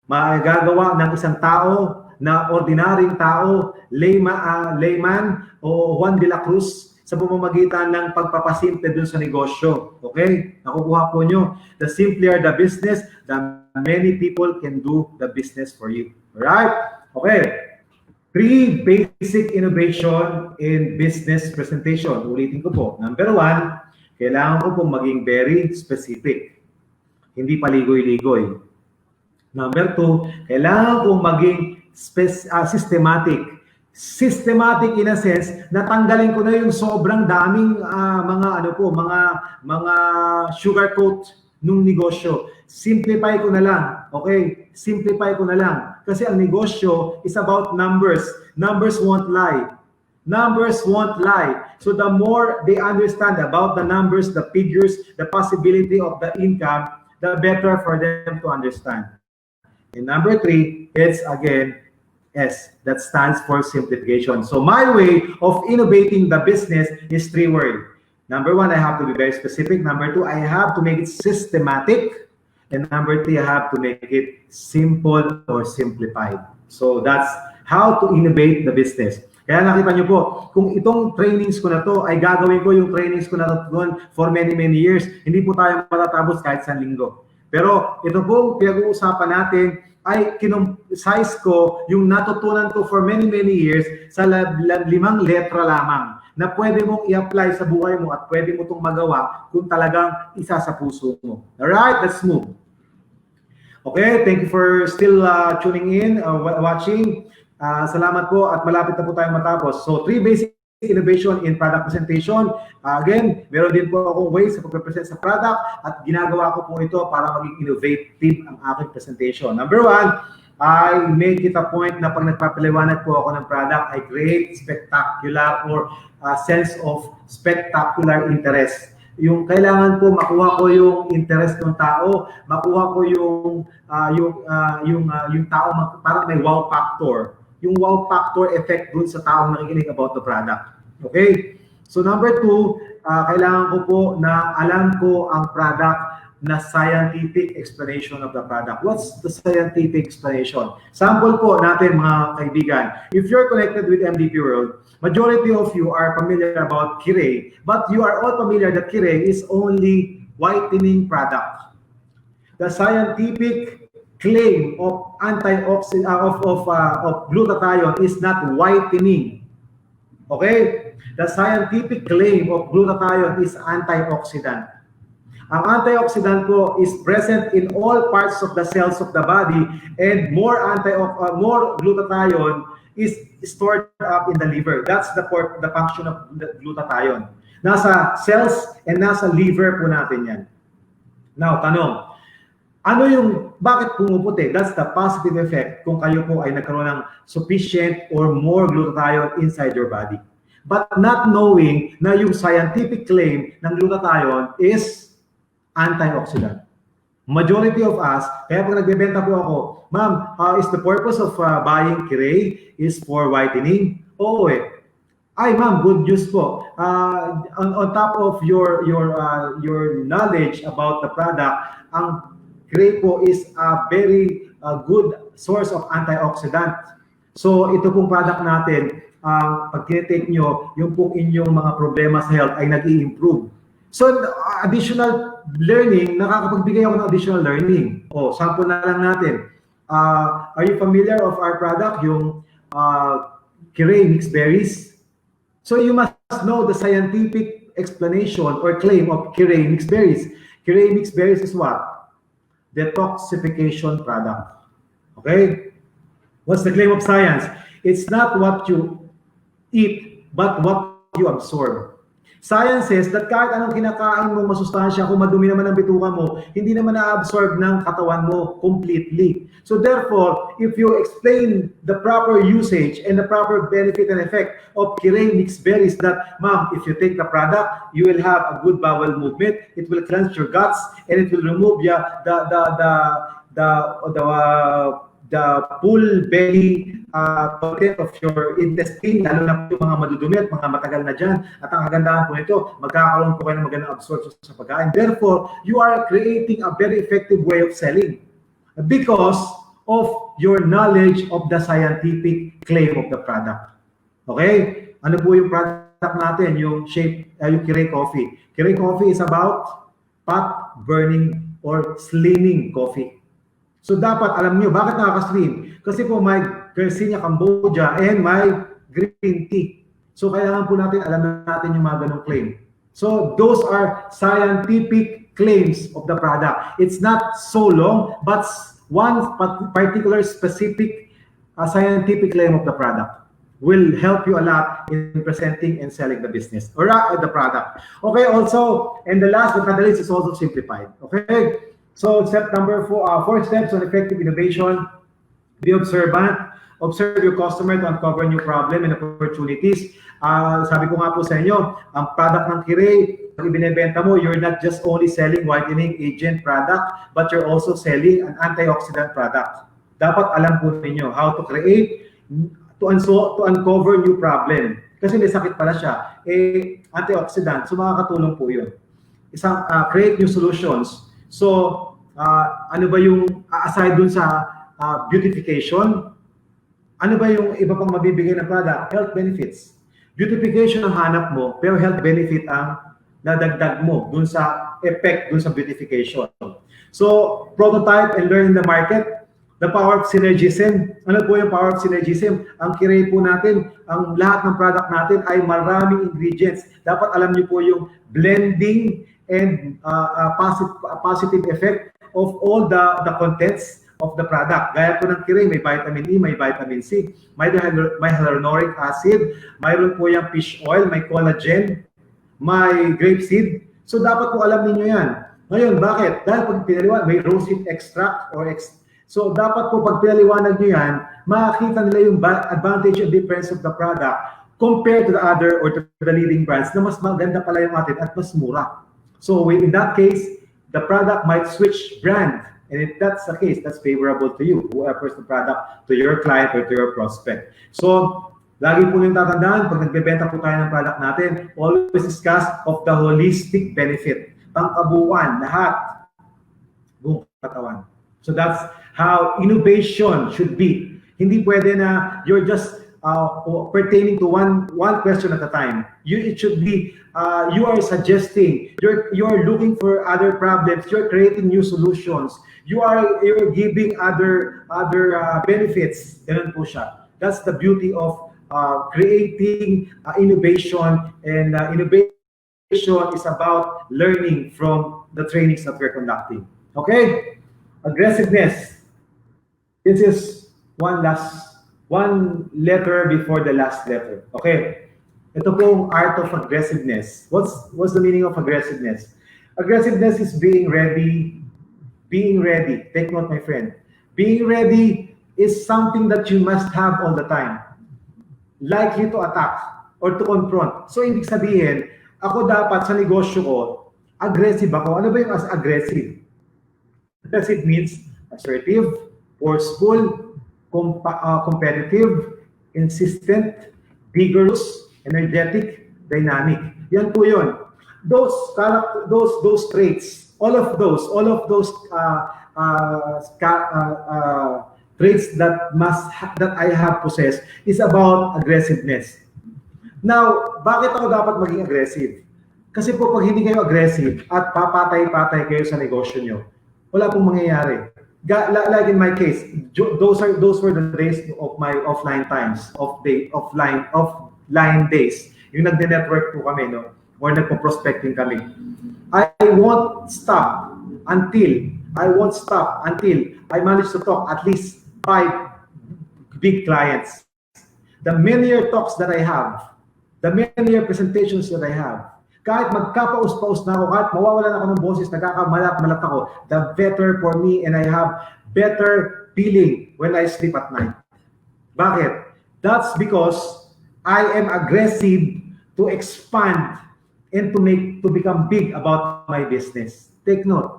magagawa ng isang tao na ordinaryong tao, layman o Juan de la Cruz sa pamamagitan ng pagpapasimple dun sa negosyo. Okay? Nakukuha po nyo. The simpler the business, the many people can do the business for you. Alright? Okay. 3 basic innovation in business presentation. Ulitin ko po. Number 1, kailangan ko pong maging very specific. Hindi paligoy-ligoy. Number 2, kailangan kong maging systematic. Systematic in a sense, natanggalin ko na yung sobrang daming mga sugarcoat nung negosyo. Simplify ko na lang. Okay? Simplify ko na lang. Kasi ang negosyo is about numbers. Numbers won't lie. Numbers won't lie. So the more they understand about the numbers, the figures, the possibility of the income, the better for them to understand. And number 3, it's again S. That stands for simplification. So my way of innovating the business is 3 words. Number 1, I have to be very specific. Number 2, I have to make it systematic. And number 3, I have to make it simple or simplified. So that's how to innovate the business. Kaya nakita nyo po, kung itong trainings ko na to, ay gagawin ko yung trainings ko na to for many years, hindi po tayo matatapos kahit 1 linggo. Pero ito po, pinag-uusapan natin, ay kinumsize ko yung natutunan ko for many years sa 5 letra lamang na pwede mong i-apply sa buhay mo at pwede mo itong magawa kung talagang isa sa puso mo. Alright, let's move. Okay, thank you for still tuning in, watching. Salamat po at malapit na po tayong matapos. So, 3 basic innovation in product presentation. Again, meron din po akong ways sa pag-present sa product at ginagawa ko po ito para maging innovative ang aking presentation. Number 1, I make it a point na pag nagpapaliwanag po ako ng product, I create spectacular or sense of spectacular interest. Yung kailangan po makuha ko yung interest ng tao, makuha ko yung tao parang may wow factor. Yung wow factor effect dun sa taong nakikinig about the product. Okay? So number 2, kailangan ko po na alam ko ang product na scientific explanation of the product. What's the scientific explanation? Sample po natin mga kaibigan. If you're connected with MDP World, majority of you are familiar about Kirei, but you are all familiar that Kirei is only whitening product. The scientific claim of antioxidant of glutathione is not whitening. Okay? The scientific claim of glutathione is antioxidant. Ang antioxidant po is present in all parts of the cells of the body, and more glutathione is stored up in the liver. That's the function of the glutathione. Nasa cells and nasa liver po natin yan. Now, tanong, bakit pumuputi? That's the positive effect kung kayo po ay nagkaroon ng sufficient or more glutathione inside your body. But not knowing na yung scientific claim ng glutathione is antioxidant. Majority of us, kaya pag nagbebenta po ako, ma'am, is the purpose of buying Kiray is for whitening? Oo eh. Ay ma'am, good news po. On top of your knowledge about the product, ang Kiray po is a very good source of antioxidant. So ito pong product natin, pag tinitake nyo, yung pong inyong mga problema sa health ay nag-i-improve. So, additional learning, nakakapagbigay ako ng additional learning. Sample na lang natin. Are you familiar of our product, yung Kiray mixed berries? So, you must know the scientific explanation or claim of Kiray mixed berries. Kiray mixed berries is what? Detoxification product. Okay? What's the claim of science? It's not what you eat, but what you absorb. Science says that kahit anong kinakain mo masustansya, kung madumi naman ang bituka mo, hindi naman na-absorb ng katawan mo completely. So therefore, if you explain the proper usage and the proper benefit and effect of Kiray mixed berries, that, ma'am, if you take the product, you will have a good bowel movement, it will cleanse your guts, and it will remove the full belly content of your intestine, lalo na po yung mga madudumi at mga matagal na dyan. At ang kagandahan po nito, magkakaroon po kayo ng magandang absorption sa pagkain. Therefore, you are creating a very effective way of selling because of your knowledge of the scientific claim of the product. Okay? Ano po yung product natin? Yung Kiray coffee. Kiray coffee is about fat burning or slimming coffee. So dapat alam niyo bakit nakaka-slim? Kasi po may Quercetia Cambogia and may green tea. So kailangan po natin alam natin yung mga ganong claim. So those are scientific claims of the product. It's not so long, but one particular specific scientific claim of the product will help you a lot in presenting and selling the business or the product. Okay, also, and the last but not the least is also simplified. Okay. So step number 4 steps on effective innovation. Be observant. Observe your customer to uncover new problem and opportunities. Sabi ko nga po sa inyo, ang product ng Kiray, pag ibinebenta mo, you're not just only selling whitening agent product, but you're also selling an antioxidant product. Dapat alam po ninyo how to create, to uncover new problem. Kasi may sakit pala siya. Antioxidant, so makakatulong po yun. Create new solutions. So, ano ba yung aside dun sa beautification? Ano ba yung iba pang mabibigay ng product? Health benefits. Beautification ang hanap mo, pero health benefit ang nadagdag mo dun sa effect, dun sa beautification. So, prototype and learn in the market. The power of synergism. Ano po yung power of synergism? Ang Kiray po natin, ang lahat ng product natin ay maraming ingredients. Dapat alam niyo po yung blending and positive effect of all the contents of the product. Gaya po ng Kiray, may vitamin E, may vitamin C, may hyaluronic acid, mayroon po yung fish oil, may collagen, may grapeseed. So dapat po alam niyo yan. Ngayon, bakit? Dahil pag pinaliwanag, may roseseed extract or so dapat po pag pinaliwanag niyo yan, makikita nila yung advantage and difference of the product compared to the other or to the leading brands na mas maganda pala yung atin at mas mura. So in that case, the product might switch brand. And if that's the case, that's favorable to you, who offers the product to your client or to your prospect. So, lagi po yung tatandaan, pag nagbebenta po tayo ng product natin, always discuss of the holistic benefit. Pangkabuuan, lahat, buong katawan. So that's how innovation should be. Hindi pwede na you're just pertaining to one question at a time. It should be you are suggesting, you're looking for other problems, you're creating new solutions, you're giving other benefits. Ganun po siya. That's the beauty of creating innovation, and innovation is about learning from the trainings that we're conducting. Okay? Aggressiveness. This is one letter before the last letter. Okay? Ito pong art of aggressiveness. What's the meaning of aggressiveness? Aggressiveness is being ready. Being ready. Take note, my friend. Being ready is something that you must have all the time. Likely to attack or to confront. So, ibig sabihin, ako dapat sa negosyo ko, aggressive ako. Ano ba yung as aggressive? Aggressive means assertive, forceful, competitive, insistent, vigorous, energetic, dynamic. Yan po yun. Those traits, all of those traits that I have possessed is about aggressiveness. Now, bakit ako dapat maging aggressive? Kasi po pag hindi kayo aggressive at papatay-patay kayo sa negosyo nyo, wala pong mangyayari. Like in my case, those were the days of my offline times, offline days. Yung nagde-network po kami, no? Or nagpo-prospecting kami. I won't stop until I manage to talk at least 5 big clients. The many talks that I have, the many presentations that I have, kahit magkapaus-paus na ako, kahit mawawalan ako ng boses, nagkakamalat-malat ako, the better for me, and I have better feeling when I sleep at night. Bakit? That's because I am aggressive to expand and to become big about my business. Take note.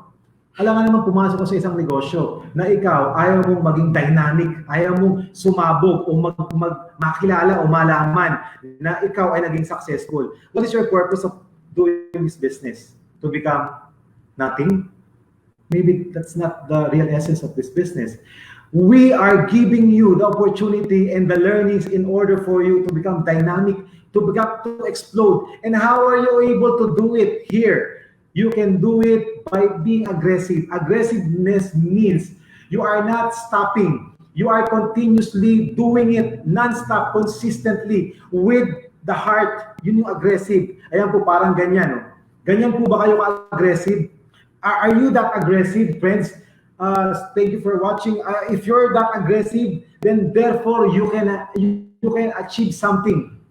Alam nga naman pumasok ko sa isang negosyo na ikaw, ayaw mong maging dynamic, ayaw mong sumabog o makilala o malaman na ikaw ay naging successful. What is your purpose of doing this business? To become nothing? Maybe that's not the real essence of this business. We are giving you the opportunity and the learnings in order for you to become dynamic, to explode. And how are you able to do it here? You can do it by being aggressive. Aggressiveness means you are not stopping. You are continuously doing it non-stop, consistently, with the heart. Yun yung aggressive. Ayan po, parang ganyan. No? Ganyan po ba kayo aggressive? Are you that aggressive, friends? Thank you for watching. If you're that aggressive, then therefore you can achieve something.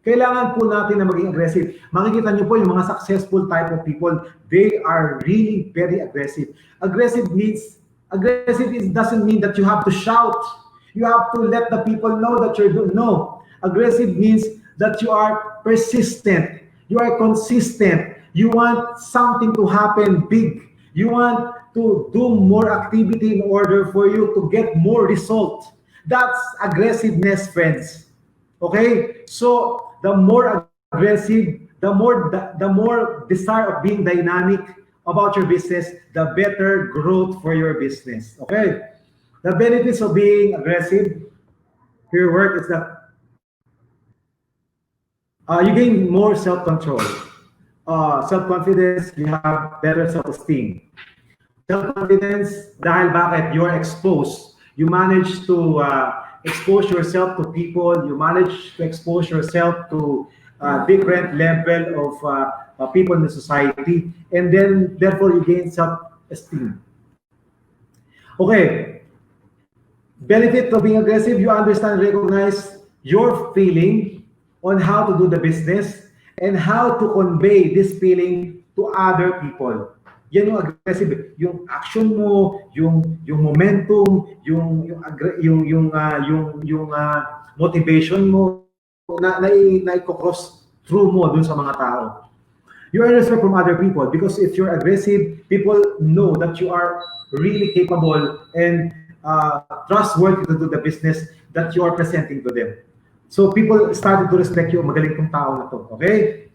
Kailangan po natin na maging aggressive. Makikita niyo po yung mga successful type of people, they are really very aggressive. Aggressive doesn't mean that you have to shout. You have to let the people know that you're doing. No. Aggressive means that you are persistent. You are consistent. You want something to happen big. You want to do more activity in order for you to get more result. That's aggressiveness, friends. Okay? So, the more aggressive, the more desire of being dynamic about your business, the better growth for your business. Okay? The benefits of being aggressive for your work is that you gain more self-control. Self-confidence, you have better self-esteem. Self-confidence, dahil bakit? You are exposed. You manage to expose yourself to people, you manage to expose yourself to different level of people in the society, and then therefore you gain self-esteem. Okay, benefit of being aggressive, you understand, recognize your feeling on how to do the business and how to convey this feeling to other people. Yan yung aggressive, yung action mo, yung momentum, yung motivation mo na i-cross through mo dun sa mga tao. You earn respect from other people because if you're aggressive, people know that you are really capable and trustworthy to do the business that you are presenting to them. So people started to respect you. Magaling tong tao na to, okay?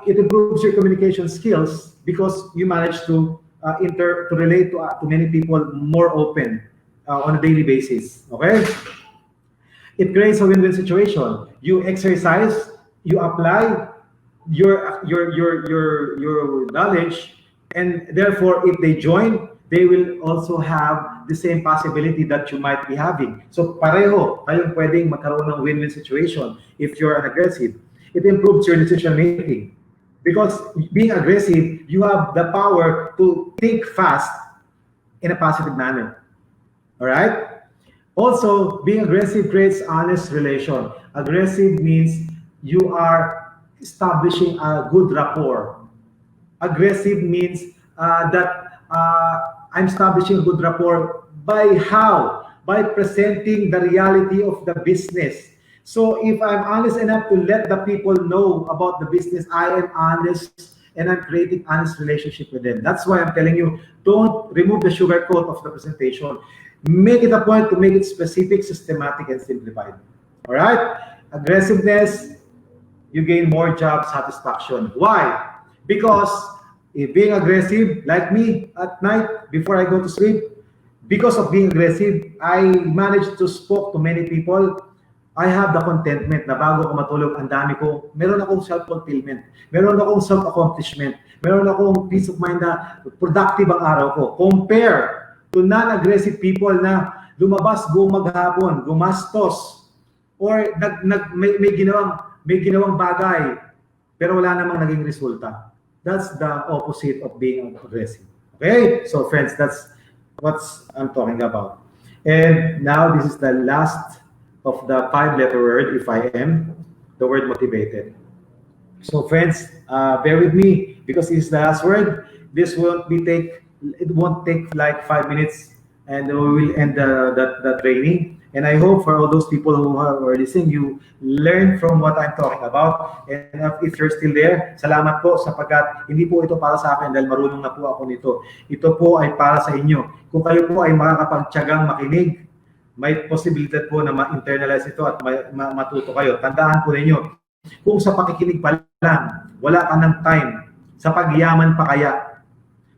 It improves your communication skills because you manage to relate to many people more open on a daily basis. Okay, it creates a win-win situation. You exercise, you apply your knowledge, and therefore, if they join, they will also have the same possibility that you might be having. So pareho kayong pwedeng magkaroon ng win-win situation if you're an aggressive. It improves your decision making. Because being aggressive, you have the power to think fast in a positive manner. All right? Also, being aggressive creates honest relation. Aggressive means you are establishing a good rapport. Aggressive means that I'm establishing a good rapport by how? By presenting the reality of the business. So if I'm honest enough to let the people know about the business, I am honest and I'm creating honest relationship with them. That's why I'm telling you, don't remove the sugar coat of the presentation. Make it a point to make it specific, systematic, and simplified. All right? Aggressiveness, you gain more job satisfaction. Why? Because if being aggressive, like me at night before I go to sleep, because of being aggressive, I managed to spoke to many people. I have the contentment na bago ko matulog, ang dami ko, meron akong self-fulfillment, meron akong self-accomplishment, meron akong peace of mind na productive ang araw ko. Compare to non-aggressive people na lumabas buong maghapon, gumastos, or may ginawang bagay, pero wala namang naging resulta. That's the opposite of being aggressive. Okay? So friends, that's what I'm talking about. And now this is the last of the 5-letter word, if I am, the word motivated. So friends, bear with me because it's the last word. This won't take like 5 minutes and we will end the training. And I hope for all those people who are listening, you learn from what I'm talking about. And if you're still there, salamat po sapagkat hindi po ito para sa akin dahil marunong na po ako nito. Ito po ay para sa inyo. Kung kayo po ay makakapagtiyagang makinig, may posibilidad po na ma-internalize ito at matuto kayo. Tandaan po ninyo, kung sa pakikinig pa lang, wala ka ng time, sa pagyaman pa kaya.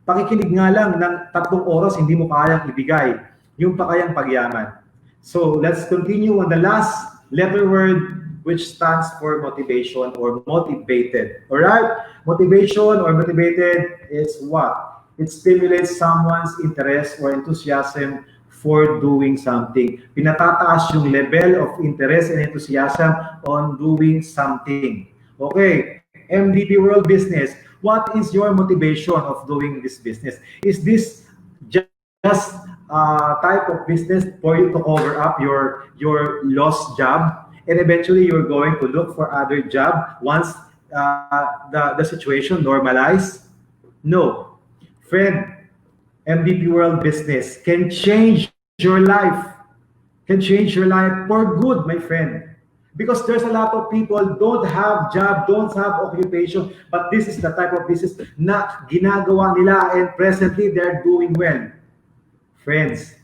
Pakikinig nga lang ng 3 oras, hindi mo kayang ibigay yung pa kayang pagyaman. So let's continue on the last letter word, which stands for motivation or motivated. All right? Motivation or motivated is what? It stimulates someone's interest or enthusiasm for doing something. Pinatataas yung level of interest and enthusiasm on doing something. Okay, MDP World Business, what is your motivation of doing this business? Is this just type of business for you to cover up your lost job and eventually you're going to look for other job once the situation normalizes? No. Friend, MDP World Business can change your life. Can change your life for good, my friend. Because there's a lot of people don't have job, don't have occupation, but this is the type of business na ginagawa nila and presently they're doing well. Friends,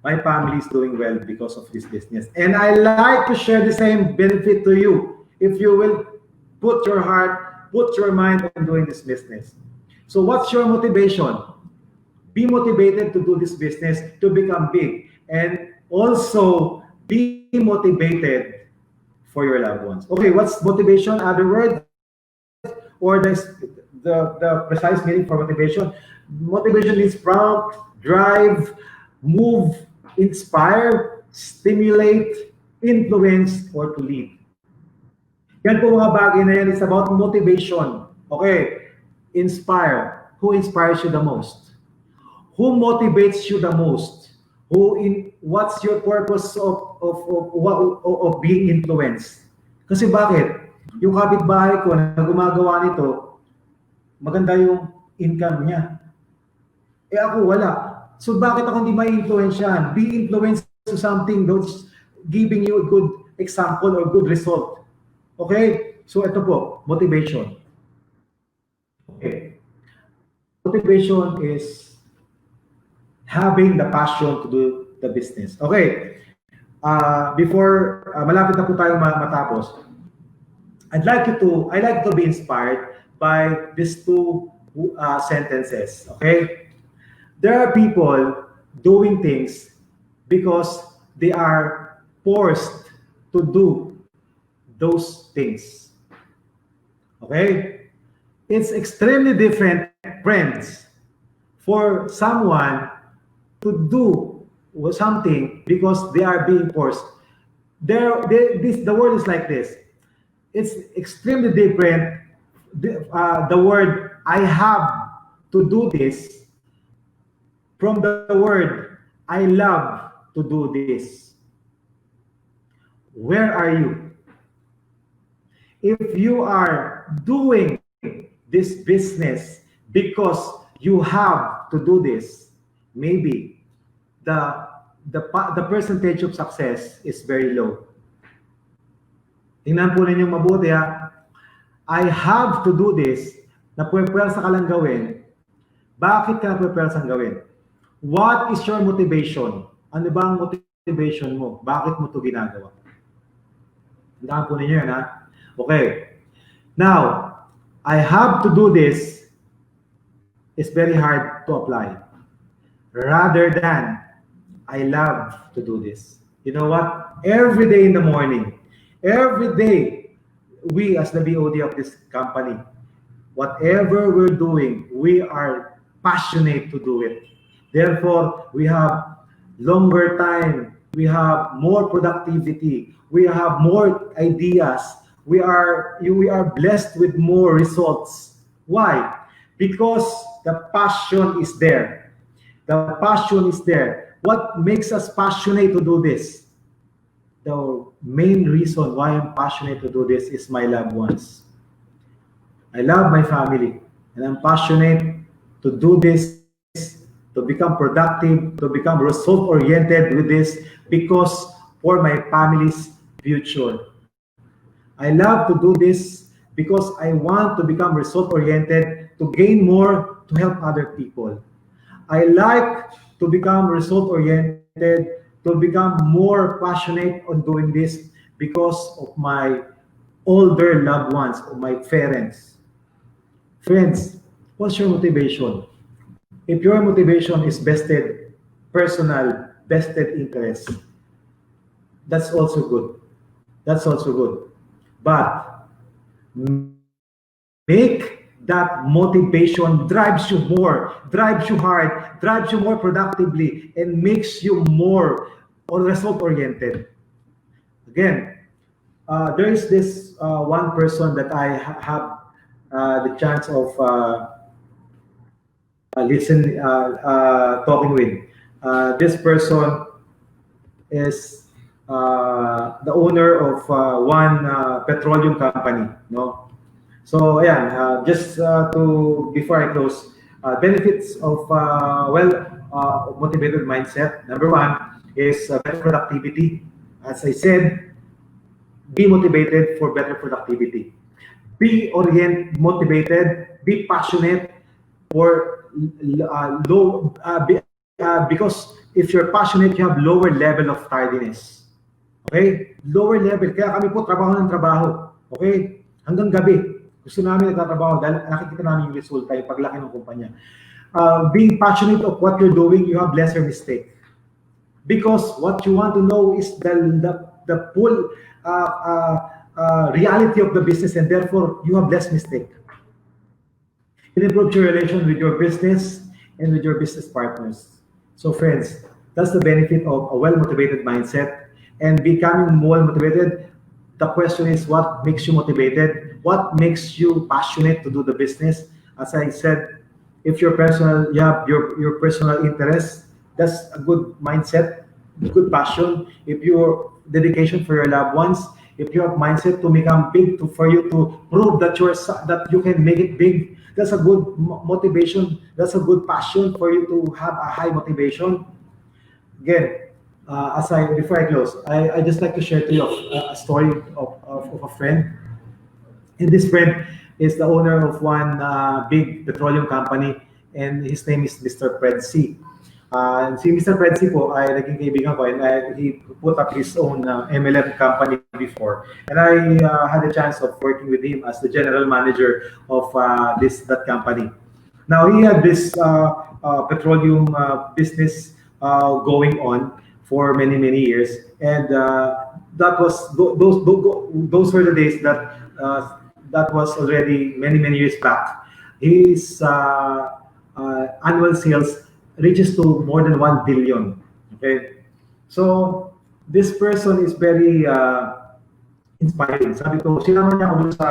my family is doing well because of this business. And I like to share the same benefit to you if you will put your heart, put your mind on doing this business. So what's your motivation? Be motivated to do this business to become big, and also be motivated for your loved ones. Okay, what's motivation? Other words, or the precise meaning for motivation? Motivation is prompt, drive, move, inspire, stimulate, influence, or to lead. Yan po mga bagay na yan is about motivation. Okay, inspire. Who inspires you the most? Who motivates you the most? What's your purpose of being influenced? Kasi bakit? Yung kapitbahay ko na gumagawa nito, maganda yung income niya. Eh ako wala. So bakit ako hindi ma-influensyahan? Be influenced to something that's giving you a good example or good result. Okay? So ito po, motivation. Okay. Motivation is having the passion to do the business. Okay. Before malapit na po tayong matapos, I'd like to be inspired by these 2 sentences. Okay. There are people doing things because they are forced to do those things. Okay. It's extremely different, friends, for someone to do something because they are being forced. The word is like this. It's extremely different. The word "I have to do this" from the word "I love to do this." Where are you? If you are doing this business because you have to do this, maybe the percentage of success is very low. Tingnan po ninyo mabuti ha. I have to do this, napupwersa ka lang gawin. Bakit ka napupwersang gawin? What is your motivation? Ano ba ang motivation mo? Bakit mo ito ginagawa? Tandaan po ninyo yan ha. Okay. Now, I have to do this is very hard to apply. Rather than, I love to do this. You know what? Every day in the morning, every day, we as the BOD of this company, whatever we're doing, we are passionate to do it. Therefore, we have longer time, we have more productivity, we have more ideas, we are blessed with more results. Why? Because the passion is there. The passion is there. What makes us passionate to do this? The main reason why I'm passionate to do this is my loved ones. I love my family, and I'm passionate to do this, to become productive, to become result-oriented with this, because for my family's future. I love to do this because I want to become result-oriented, to gain more, to help other people. I like to become result-oriented, to become more passionate on doing this because of my older loved ones, of my parents. Friends, what's your motivation? If your motivation is vested, personal, vested interest, that's also good. That's also good. But make that motivation drives you more, drives you hard, drives you more productively, and makes you more result-oriented. Again, there is this one person that I have the chance of talking with. This person is the owner of one petroleum company. No, so yeah. Just before I close, benefits of motivated mindset. Number one is better productivity. As I said, be motivated for better productivity. Be motivated. Be passionate for because if you're passionate, you have lower level of tardiness. Okay? Lower level. Kaya kami po trabaho ng trabaho. Okay? Hanggang gabi. Gusto namin nagtatrabaho dahil nakikita namin yung resulta, yung paglaki ng kumpanya. Being passionate of what you're doing, you have lesser mistake. Because what you want to know is the full reality of the business, and therefore you have less mistake. It improves your relation with your business and with your business partners. So friends, that's the benefit of a well-motivated mindset. And becoming more motivated, the question is, what makes you motivated? What makes you passionate to do the business? As I said, if you have your personal interest, that's a good mindset, good passion. If your dedication for your loved ones, if you have mindset to become big, for you to prove that you can make it big, that's a good motivation. That's a good passion for you to have a high motivation. Again, before I close, I just like to share to you a story of a friend. And this friend is the owner of one big petroleum company, and his name is Mr. Fred C. Si Mr. Fred C po ay naging kaibigan ko, and he put up his own MLM company before. And I had a chance of working with him as the general manager of that company. Now he had this petroleum business going on for many years, and those were the days that was already many years back. His annual sales reaches to more than 1 billion. Okay? So, this person is very inspiring. Sabi ko, sinama niya ako dun sa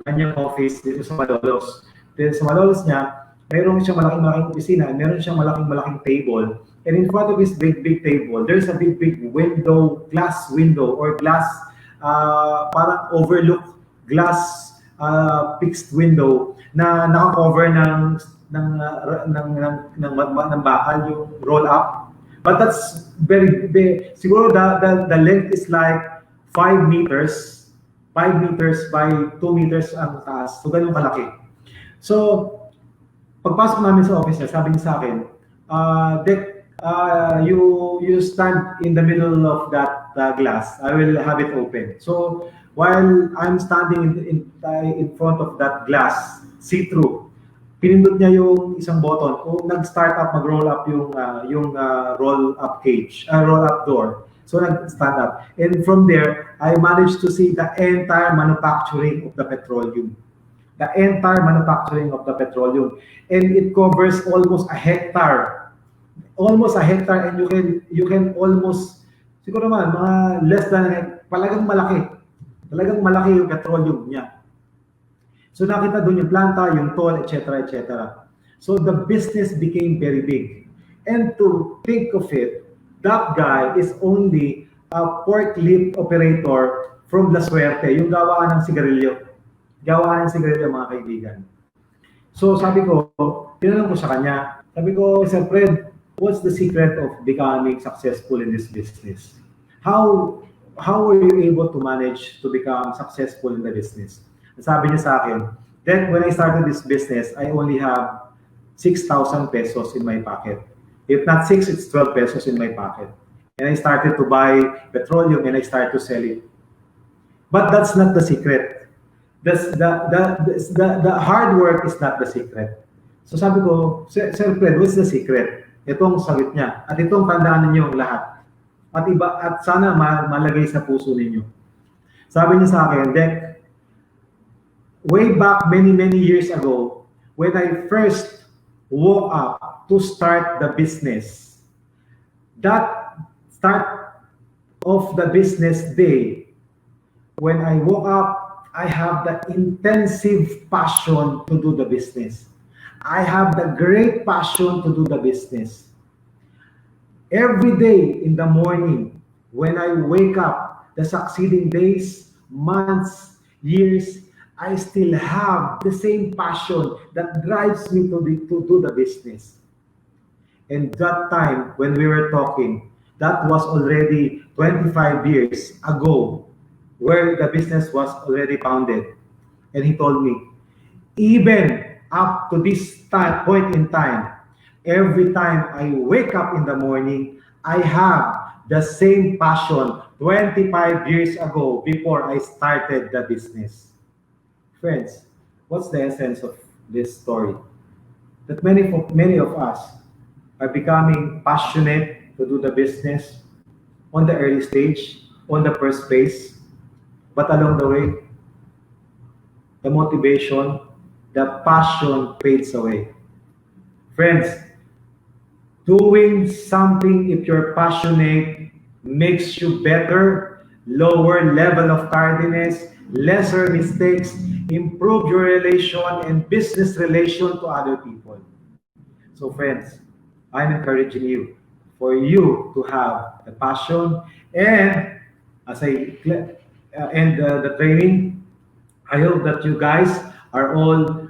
kanyang office dito sa Malolos. Then sa Malolos niya, meron siyang malaking opisina, meron siyang malaking table. And in front of his big table, there's a big window, glass window, or glass, parang overlook glass fixed window na naka-cover ng bakal, yung roll up. But that's very big. Siguro the length is like 5 meters, 5 meters by 2 meters ang taas. So, ganun kalaki. So, pagpasok namin sa office niya, sabi niya sa akin, Dek, you stand in the middle of that glass. I will have it open. So, while I'm standing in front of that glass, see-through, pinindot niya yung isang button, nag-start up, mag-roll up yung roll-up cage, roll-up door. So, nag-stand up. And from there, I managed to see the entire manufacturing of the petroleum. The entire manufacturing of the petroleum. And it covers almost a hectare. Almost a hectare, and you can almost, siguro naman, mga less than, talagang malaki. Talagang malaki yung petroleum niya. So nakita doon yung planta, yung toll, etc., etc. So the business became very big. And to think of it, that guy is only a forklift operator from La Suerte, yung gawaan ng sigarilyo. Gawaan ng sigarilyo, mga kaibigan. So sabi ko, tinanong ko sa kanya, sabi ko, Sir Fred, what's the secret of becoming successful in this business? How were you able to manage to become successful in the business? Sabi niya sa akin, then when I started this business, I only have 6,000 pesos in my pocket. If not 6, it's 12 pesos in my pocket. And I started to buy petroleum and I started to sell it. But that's not the secret. The hard work is not the secret. So sabi ko, Sir Fred, what's the secret? Itong sagot niya. At itong tandaan ninyo lahat. At sana malagay sa puso ninyo. Sabi niya sa akin, Dek, way back many years ago, when I first woke up to start the business, that start of the business day, when I woke up, I have the intensive passion to do the business. I have the great passion to do the business. Every day in the morning, when I wake up, the succeeding days, months, years, I still have the same passion that drives me to do the business. And that time, when we were talking, that was already 25 years ago, where the business was already founded. And he told me, even up to this point in time, every time I wake up in the morning, I have the same passion 25 years ago before I started the business. Friends, what's the essence of this story? That many of us are becoming passionate to do the business on the early stage, on the first phase, but along the way, the motivation, the passion fades away. Friends, doing something, if you're passionate, makes you better, lower level of tardiness, lesser mistakes, improve your relation and business relation to other people. So friends, I'm encouraging you for you to have the passion, and as I end the training, I hope that you guys are all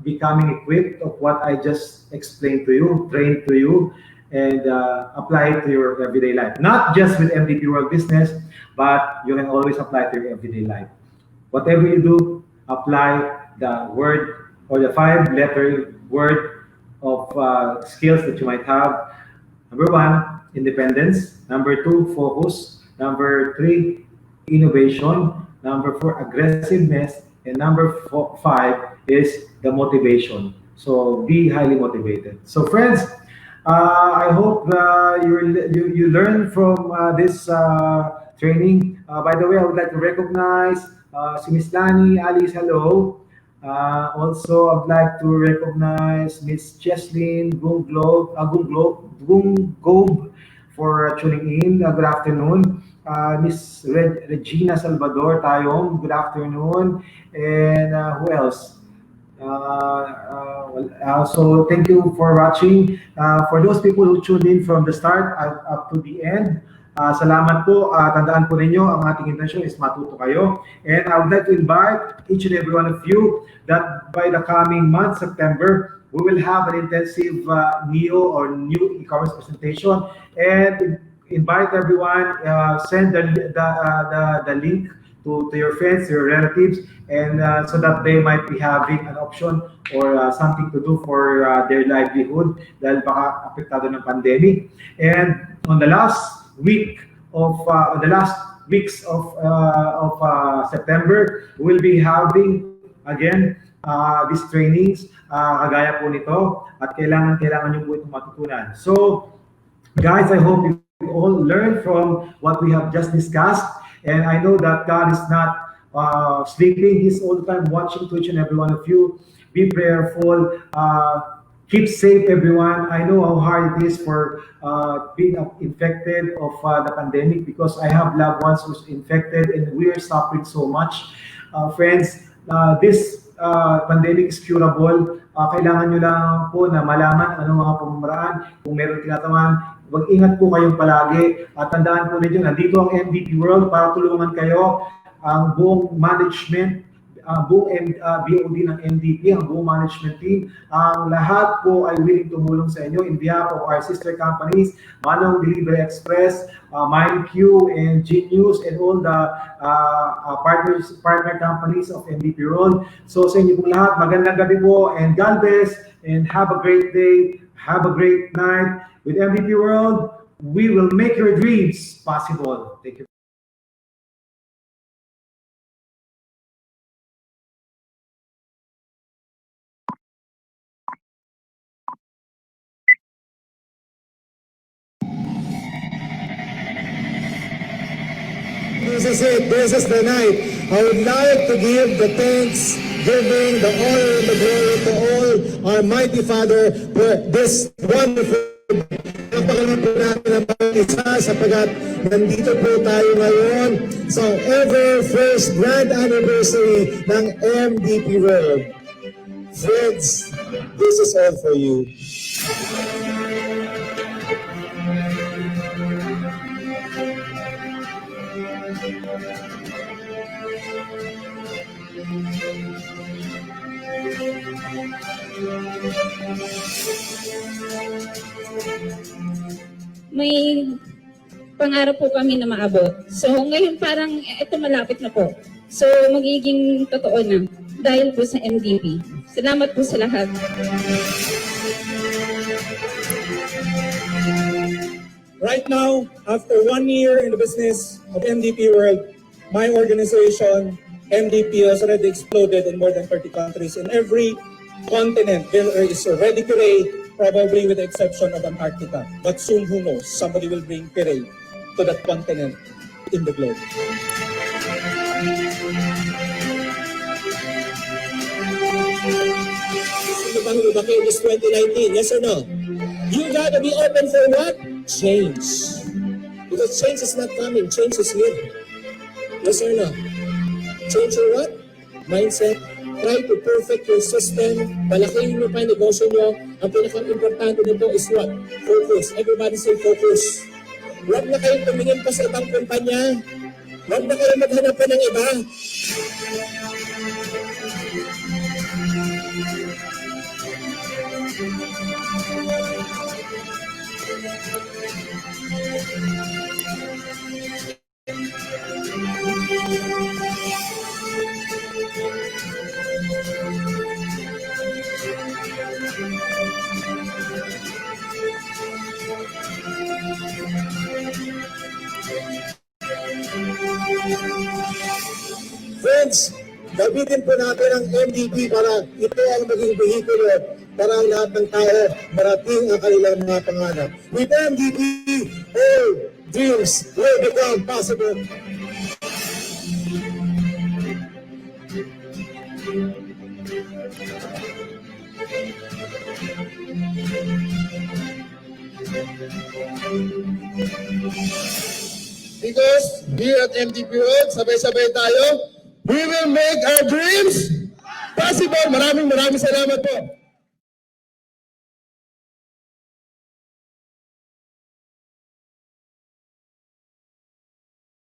becoming equipped of what I just explained to you, trained to you, and apply it to your everyday life. Not just with MDP World Business, but you can always apply it to your everyday life. Whatever you do, apply the word or the 5-letter word of skills that you might have. Number 1, independence. Number 2, focus. Number 3, innovation. Number 4, aggressiveness. And number 5 is the motivation. So be highly motivated. So friends, I hope you learn from this training. By the way, I would like to recognize si Miss Lani, Alice, hello. Also, I'd like to recognize Miss Jesslyn Gunggob for tuning in. Good afternoon. Miss Regina Salvador Tayong, good afternoon. And who else? So thank you for watching. For those people who tuned in from the start up to the end, salamat po. Tandaan po ninyo, ang ating intention is matuto kayo. And I would like to invite each and every one of you that by the coming month, September, we will have an intensive NEO or new e-commerce presentation. And invite everyone, send the link to your friends, your relatives, and so that they might be having an option or something to do for their livelihood dahil baka apektado ng pandemic. And on the last weeks of September, we'll be having again these trainings kagaya po nito at kailangan nyo po itong matutunan. So guys, I hope you all learn from what we have just discussed. And I know that God is not sleeping. He's all the time watching to each and every one of you. Be prayerful. Keep safe, everyone. I know how hard it is for being infected of the pandemic because I have loved ones who's infected and we are suffering so much. Friends, this pandemic is curable. Kailangan nyo lang po na malaman anong mga pamamaraan. Kung meron tinatawan, mag-ingat po kayong palagi. At tandaan po ninyo, nandito ang MDP World para tulungan kayo, ang buong management, buong BOD ng MDP, ang buong management team. Ang lahat po ay willing tumulong sa inyo in behalf of our sister companies, Manong Delivery Express, MindQ, and Genius, and all the partner companies of MDP World. So sa inyo pong lahat, magandang gabi po, and God bless, and have a great day, have a great night. With MVP World, we will make your dreams possible. Thank you. This is it. This is the night. I would like to give the thanks, giving the honor and the glory to all our mighty Father for this wonderful. Napakalaman po natin ang bawat isa sapagkat nandito po tayo ngayon sa ever first grand anniversary ng MDP World. Friends, this is all for you. May pangarap po kami na maabot. So ngayon parang ito malapit na po. So magiging totoo na dahil po sa MDP. Salamat po sa lahat. Right now, after 1 year in the business of MDP World, my organization, MDP, has already exploded in more than 30 countries. In every continent, there is already Pire, probably with the exception of Antarctica. But soon, who knows, somebody will bring Pire to that continent in the globe. Sino bang lumaki in this 2019? Yes or no? You gotta be open for what? Change. Because change is not coming, change is here. Yes or no? Change your what? Mindset. Try to perfect your system. Palakihin mo pa yung negosyo nyo. Ang pinaka-importante nito is what? Focus. Everybody say focus. Huwag na kayong tumingin pa sa ibang kumpanya. Huwag na kayong maghanap pa ng iba. Friends, gamitin po natin ang MDP para ito ang maging vehikulo para ang lahat ng tao marating ang kanilang mga pangarap. With MDP, all dreams will become possible. Because here at MDP World, sabay-sabay tayo, we will make our dreams possible. Maraming salamat po.